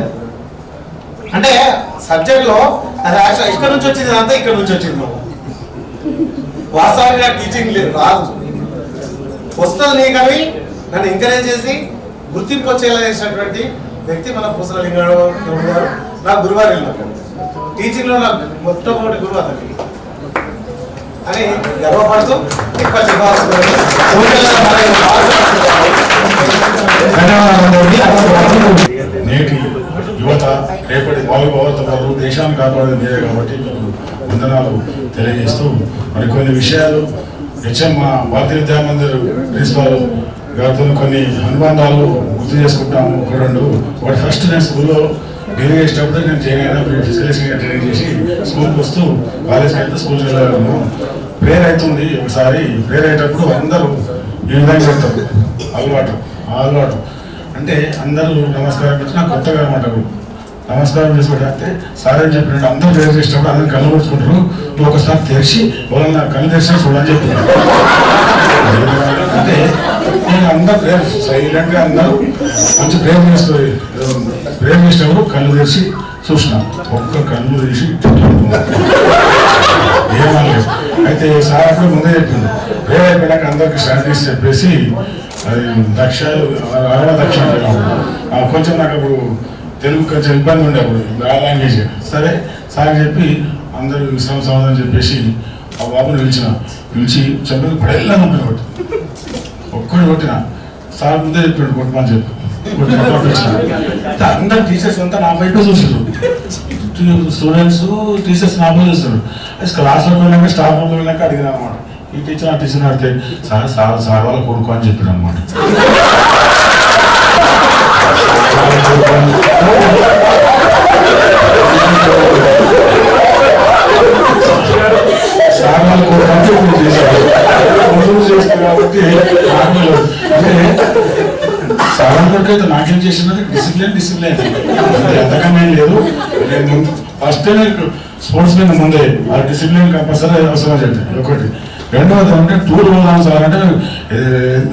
అంటే సబ్జెక్ట్ లో అది యాక్చువల్ ఇక్కడ నుంచి వచ్చింది అంతా ఇక్కడ నుంచి వచ్చింది. మాకు వాస్తవానికి నాకు టీచింగ్ లేదు, రాదు. వస్తుంది నీకవి నన్ను ఎంకరేజ్ చేసి గుర్తింపు వచ్చేలా చేసినటువంటి వ్యక్తి మన పూసల లింగరావు గారు. నా గురువారు టీచింగ్ లో నాకు మొట్టమొదటి గురువు అతనికి అని గర్వపడుతూ ఎక్కువ నేటి యువత రేపటి భావిభావతలు దేశాన్ని కాపాడేది మీరే కాబట్టి మీకు వందనాలు తెలియజేస్తూ మరికొన్ని విషయాలు హెచ్ఎం భారతీయ విద్యామందిర్ ప్రిన్సిపాల్ గారితో కొన్ని అనుబంధాలు గుర్తు చేసుకుంటాము. ఒకటి ఫస్ట్ నేను స్కూల్లో డిగ్రీ చేసేటప్పుడు నేను చేయగలిగిన ఫిజికల్ ట్రైనింగ్ చేసి స్కూల్కి వస్తూ కాలేజ్కి వెళ్తే స్కూల్కి వెళ్ళాను. ప్రేయర్ అవుతుంది. ఒకసారి ప్రేయర్ అయ్యేటప్పుడు అందరూ ఈ విధంగా పెడతారు అలవాటు అంటే అందరూ నమస్కారం పెట్టి నాకు కొత్తగా అనమాట. నమస్కారం చేసుకోవడం అంటే సార్ అని చెప్పినట్టు అందరూ ప్రేయర్ చేసేటప్పుడు అందరూ కళ్ళు కొట్టుకుంటారు. నువ్వు ఒకసారి తెరిచి వాళ్ళని నాకు కళ్ళు తెరిచినా చూడని చెప్పినాను. అంటే నేను అందరూ ప్రేయర్ సైలెంట్గా అందరూ మంచి ప్రేయర్ చేస్తారు. ప్రేయర్ చేసేటప్పుడు కళ్ళు తెరిచి చూసిన ఒక్క కళ్ళు తెరిచి ఏమనలేదు. అయితే సార్ అప్పుడు ముందే చెప్పింది ప్రేయర్ అయిపోయినాక అందరికి స్ట్రాటజీస్ చెప్పేసి అది దక్ష కొంచెం నాకు అప్పుడు తెలుగు కొంచెం ఇబ్బంది ఉండే అప్పుడు ఆ లాంగ్వేజ్. సరే సార్ చెప్పి అందరూ సమాధానం చెప్పేసి ఆ బాబుని పిలిచి చెప్పి పడేలా ఉంటుంది ఒక్కడు కొట్టిన సార్ ముందే చెప్పాడు కొట్టమని చెప్పి అందరు టీచర్స్ అంతా నా బయట చూసారు. స్టూడెంట్స్ టీచర్స్ నా బయట చూస్తారు. క్లాస్లో పోయినాక స్టాఫ్ రూమ్లో పోయినాక అడిగిన అనమాట. ఈ టీచర్ ఆ టీచర్ అడిగితే సార్ వాళ్ళ కొడుకు అని చెప్పాడు అనమాట. సార్ వాళ్ళ కొడుకు అంటే ఇప్పుడు చేశారు కాబట్టి చాలా వరకు అయితే నాకేం చేసినది డిసిప్లిన్ అంతకన్నా లేదు. నేను ఫస్ట్ స్పోర్ట్స్ మీద ముందే ఆ డిసిప్లిన్ కంపల్సరీ అవసరం చెప్పాను. ఒకటి. రెండవది అంటే టూర్ పోదాం సార్ అంటే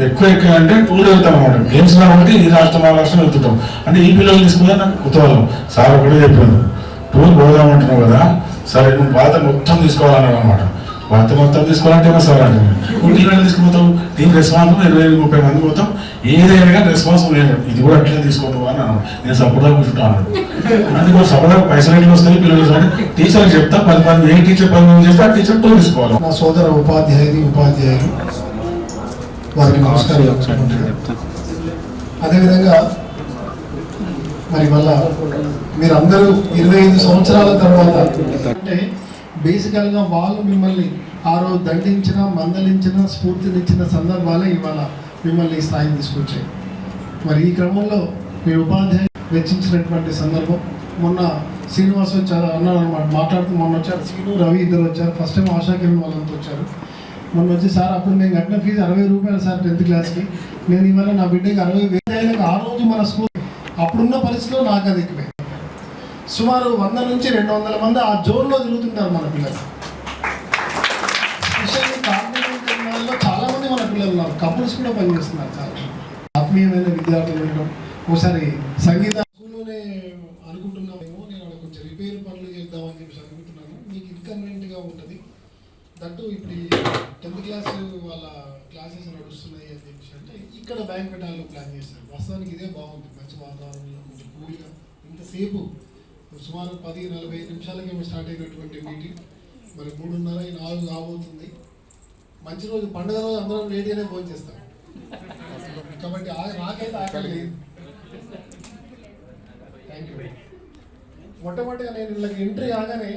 ఎక్కువ అంటే టూర్ వెళ్తాం అనమాట. గేమ్స్ కాబట్టి ఈ రాష్ట్రం ఆ రాష్ట్రం వెళ్తుంటాం. అంటే ఈ పిల్లలు తీసుకుంటే నాకు కుతూహలం. సార్ ఒకటే చెప్పాను టూర్ పోదామంటున్నావు కదా సరే నువ్వు బాధ మొత్తం తీసుకోవాలన్నాడు అనమాట. వార్త మొత్తం తీసుకోవాలంటే ఏమో సార్ అంటే టీం తీసుకుపోతావు టీం రెస్పాన్సిబుల్ 20-30 మంది పోతాం ఏదైనా రెస్పాన్సిబుల్ ఇది కూడా అట్లనే తీసుకోవడం అని అన్నాడు. నేను సపోర్ట్గా కూర్చుంటాను అందుకో సపోర్ట్గా పైసలు ఎట్లు వస్తాయి పిల్లలు టీచర్కి చెప్తా 10 మంది ఏ టీచర్ 10 మంది చేస్తే ఆ టీచర్ టూర్ తీసుకోవాలి. నా సోదర ఉపాధ్యాయులు వారికి నమస్కారాలు. అదేవిధంగా మరి వల్ల మీరందరూ 25 సంవత్సరాల తర్వాత అంటే బేసికల్గా వాళ్ళు మిమ్మల్ని ఆ రోజు దండించిన మందలించిన స్ఫూర్తినిచ్చిన సందర్భాలే ఇవాళ మిమ్మల్ని ఈ స్థాయికి తీసుకొచ్చాయి. మరి ఈ క్రమంలో మీ ఉపాధ్యాయులు వెచ్చించినటువంటి సందర్భం మొన్న శ్రీనివాస్ వచ్చారు అన్నాడు అనమాట. మాట్లాడుతూ మొన్న వచ్చారు శ్రీను రవి ఇద్దరు వచ్చారు. ఫస్ట్ టైం ఆశా కిరణ్ వాళ్ళంతా వచ్చారు. మొన్న వచ్చి సార్ అప్పుడు నేను కట్టిన ఫీజు 60 రూపాయలు సార్ 10th క్లాస్కి. నేను ఇవాళ నా బిడ్డకి 60,000 అయినాక ఆ రోజు మన స్కూల్ అప్పుడున్న పరిస్థితిలో నాకు అది ఎక్కువే. సుమారు 100 నుంచి 200 మంది ఆ జోన్లో తిరుగుతుంటారు మన పిల్లలు. స్పెషల్లీ కార్మికులలో చాలా మంది మన పిల్లలు ఉన్నారు. కపుల్స్ కూడా పనిచేస్తున్నారు. చాలా ఆత్మీయమైన విద్యార్థులు ఉండడం. ఒకసారి సంగీత స్కూల్లోనే అనుకుంటున్నామేమో నేను అక్కడ కొంచెం రిపేర్ పనులు చేద్దామని చెప్పి అనుకుంటున్నాను. మీకు ఇన్కన్వీనియంట్గా ఉంటుంది. దట్టు ఇప్పుడు 10th క్లాస్ వాళ్ళ క్లాసెస్ నడుస్తున్నాయి అని చెప్పేసి అంటే ఇక్కడ బ్యాంక్వెట్ హాల్లో ప్లాన్ చేశారు. వాస్తవానికి ఇదే బాగుంటుంది. మంచి వాతావరణంలో కొంచెం కూల్గా ఇంతసేపు సుమారు 10-45 నిమిషాలకి మేము స్టార్ట్ అయినటువంటి మీటింగ్ మరి 3:30 4 కాబోతుంది. మంచి రోజు, పండుగ రోజు అందరం లేడీనే భోజనం చేస్తాం కాబట్టి నాకైతే ఆకలి లేదు. Thank you. మొట్టమొదటిగా నేను వీళ్ళకి ఎంట్రీ కాగానే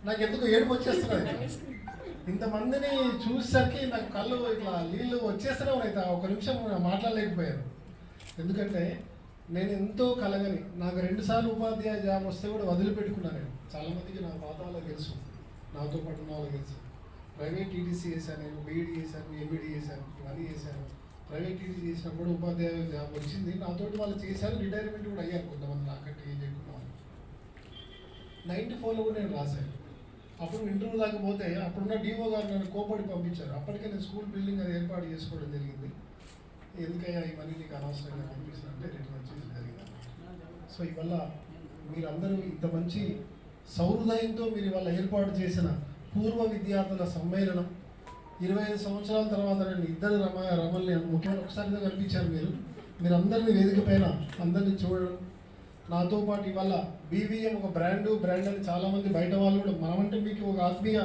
నాకు ఎందుకు ఏడుపు వచ్చేస్తున్నాయి. ఇంతమందిని చూసేసరికి నాకు కళ్ళు ఇట్లా నీళ్ళు వచ్చేస్తూనే ఉన్నాయి. ఒక నిమిషం మాట్లాడలేకపోయాను. ఎందుకంటే నేను ఎంతో కలగని, నాకు 2 సార్లు ఉపాధ్యాయ జాబ్ వస్తే కూడా వదిలిపెట్టుకున్నాను. నేను చాలామందికి నా పాత వాళ్ళకి తెలుసు, నాతో పాటు ఉన్న వాళ్ళకి తెలుసు. ప్రైవేట్ టీటీసీ చేశాను, నేను బీఈడీ చేశాను, ఎంబీడీ చేశాను, ఇవన్నీ చేశాను. ప్రైవేట్ టీటీసీ చేసినప్పుడు ఉపాధ్యాయ జాబ్ వచ్చింది, నాతోటి వాళ్ళు చేశారు. రిటైర్మెంట్ కూడా అయ్యారు కొంతమంది నాకంటే ఏం చెప్పుకున్న వాళ్ళు. 94లో కూడా నేను రాశాను. అప్పుడు ఇంటర్వ్యూ దాకా పోతే అప్పుడున్న డిఓ గారు నన్ను కోపడి పంపించారు. అప్పటికే నేను స్కూల్ బిల్డింగ్ అది ఏర్పాటు చేసుకోవడం జరిగింది. ఎందుకయ్యా ఇవన్నీ నీకు అనవసరంగా పంపిస్తున్నా అంటే రిటర్న్ వచ్చేసి జరిగింది. సో ఇవల్ల మీరందరూ ఇంత మంచి సౌహృదయంతో మీరు ఇవాళ ఏర్పాటు చేసిన పూర్వ విద్యార్థుల సమ్మేళనం 25 సంవత్సరాల తర్వాత నేను ఇద్దరు రమల్ని ముఖ్యంగా ఒకసారిగా కనిపించారు. మీరు అందరినీ వేదిక పైన అందరినీ చూడడం, నాతో పాటు ఇవాళ బీవీఎం ఒక బ్రాండ్ అని చాలామంది బయట వాళ్ళు కూడా మనమంటే మీకు ఒక ఆత్మీయ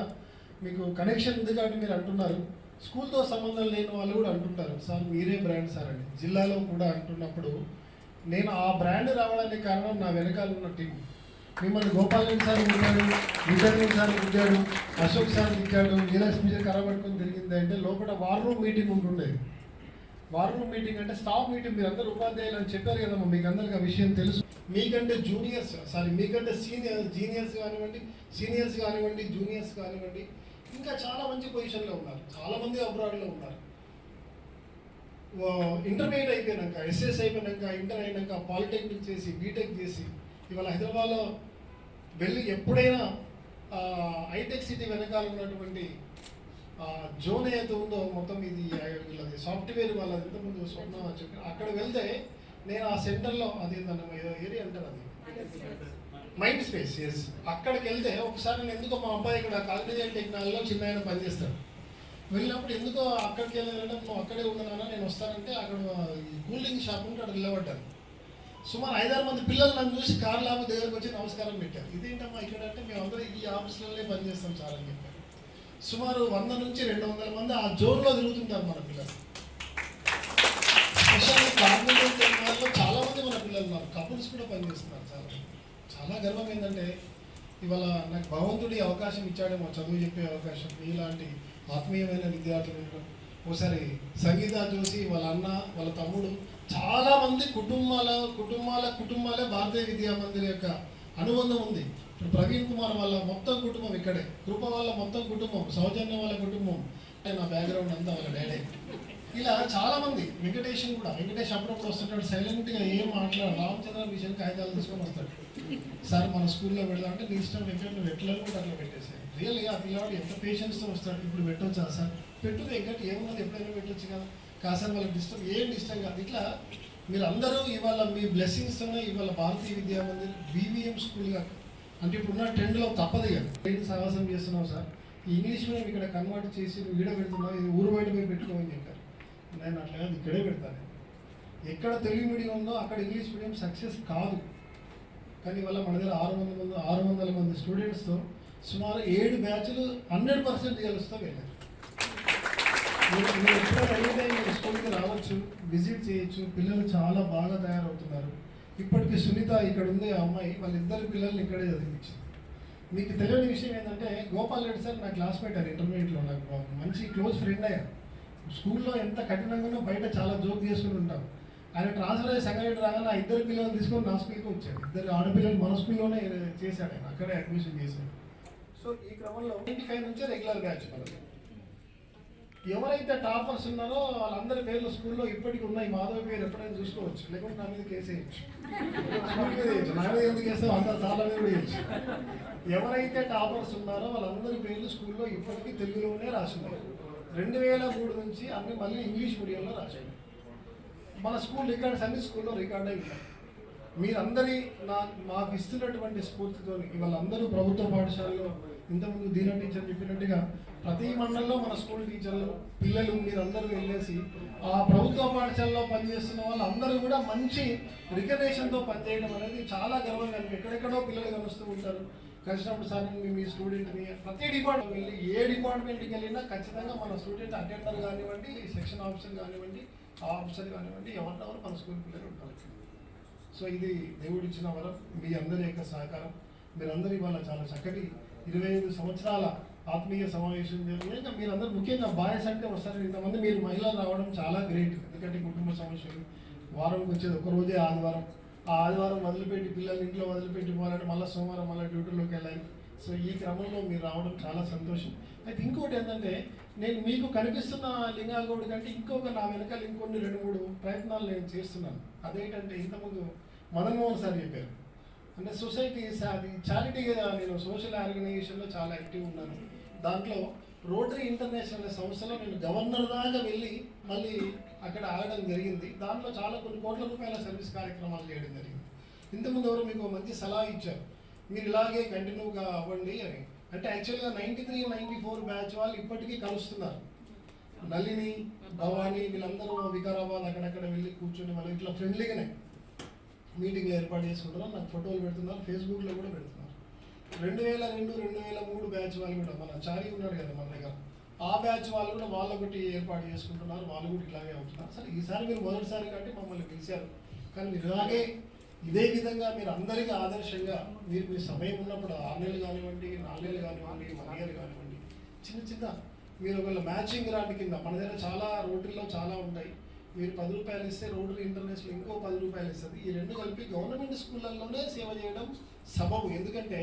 మీకు కనెక్షన్ ఉంది కాబట్టి మీరు అంటున్నారు. స్కూల్తో సంబంధం లేని వాళ్ళు కూడా అంటుంటారు, సార్ మీరే బ్రాండ్ సార్ అని జిల్లాలో కూడా అంటున్నప్పుడు నేను ఆ బ్రాండ్ రావడానికి కారణం నా వెనకాల ఉన్న టీం. మిమ్మల్ని గోపాల్ రెడ్డి సార్ గుద్దాడు, విజయ్ సార్ గుద్దాడు, అశోక్ సార్ దిగాడు, వీరలక్ష్మి సార్ కరబట్టుకొని తిరిగింది అంటే లోపల వార్ రూమ్ మీటింగ్ ఉంటుండేది. వార్ రూమ్ మీటింగ్ అంటే స్టాఫ్ మీటింగ్. మీరు అందరూ ఉపాధ్యాయులు అని చెప్పారు కదమ్మా, మీకు అందరికీ ఆ విషయం తెలుసు. మీకంటే మీకంటే సీనియర్స్ కానివ్వండి, జూనియర్స్ కానివ్వండి, ఇంకా చాలా మంచి పొజిషన్లో ఉన్నారు. చాలామంది అబ్రాడ్లో ఉన్నారు. ఇంటర్మీడియట్ అయిపోయినాక, ఎస్ఎస్ అయిపోయినాక, ఇంటర్ అయినాక పాలిటెక్నిక్ చేసి, బీటెక్ చేసి ఇవాళ హైదరాబాద్లో వెళ్ళి ఎప్పుడైనా హైటెక్ సిటీ వెనకాల ఉన్నటువంటి జోన్ ఏదైతే ఉందో మొత్తం ఇది వీళ్ళది సాఫ్ట్వేర్ వాళ్ళది ఇంతకుముందు స్వర్ణ చెప్పి అక్కడ వెళ్తే నేను ఆ సెంటర్లో అదేంటన్నా ఏరియా అంటారు, అది మైండ్ స్పేస్. ఎస్, అక్కడికి వెళ్తే ఒకసారి నేను ఎందుకో మా అబ్బాయి ఇక్కడ కాగ్నిజెంట్ టెక్నాలజీలో చిన్న ఆయన పనిచేస్తాడు. వెళ్ళినప్పుడు ఎందుకో అక్కడికి వెళ్ళాలంటే నువ్వు అక్కడే ఉన్నానా, నేను వస్తానంటే అక్కడ కూల్ డ్రింక్ షాప్ ఉంటే అక్కడ నిలబడ్డాను. సుమారు 5-6 మంది పిల్లలు నన్ను చూసి కార్ల ఆఫీస్ దగ్గరకు వచ్చి నమస్కారం పెట్టారు. ఇదేంటమ్మా ఇక్కడ అంటే మేమందరం ఈ ఆఫీసులోనే పనిచేస్తాం సార్ అని చెప్పారు. సుమారు 100 నుంచి 200 మంది ఆ జోన్లో తిరుగుతుంటారు మన పిల్లలు. స్పెషల్ కాగ్నిజెంట్ టెక్నాలజీలో చాలామంది మన పిల్లలు ఉన్నారు, కపుల్స్ కూడా పనిచేస్తున్నారు. చాలా గర్వం ఏంటంటే ఇవాళ నాకు భగవంతుడి అవకాశం ఇచ్చాడేమో, చదువు చెప్పే అవకాశం. ఇలాంటి ఆత్మీయమైన విద్యార్థులు ఒకసారి సంగీత చూసి వాళ్ళ అన్న వాళ్ళ తమ్ముడు చాలామంది కుటుంబాలే భారతీయ విద్యా మందిర్ యొక్క అనుబంధం ఉంది. ఇప్పుడు ప్రవీణ్ కుమార్ వాళ్ళ మొత్తం కుటుంబం ఇక్కడే, కృప వాళ్ళ మొత్తం కుటుంబం, సౌజన్య వాళ్ళ కుటుంబం, నా బ్యాక్గ్రౌండ్ అంతా వాళ్ళ డాడీ. ఇలా చాలామంది, వెంకటేష్ అప్పుడప్పుడు వస్తుంటాడు సైలెంట్గా ఏం మాట్లాడు, రామచంద్ర విషయం కాగితాలు తీసుకొని వస్తాడు. సార్ మన స్కూల్లో పెడదామంటే నీ ఇష్టం వెంకట్, నువ్వు ఎట్లా కూడా అట్లా పెట్టేసాయి. రియల్గా ఆ పిల్లవాడు ఎంత పేషెన్స్తో వస్తాడు. ఇప్పుడు పెట్టొచ్చా సార్, పెట్టు వెంకట్, ఏమున్నది ఎప్పుడైనా పెట్టొచ్చు కదా, కాసారి వాళ్ళకి ఇష్టం కాదు. ఇట్లా మీరు అందరూ ఇవాళ మీ బ్లెస్సింగ్స్తోనే ఇవాళ భారతీయ విద్యా మందిర్ బీవీఎం స్కూల్గా అంటే ఇప్పుడున్న ట్రెండ్లో తప్పదు కదా. ఏంటి సాహసం చేస్తున్నావు సార్, ఈ ఇంగ్లీష్ మీడియం ఇక్కడ కన్వర్ట్ చేసి నువ్వు వీడియో పెడుతున్నావు, ఇది ఊరు బయట పోయి పెట్టుకోమని చెప్పారు. నేను అట్లా కాదు, ఇక్కడే పెడతాను. ఎక్కడ తెలుగు మీడియం ఉందో అక్కడ ఇంగ్లీష్ మీడియం సక్సెస్ కాదు. కానీ వల్ల మన దగ్గర 600 మంది స్టూడెంట్స్తో సుమారు 7 బ్యాచ్లు 100% గెలుస్తూ వెళ్ళారు. మీరు ఎప్పుడైనా మీరు స్కూల్కి రావచ్చు, విజిట్ చేయొచ్చు. పిల్లలు చాలా బాగా తయారవుతున్నారు. ఇప్పటికీ సునీత ఇక్కడ ఉంది, ఆ అమ్మాయి వాళ్ళిద్దరు పిల్లల్ని ఇక్కడే చదివించింది. మీకు తెలియని విషయం ఏంటంటే గోపాల్ రెడ్డి సార్ నా క్లాస్మేట్ అయ్యారు ఇంటర్మీడియట్లో, నాకు మంచి క్లోజ్ ఫ్రెండ్ అయ్యారు. స్కూల్లో ఎంత కఠినంగానో బయట చాలా జోక్ చేసుకుని ఉంటాం. ఆయన ట్రాన్స్ఫర్ అయ్యి సంగారెడ్డి రాగానే ఆ 2 పిల్లలు తీసుకొని నా స్కూల్కి వచ్చాడు. 2 ఆడపిల్లలు మన స్కూల్లోనే చేశాడు ఆయన, అక్కడే అడ్మిషన్ చేశాడు. సో ఈ క్రమంలో 95 నుంచే రెగ్యులర్ బ్యాచ్ మనకి. ఎవరైతే టాపర్స్ ఉన్నారో వాళ్ళందరి పేర్లు స్కూల్లో ఇప్పటికీ ఉన్నాయి. మాధవ పేరు ఎప్పుడైనా చూసుకోవచ్చు, లేకుంటే నా మీద కేసు వేయచ్చు, స్కూల్ మీద వేయచ్చు. నా మీద ఎందుకు వేస్తాం, అంత చాలా మీద కూడా వేయచ్చు. ఎవరైతే టాపర్స్ ఉన్నారో వాళ్ళందరి పేర్లు స్కూల్లో ఇప్పటికీ తెలుగులోనే రాసినారు. 2003 నుంచి అన్ని మళ్ళీ ఇంగ్లీష్ మీడియంలో రాశారు. మన స్కూల్ రికార్డ్స్ అన్ని స్కూల్లో రికార్డ్ అయి ఉన్నాయి. మీరందరి మాకు ఇస్తున్నటువంటి స్ఫూర్తితో వాళ్ళందరూ ప్రభుత్వ పాఠశాలలో ఇంతకుముందు దీన టీచర్ చెప్పినట్టుగా ప్రతి మండలంలో మన స్కూల్ టీచర్లు పిల్లలు మీరందరూ వెళ్ళేసి ఆ ప్రభుత్వ పాఠశాలలో పనిచేస్తున్న వాళ్ళందరూ కూడా మంచి రికగ్నేషన్తో పనిచేయడం అనేది చాలా గర్వంగా. ఎక్కడెక్కడో పిల్లలు కలుస్తూ ఉంటారు. కలిసినప్పుడు సార్ నేను మీ స్టూడెంట్ని ప్రతి డిపార్ట్మెంట్ వెళ్ళి ఏ డిపార్ట్మెంట్కి వెళ్ళినా ఖచ్చితంగా మన స్టూడెంట్ అటెండర్ కానివ్వండి, సెక్షన్ ఆఫీసర్ కానివ్వండి, ఆఫీసర్ కానివ్వండి, ఎవరినెవరు మన స్కూల్ పిల్లలు ఉంటారు. సో ఇది దేవుడు ఇచ్చిన వరం, మీ అందరి యొక్క సహకారం. మీరందరూ ఇవాళ చాలా చక్కటి 25 సంవత్సరాల ఆత్మీయ సమావేశం జరిగింది. మీరందరూ ముఖ్యంగా బాయ్స్ అంటే వస్తారు, ఇంతమంది మీరు మహిళలు రావడం చాలా గ్రేట్. ఎందుకంటే కుటుంబ సమస్యలు వారంకి వచ్చేది ఒక రోజే ఆదివారం. ఆ ఆదివారం వదిలిపెట్టి పిల్లలు ఇంట్లో వదిలిపెట్టి పోవాలంటే మళ్ళీ సోమవారం మళ్ళీ డ్యూటీలోకి వెళ్ళాలి. సో ఈ క్రమంలో మీరు రావడం చాలా సంతోషం. అయితే ఇంకోటి ఏంటంటే నేను మీకు కనిపిస్తున్న లింగాగౌడ్ కంటే ఇంకొక నా వెనకాల ఇంకొన్ని 2-3 ప్రయత్నాలు నేను చేస్తున్నాను. అదేంటంటే ఇంతకుముందు మదన్మోహన్ సార్ చెప్పారు, అంటే సొసైటీ అది చారిటీగా నేను సోషల్ ఆర్గనైజేషన్లో చాలా యాక్టివ్ ఉన్నాను. దాంట్లో రోటరీ ఇంటర్నేషనల్ అనే సంస్థలో నేను గవర్నర్ దాకా వెళ్ళి మళ్ళీ అక్కడ ఆగడం జరిగింది. దాంట్లో చాలా కొన్ని కోట్ల రూపాయల సర్వీస్ కార్యక్రమాలు చేయడం జరిగింది. ఇంతకుముందు ఎవరు మీకు మంచి సలహా ఇచ్చారు, మీరు ఇలాగే కంటిన్యూగా అవ్వండి అని. అంటే యాక్చువల్గా 93-94 బ్యాచ్ వాళ్ళు ఇప్పటికీ కలుస్తున్నారు. నళిని, భవాని వీళ్ళందరూ వికారాబాద్ అక్కడక్కడ వెళ్ళి కూర్చొని వాళ్ళు ఇట్లా ఫ్రెండ్లీగానే మీటింగ్లు ఏర్పాటు చేసుకుంటున్నారు. నాకు ఫోటోలు పెడుతున్నారు, ఫేస్బుక్లో కూడా పెడుతున్నారు. 2002-2003 బ్యాచ్ వాళ్ళు కూడా మన చారి ఉన్నాడు కదా మన దగ్గర, ఆ బ్యాచ్ వాళ్ళు కూడా వాళ్ళొకటి ఏర్పాటు చేసుకుంటున్నారు. వాళ్ళు కూడా ఇలాగే అవుతున్నారు. సరే ఈసారి మీరు మొదటిసారి కాబట్టి మమ్మల్ని పిలిచారు, కానీ మీరు ఇలాగే ఇదే విధంగా మీరు అందరికీ ఆదర్శంగా మీరు మీ సమయం ఉన్నప్పుడు 6 నెలలు కానివ్వండి, 4 నెలలు కానివ్వండి, 1 ఇయర్ కానివ్వండి, చిన్న మీరు ఒకవేళ మ్యాచింగ్ గ్రాంట్ కింద మన దగ్గర చాలా రోటరీలో చాలా ఉంటాయి. మీరు 10 రూపాయలు ఇస్తే రోటరీ ఇంటర్నేషనల్ ఇంకో 10 రూపాయలు ఇస్తుంది. ఈ రెండు కలిపి గవర్నమెంట్ స్కూళ్ళల్లోనే సేవ చేయడం సబబు. ఎందుకంటే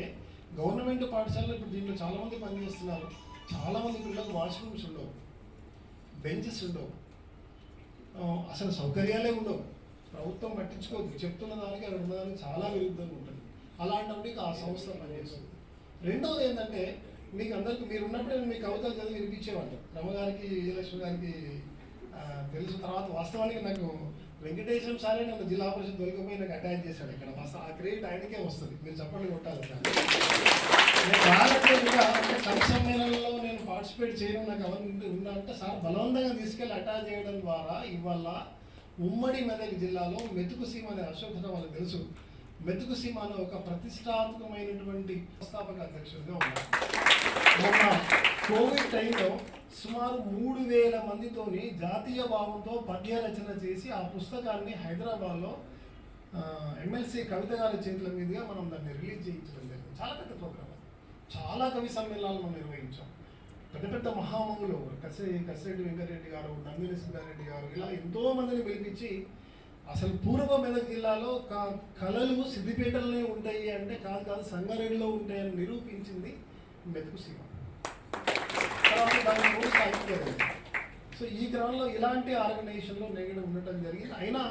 గవర్నమెంట్ పాఠశాలలో ఇప్పుడు దీంట్లో చాలామంది పనిచేస్తున్నారు. చాలామంది పిల్లలకు వాష్రూమ్స్ ఉండవు, బెంచెస్ ఉండవు, అసలు సౌకర్యాలే ఉండవు. ప్రభుత్వం పట్టించుకోదు, చెప్తున్న దానికి అక్కడ ఉన్నదానికి చాలా విరుద్ధంగా ఉంటుంది. అలాంటప్పుడు ఆ సంస్థ పనిచేస్తుంది. రెండవది ఏంటంటే మీకు అందరికీ మీరు ఉన్నప్పుడు నేను మీ కవితలు చదివి వినిపించేవాళ్ళు. రమగారికి, విజయలక్ష్మి గారికి తెలుసు. తర్వాత వాస్తవానికి నాకు వెంకటేశ్వరం సారే నన్ను జిల్లా పరిషత్ దొరికిపోయి నాకు అటాచ్ చేశాడు. ఇక్కడ ఆ క్రెడిట్ ఆయనకే వస్తుంది, మీరు చెప్పండి కొట్టాలి. కవి సమ్మేళనంలో నేను పార్టిసిపేట్ చేయడం నాకు అవన్నీ ఉందంటే సార్ బలవంతంగా తీసుకెళ్ళి అటాచ్ చేయడం ద్వారా ఇవాళ ఉమ్మడి మెదక్ జిల్లాలో మెతుకు సీమ అనే అశోకత వాళ్ళకి తెలుసు. మెతుకు సీమ అనే ఒక ప్రతిష్టాత్మకమైనటువంటి వ్యవస్థాపక అధ్యక్షుడిగా ఉన్నారు. మొన్న కోవిడ్ టైంలో సుమారు 3000 మందితోని జాతీయ భావంతో పద్య రచన చేసి ఆ పుస్తకాన్ని హైదరాబాద్లో ఎమ్మెల్సీ కవిత గారి చేతుల మీదుగా మనం దాన్ని రిలీజ్ చేయించడం జరిగింది. చాలా పెద్ద ప్రోగ్రామ్, చాలా కవి సమ్మేళనాలు మనం నిర్వహించాం. పెద్ద మహామహులు కసిరెడ్డి వెంకటరెడ్డి గారు, నందిని సింగారెడ్డి గారు, ఇలా ఎంతో మందిని పిలిపించి అసలు పూర్వ మెదక్ జిల్లాలో కళలు సిద్దిపేటలోనే ఉంటాయి అంటే కాదు సంగారెడ్డిలో ఉంటాయని నిరూపించింది మెతుకు సీమ. తర్వాత దాన్ని కూడా సాగిపోయింది. సో ఈ క్రమంలో ఇలాంటి ఆర్గనైజేషన్లో నేను ఉండటం జరిగింది. అయినా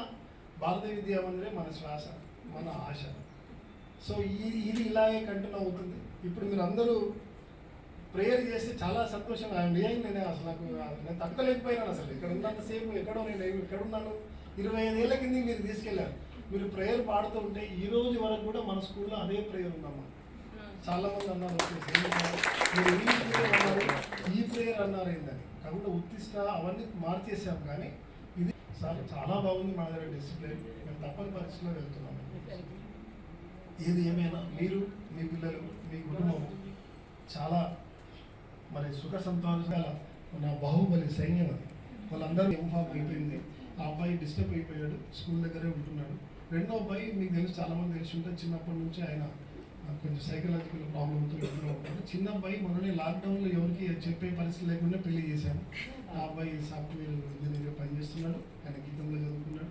భారతీయ విద్యా మందిరే మన శ్వాస, మన ఆశ. సో ఇది ఇలాగే కంటిన్యూ అవుతుంది. ఇప్పుడు మీరు అందరూ ప్రేయర్ చేస్తే చాలా సంతోషంగా నిజంగా నేను అసలు నేను తట్టుకోలేకపోయినాను. అసలు ఇక్కడ ఉన్నంతసేపు ఎక్కడున్నాను 25 ఏళ్ల కింద మీరు తీసుకెళ్లారు. మీరు ప్రేయర్ పాడుతూ ఉంటే ఈ రోజు వరకు కూడా మన స్కూల్లో అదే ప్రేయర్ ఉందమ్మా. చాలా మంది అన్నారు మీరు ఇంగ్లీష్ ప్రేయర్ అన్నారు, ఈ ప్రేయర్ అన్నారు ఏంటని. కాబట్టి ఉత్తిష్ట అవన్నీ మార్చేసాం. కానీ ఇది సార్ చాలా బాగుంది మన దగ్గర డిసిప్లిన్. మేము తప్పని పరిస్థితిలో వెళ్తున్నాము. ఏది ఏమైనా మీరు, మీ పిల్లలు, మీ కుటుంబం చాలా మరి సుఖ సంతోషాల నా బాహుబలి సైన్యం అది. వాళ్ళందరూ ఇన్ఫార్మ్ అయిపోయింది. ఆ అబ్బాయి డిస్టర్బ్ అయిపోయాడు, స్కూల్ దగ్గరే ఉంటున్నాడు. రెండో అబ్బాయి మీకు తెలుసు, చాలామంది తెలిసి ఉంటే చిన్నప్పటి నుంచి ఆయన కొంచెం సైకలాజికల్ ప్రాబ్లంతో ఇంట్లో ఉంటాడు. చిన్న అబ్బాయి మొన్ననే లాక్డౌన్లో ఎవరికి చెప్పే పరిస్థితి లేకుండా పెళ్లి చేశాను. ఆ అబ్బాయి సాఫ్ట్వేర్ ఇంజనీర్గా పనిచేస్తున్నాడు, ఆయన గీతంలో చదువుకున్నాడు.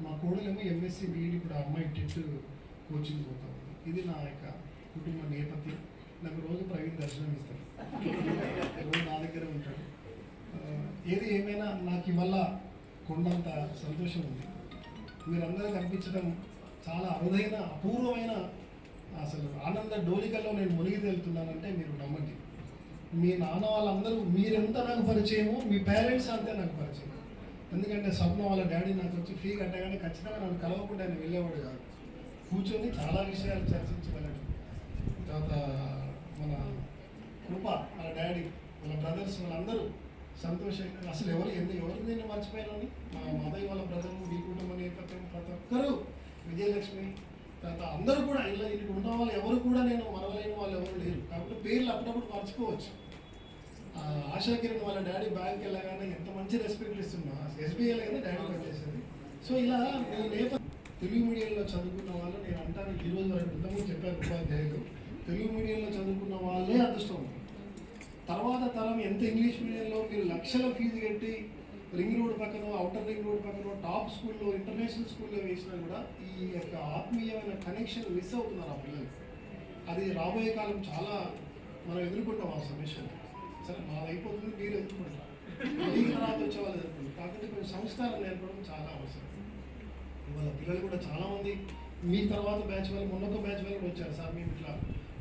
మా కోడలేమో ఎంఎస్సీ బీఈడి, ఇప్పుడు ఆ అమ్మాయి టెట్ కోచింగ్ పోతా ఉంది. ఇది నా యొక్క కుటుంబ నేపథ్యం. నాకు రోజు ప్రవీణ్ దర్శనం ఇస్తాడు, రోజు నా దగ్గరే ఉంటాడు. ఏది ఏమైనా నాకు ఇవల్ల కొండంత సంతోషం ఉంది. మీరందరూ కనిపించడం చాలా అరుదైన, అపూర్వమైన, అసలు ఆనంద డోలికల్లో నేను మునిగి తేలుతున్నానంటే మీరు నమ్మండి. మీ నాన్న వాళ్ళందరూ మీరెంత నాకు పరిచయమో మీ పేరెంట్స్ అంతే నాకు పరిచయం. ఎందుకంటే స్వప్న వాళ్ళ డాడీ నాకు వచ్చి ఫీ కట్టగానే ఖచ్చితంగా నన్ను కలవకుండా ఆయన వెళ్ళేవాడు కాదు. కూర్చొని చాలా విషయాలు చర్చించగలడు. తర్వాత మన కృప వాళ్ళ డాడీ, వాళ్ళ బ్రదర్స్ వాళ్ళందరూ సంతోషంగా, అసలు ఎవరు నేను మర్చిపోయినాను. మా మాదయ్య వాళ్ళ బ్రదర్, మీ కుటుంబ నేపథ్యం, ప్రతి ఒక్కరు, విజయలక్ష్మి, తర్వాత అందరూ కూడా ఇలా ఇక్కడ ఉన్న వాళ్ళు ఎవరు కూడా నేను మనవలైన వాళ్ళు ఎవరు లేరు కాబట్టి పేర్లు అప్పుడప్పుడు మర్చిపోవచ్చు. ఆశా కిరణ్ వాళ్ళ డాడీ బ్యాంక్ వెళ్ళగానే ఎంత మంచి రెస్పెక్ట్ ఇస్తున్నా, ఎస్బీఐలో కదా డాడీ పనిచేసేది. సో ఇలా మీ నేపథ్యం తెలుగు మీడియంలో చదువుకున్న వాళ్ళు నేను అంటాను, ఈ రోజు వరకు ఇంతకుముందు చెప్పారు ఉపాధ్యాయులు, తెలుగు మీడియంలో చదువుకున్న వాళ్ళే అదృష్టం. తర్వాత తరం ఎంత ఇంగ్లీష్ మీడియంలో మీరు లక్షల ఫీజు కట్టి రింగ్ రోడ్ పక్కన, అవుటర్ రింగ్ రోడ్ పక్కన టాప్ స్కూల్లో, ఇంటర్నేషనల్ స్కూల్లో వేసినా కూడా ఈ యొక్క ఆత్మీయమైన కనెక్షన్ మిస్ అవుతున్నారు ఆ పిల్లలు. అది రాబోయే కాలం చాలా మనం ఎదుర్కొంటాం ఆ సమస్యను. సరే మాది అయిపోతుంది, మీరు ఎదుర్కొంటారు, మీకు తర్వాత వచ్చే వాళ్ళు ఎదుర్కొంటారు. కాకపోతే కొంచెం సంస్కారం నేర్పడం చాలా అవసరం. ఇవాళ పిల్లలు కూడా చాలామంది మీ తర్వాత బ్యాచ్ వాళ్ళు, మొన్న ఒక బ్యాచ్ వాళ్ళు కూడా వచ్చారు, సార్ మేము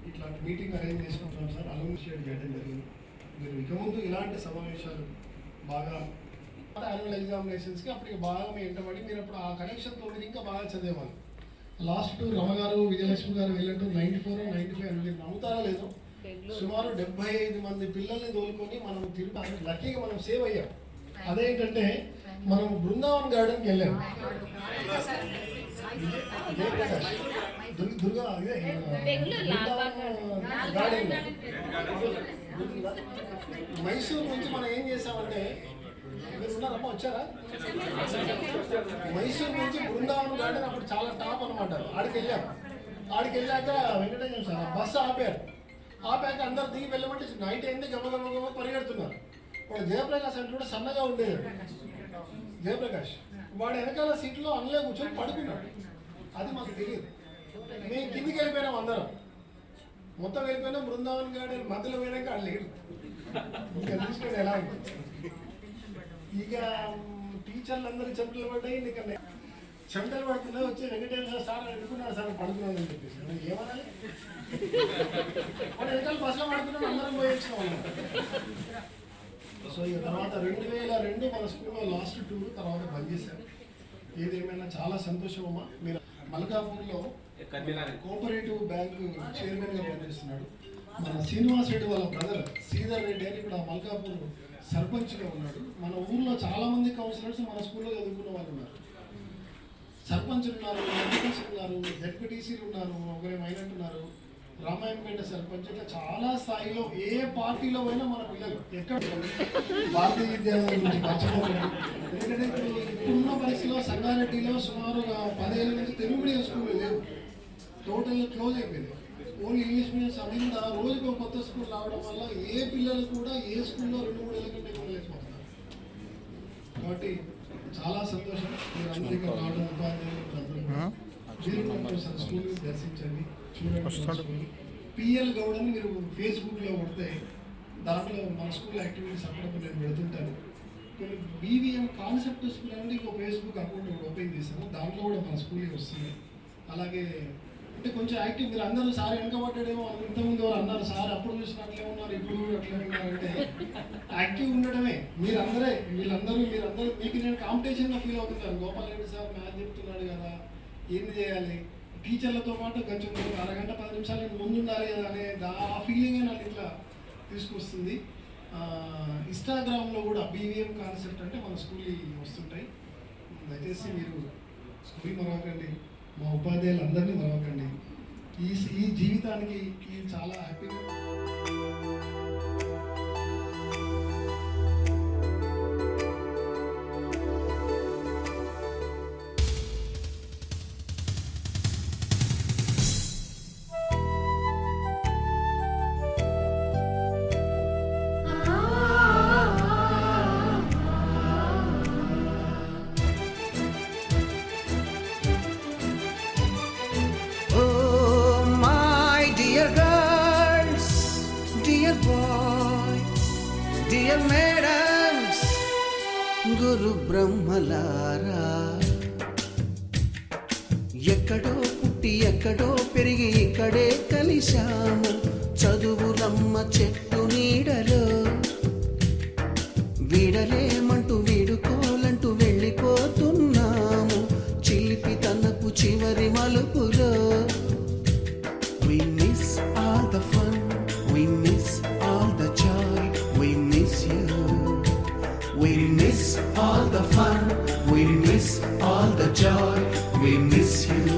ఇట్లా మీటింగ్ అరేంజ్ చేసుకుంటున్నాం సార్, అలూమినేట్ చేయడం జరిగింది. మీరు ఇక ముందు ఇలాంటి సమావేశాలు బాగా యాన్యువల్ ఎగ్జామినేషన్స్కి అప్పటికి బాగా వెంటబడి మీరు అప్పుడు ఆ కనెక్షన్తో మీరు ఇంకా బాగా చదివేవాళ్ళు. లాస్ట్ రమ గారు, విజయలక్ష్మి గారు వెళ్ళినట్టు 94, 95 అని మీరు నమ్ముతారా లేదు, సుమారు 75 మంది పిల్లల్ని తోలుకొని మనం తిరుగుతాం. లక్కీగా మనం సేవ్ అయ్యాం. అదేంటంటే మనం బృందావన్ గార్డెన్కి వెళ్ళాం. దుర్గా గార్డెన్ మైసూరు నుంచి మనం ఏం చేసామంటే, మీరు ఉన్నారమ్మా, వచ్చారా? మైసూరు నుంచి బృందావన్ గార్డెన్ అప్పుడు చాలా టాప్ అనమాట. ఆడికి వెళ్ళాం. ఆడికి వెళ్ళాక వెంకటేశ్వర సార్ బస్సు ఆపాక అందరు దిగి వెళ్ళమంటే నైట్ అయింది, గమ పరిగెడుతున్నారు. వాడు జయప్రకాష్ అంటే కూడా సన్నగా ఉండేది. జయప్రకాష్ వాడు వెనకాల సీట్లో అన్నలే కూర్చొని పడుకున్నాడు. అది మాకు తెలియదు. మేము కిందికి వెళ్ళిపోయినాం, అందరం మొత్తం వెళ్ళిపోయినా. బృందావన్ గార్డెన్ మధ్యలో పోయినాక వాళ్ళు లేడు. ఇంకా తీసుకొని ఎలా ఉంటుంది. ఇక టీచర్లు అందరూ చెమటలు పడ్డాయి. ఇక చెమటలు పడుతున్నా వచ్చి వెంకటేశ్వర సార్ అనుకున్నాడు, సార్ పడుకున్నాను అని చెప్పేసి ఏమనాలి. మన వెనకాల బస్సులో పడుతున్నాం, అందరం పోయి వచ్చినాం. సో ఇక తర్వాత 2002 మన స్కూల్లో లాస్ట్ టూర్ తర్వాత బంద్ చేశారు. ఏదేమైనా చాలా సంతోషం అమ్మా. మీరు మల్కాపూర్లో కోఆపరేటివ్ బ్యాంకు చైర్మన్గా పనిచేస్తున్నాడు. మన శ్రీనివాస్ రెడ్డి వాళ్ళ బ్రదర్ శ్రీధర్ రెడ్డి అని కూడా మల్కాపూర్ సర్పంచ్గా ఉన్నాడు. మన ఊర్లో చాలా మంది కౌన్సిలర్స్ మన స్కూల్లో చదువుకున్న వాళ్ళు ఉన్నారు. సర్పంచ్లు ఉన్నారు, ఎంపీటీసీలు ఉన్నారు, జెడ్పీటీసీలు ఉన్నారు, ఒకరే మైనట్టున్నారు, రామాయంపేట సర్పంచ్. ఇట్లా చాలా స్థాయిలో ఏ పార్టీలో పోయినా మన పిల్లలు ఎక్కడ భారతీయ విద్యాలయం గురించి మర్చిపోతుంది. ఎందుకంటే ఇప్పుడున్న పరిస్థితిలో సంగారెడ్డిలో సుమారుగా 10 ఏళ్ళ నుంచి తెలుగు మీడియం స్కూల్ లేవు, టోటల్ క్లోజ్ అయిపోయింది. ఓన్లీ ఇంగ్లీష్ మీడియం సమయంలో రోజుకు ఒక కొత్త స్కూల్ రావడం వల్ల ఏ పిల్లలు కూడా ఏ స్కూల్లో 2-3 ఏళ్ళ కంటే వెళ్ళలేకపోతున్నారు. కాబట్టి చాలా సంతోషం మీరు అందరికీ రావడం. ఉపాధ్యాయులు స్కూల్ దర్శించండి, చూడండి. పిఎల్ గౌడ్ అని మీరు ఫేస్బుక్లో కొడితే దాంట్లో మన స్కూల్ యాక్టివిటీస్ అప్పుడప్పుడు నేను పెడుతుంటాను. కొన్ని బీవీఎం కాన్సెప్ట్ స్కూల్ అనేది ఒక ఫేస్బుక్ అకౌంట్ కూడా ఓపెన్ చేశాను, దాంట్లో కూడా మన స్కూల్కి వస్తుంది. అలాగే అంటే కొంచెం యాక్టివ్. మీరు అందరూ సార్ వెనకబడ్డాడేమో ఇంతకుముందు వాళ్ళు అన్నారు, సార్ అప్పుడు చూసిన అట్లే ఉన్నారు, ఇప్పుడు కూడా అట్లే ఉన్నారంటే యాక్టివ్ ఉండడమే. వీళ్ళందరూ మీకు నేను కాంపిటీషన్గా ఫీల్ అవుతున్నారు. గోపాల్ రెడ్డి సార్ మ్యాథ్స్ చెప్తున్నాడు కదా, ఏంది చేయాలి, టీచర్లతో పాటు కొంచెం అరగంట 10 నిమిషాలు నేను ముందు ఉండాలి కదా అనే ఆ ఫీలింగే నాకు ఇట్లా తీసుకొస్తుంది. ఇన్స్టాగ్రామ్లో కూడా బీవీఎం కాన్సెప్ట్ అంటే మన స్కూల్ వస్తుంటాయి. దయచేసి మీరు స్కూల్ మరవకండి, మా ఉపాధ్యాయులు అందరినీ మరవకండి. ఈ జీవితానికి చాలా హ్యాపీగా Dear madams, గురు బ్రహ్మలారా, ఎక్కడో పుట్టి ఎక్కడో పెరిగి ఇక్కడే కలిశాము. చదువులమ్మ చెట్టు నీడలో వీడలేమంటూ వీడుకోలంటూ వెళ్ళిపోతున్నాము. చిలిపి తనకు చివరి మలుపులో we miss all the fun, we miss all the joy, we miss you. We miss all the fun, we miss all the joy, we miss you.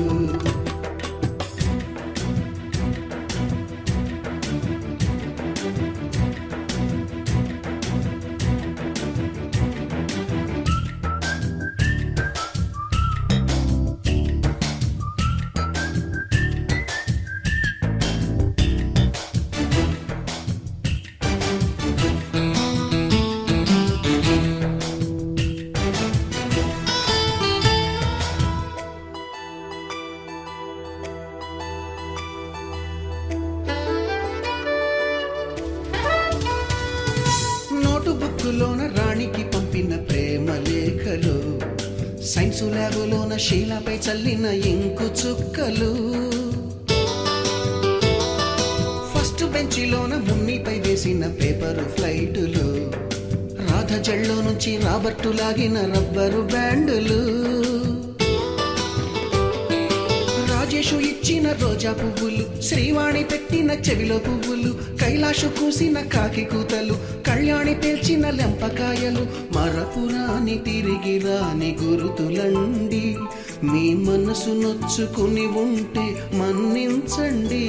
రాసిన ప్రేమ లేఖలు, సైన్సు ల్యాబులోన శీలపై చల్లిన ఇంకు చుక్కలు, ఫస్ట్ బెంచిలోన మున్నిపై వేసిన పేపరు ఫ్లైటులు, రాధ జల్లో నుంచి రాబర్టు లాగిన rubber బ్యాండులు, Rajesh ఇచ్చిన రోజా పువ్వులు, శ్రీవాణి పెట్టిన చెవిలో పువ్వులు, కైలాషు కూసిన కాకి కూతలు, కళ్యాణి పేల్చిన లెంపకాయలు, మరపురాని తిరిగి రాని గురుతులండి. మీ మనసు నొచ్చుకుని ఉంటే మన్నించండి.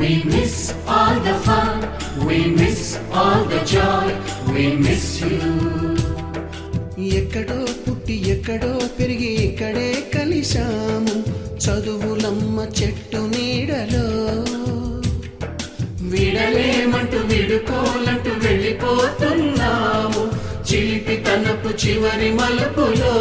We miss all the fun, we miss all the joy, we miss you. ఎక్కడో పుట్టి ఎక్కడో పెరిగి ఇక్కడే కలిశాము, చదువులమ్మ చెట్టు నీడలో. విడలేమంటూ విడుకోలంటూ వెళ్ళిపోతున్నాము, చిలిపి తనపు చివరి మలుపులో.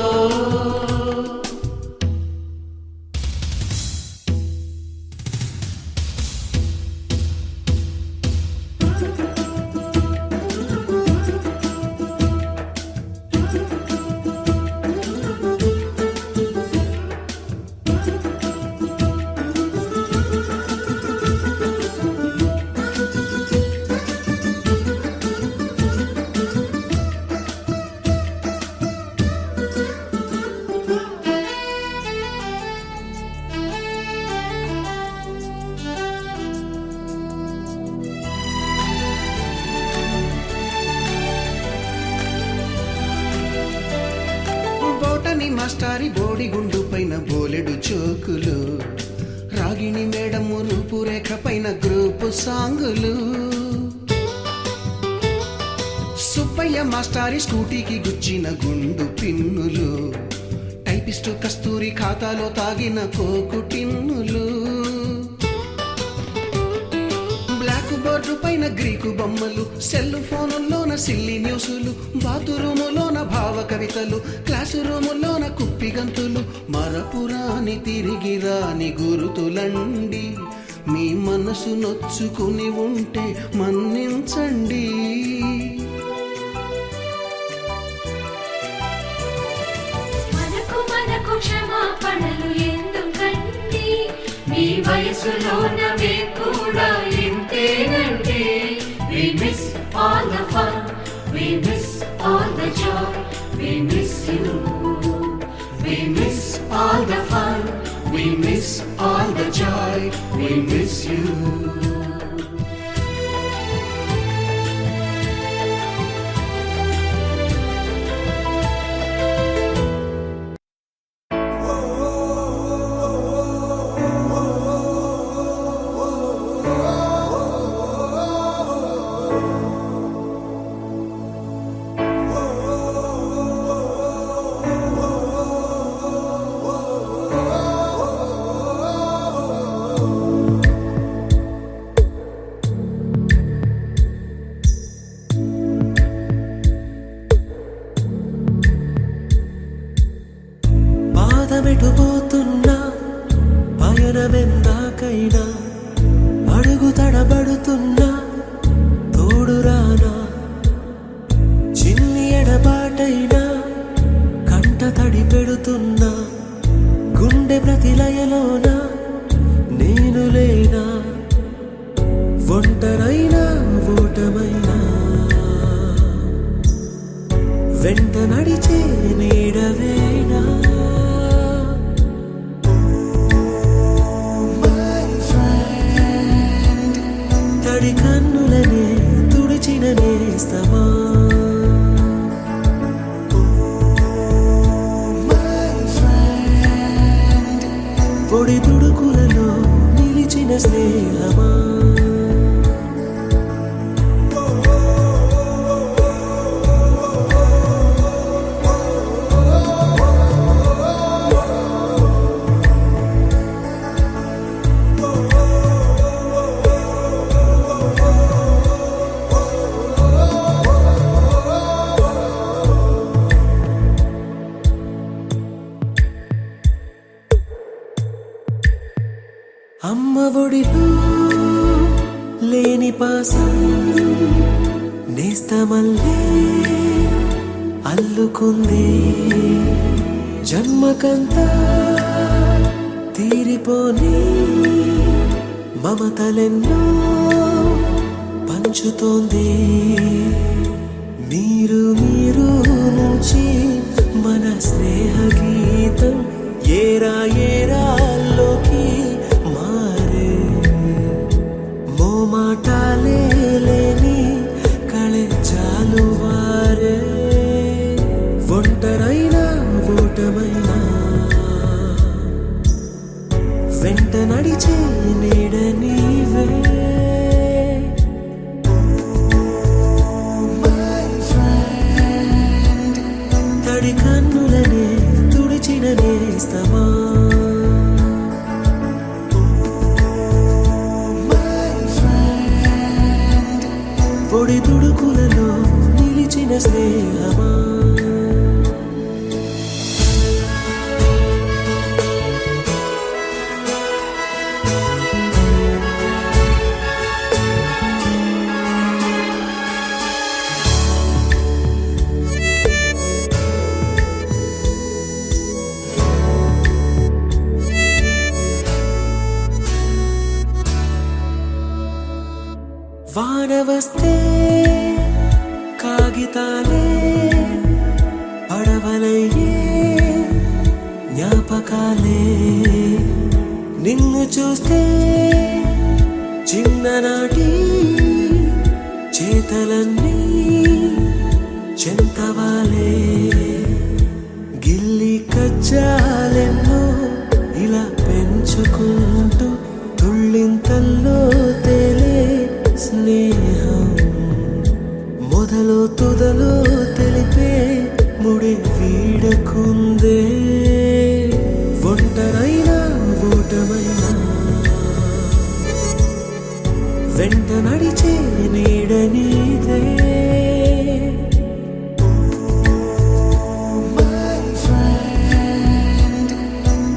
మాస్టారి బోడిగుండు పైన బోలెడు చోకులు, రాగిణి మేడము రూపురేఖ పైన గ్రూపు సాంగులు, సుబ్బయ్య మాస్టారి స్కూటీకి గుచ్చిన గుండు పిన్నులు, టైపిస్టు కస్తూరి ఖాతాలో తాగిన కోకు టిన్నులు, బ్లాక్ బోర్డు పైన గ్రీకు బొమ్మలు, సెల్ ఫోనుల్లోన సిల్లి న్యూసులు, బాతురూములోన భావ కవితలు, క్లాసు రూములోన కుప్పిగంతులు, మరపురాని తిరిగి రాని గురుతులండి. మీ మనసు నొచ్చుకుని ఉంటే మన్నించండి. మనకు క్షమాపణలు ఎందుకండి, మీ వయసులో నవే కూడా ఇంతేనండి. We miss all the fun, we miss all the joy, we miss you. We miss all the fun, we miss all the joy, we miss you. పాదమెటుపోతున్నా పయనమెందాకైనా, అడుగు తడబడుతున్నా తోడురానా, చిన్ని ఎడబాటైనా కంట తడి పెడుతున్నా, గుండె ప్రతిలయలోన నేను లేనా, ఒంటరైనా ఓటమైనా వెంట నడిచే నీడవేనా. తడి కన్నులనే తుడిచిన నేస్తమా, పొడి తుడుకులలో నిలిచిన స్నేహమా. ఒడిలో లేని పాసం నేస్తమల్లే అల్లుకుంది జన్మకంతా తీరిపోని మమతలెన్నో పంచుతోంది మీరు నుంచి మన స్నేహ గీతం ఏరా ఏరాల్లోకి మారే మోమాటాలే లేని కళెచ్చాలు వారే ఒంటరైనా ఓటమైనా వెంట నడిచే నీడ నీవే తడి కన్నులనే తుడిచిన నేస్తమా పొడి తుడుకులలో నిలిచిన స్నేహమా వాన వస్తే కాగితాలే పడవలయ్యే జ్ఞాపకాలే నిన్ను చూస్తే చిన్ననాటి చేతలన్నీ చెంతవాలే గిల్లి కజ్జాలెన్నో ఇలా పెంచుకుంటూ తుళ్ళింతల్లో తేలే స్నేహం మొదలు తుదలో తెలిపే ముడి వీడకుందే ఒంటరైనా ఓటమైనా వెంట నడిచే నీడ నీదే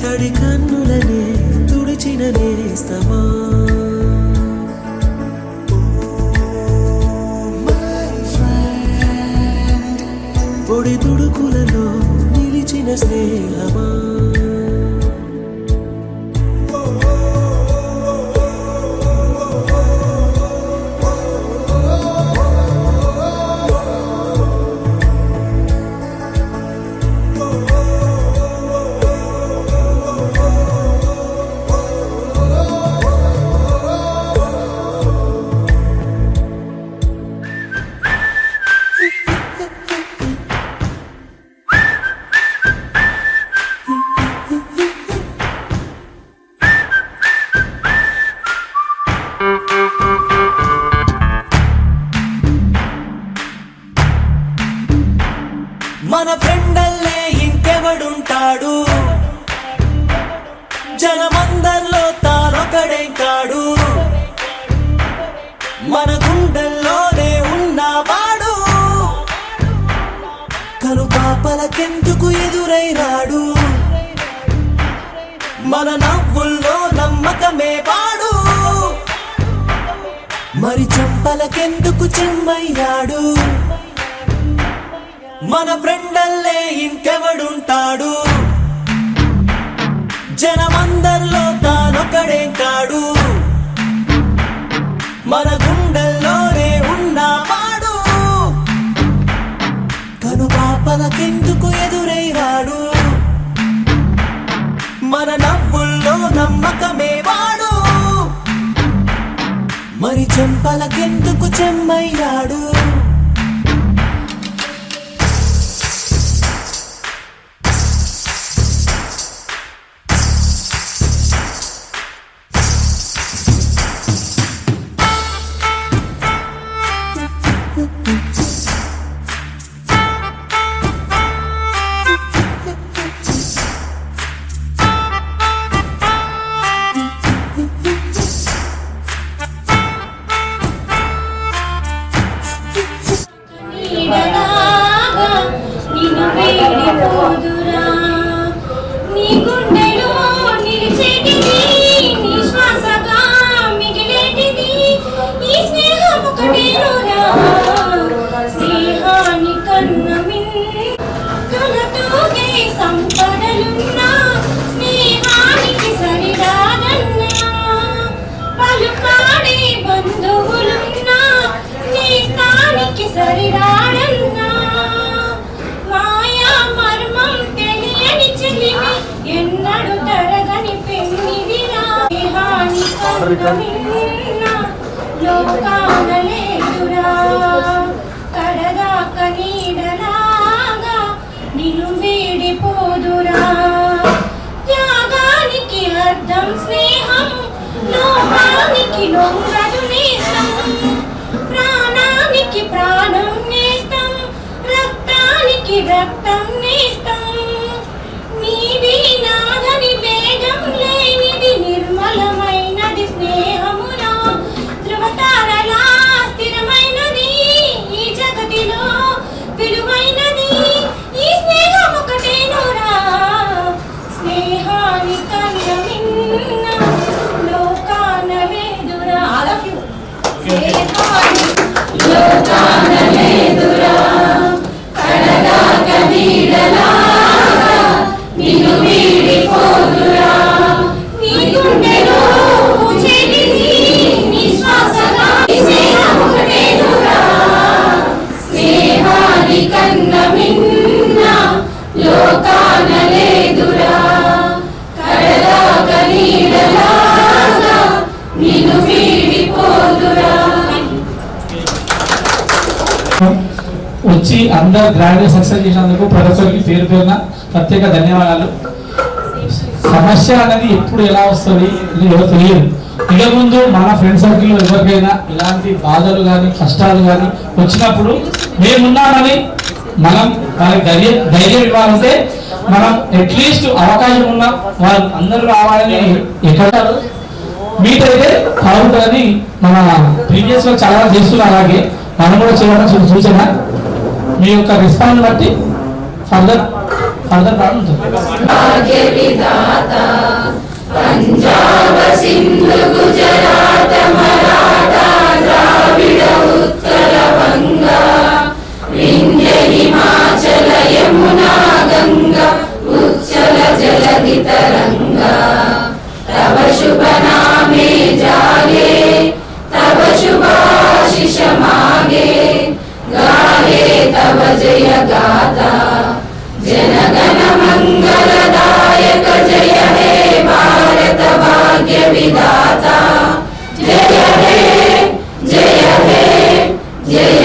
తడి కన్నులనే తుడిచిన నేస్తమా పొడి తుడుకులలో నిలిచిన స్నేహమా మన ఫ్రెండల్లే ఇంకెవడుంటాడు జనమందరిలో తానొకడే కాడు మన గుండెల్లోనే ఉన్నవాడు కను పాపలకెందుకు ఎదురైనాడు మన నవ్వుల్లో నమ్మకమే వాడు మరి చెంపలకెందుకు చెమ్మయ్యాడు మన ఫ్రెండల్లే ఇంకెవడుంటాడు జనమందరిలో తానొకడే కాడు మన గుండెల్లోనే ఉన్నవాడు కను పాపలకెందుకు ఎదురైనాడు మన నవ్వుల్లో నమ్మకమే వాడు మరి చెంపలకెందుకు చెమ్మయ్యాడు నీ గుండెలో నిలిచేటిది నీ శ్వాసగా లోకానలేదురా కడదాక నీడలాగా నిన్ను వీడిపోదురా త్యాగానికి అర్థం స్నేహం లోకానికి లొంగదు నేస్తం ప్రాణానికి ప్రాణం నేస్తం రక్తానికి రక్తం నేస్తం నీది నాదని వేగం లేనిది నిర్మలమైనది స్నేహమురా ధృవతారలా స్థిరమైనది ఈ జగతిలో విలువైనది ఈ స్నేహం ఒకటేనురా స్నేహాని కన్న మిన్న లోకాన లేదురా ఆల్ ఆఫ్ యు స్నేహాని లోకాన లేదురా కడదాక నీడలా నిన్ను వీడిపోదురా నీ గుండెలో పూచేటిది నీ శ్వాసగా స్నేహం ఒకటేనురా స్నేహాని కన్న మిన్న లోకాన లేదురా కడదాక నీడలాగా నిన్ను వీడిపోదురా. వచ్చి అందరు గ్రాడ్యుయేట్ సక్సెస్ చేసినందుకు ప్రతి ఒక్కరికి పేరు పేరున ప్రత్యేక ధన్యవాదాలు. సమస్య అనేది ఎప్పుడు ఎలా వస్తుంది ఇది ఎవరు తెలియదు. ఇక ముందు మన ఫ్రెండ్ సర్కిల్ ఎవరికైనా ఇలాంటి బాధలు కానీ కష్టాలు కానీ వచ్చినప్పుడు మేమున్నామని మనం వాళ్ళకి ధైర్యం ఇవ్వాలంటే మనం అట్లీస్ట్ అవకాశం ఉన్న వాళ్ళు అందరూ రావాలని ఎక్కడ మీట్ అయితే బాగుంటుందని మన ప్రీవియస్ లో చాలా చేస్తున్నారు. అలాగే మనం కూడా చేయడం సూచన మీ యొక్క రెస్పాన్స్ బట్టి ఫర్దర్ బాగుంటుంది. పంజాబ సింధు గుజరాత మరాఠా ద్రావిడ ఉత్తర వంగ వింధ్య హిమాచల యమునా గంగా ఉచ్చల జలధి తరంగా తవ శుభ నామే జాగే తవ శుభాశిష మాగే గాయే తవ జయ గాథా जनगण मंगलदायक जय हे भारत भाग्य विधाता जय हे जय हे जय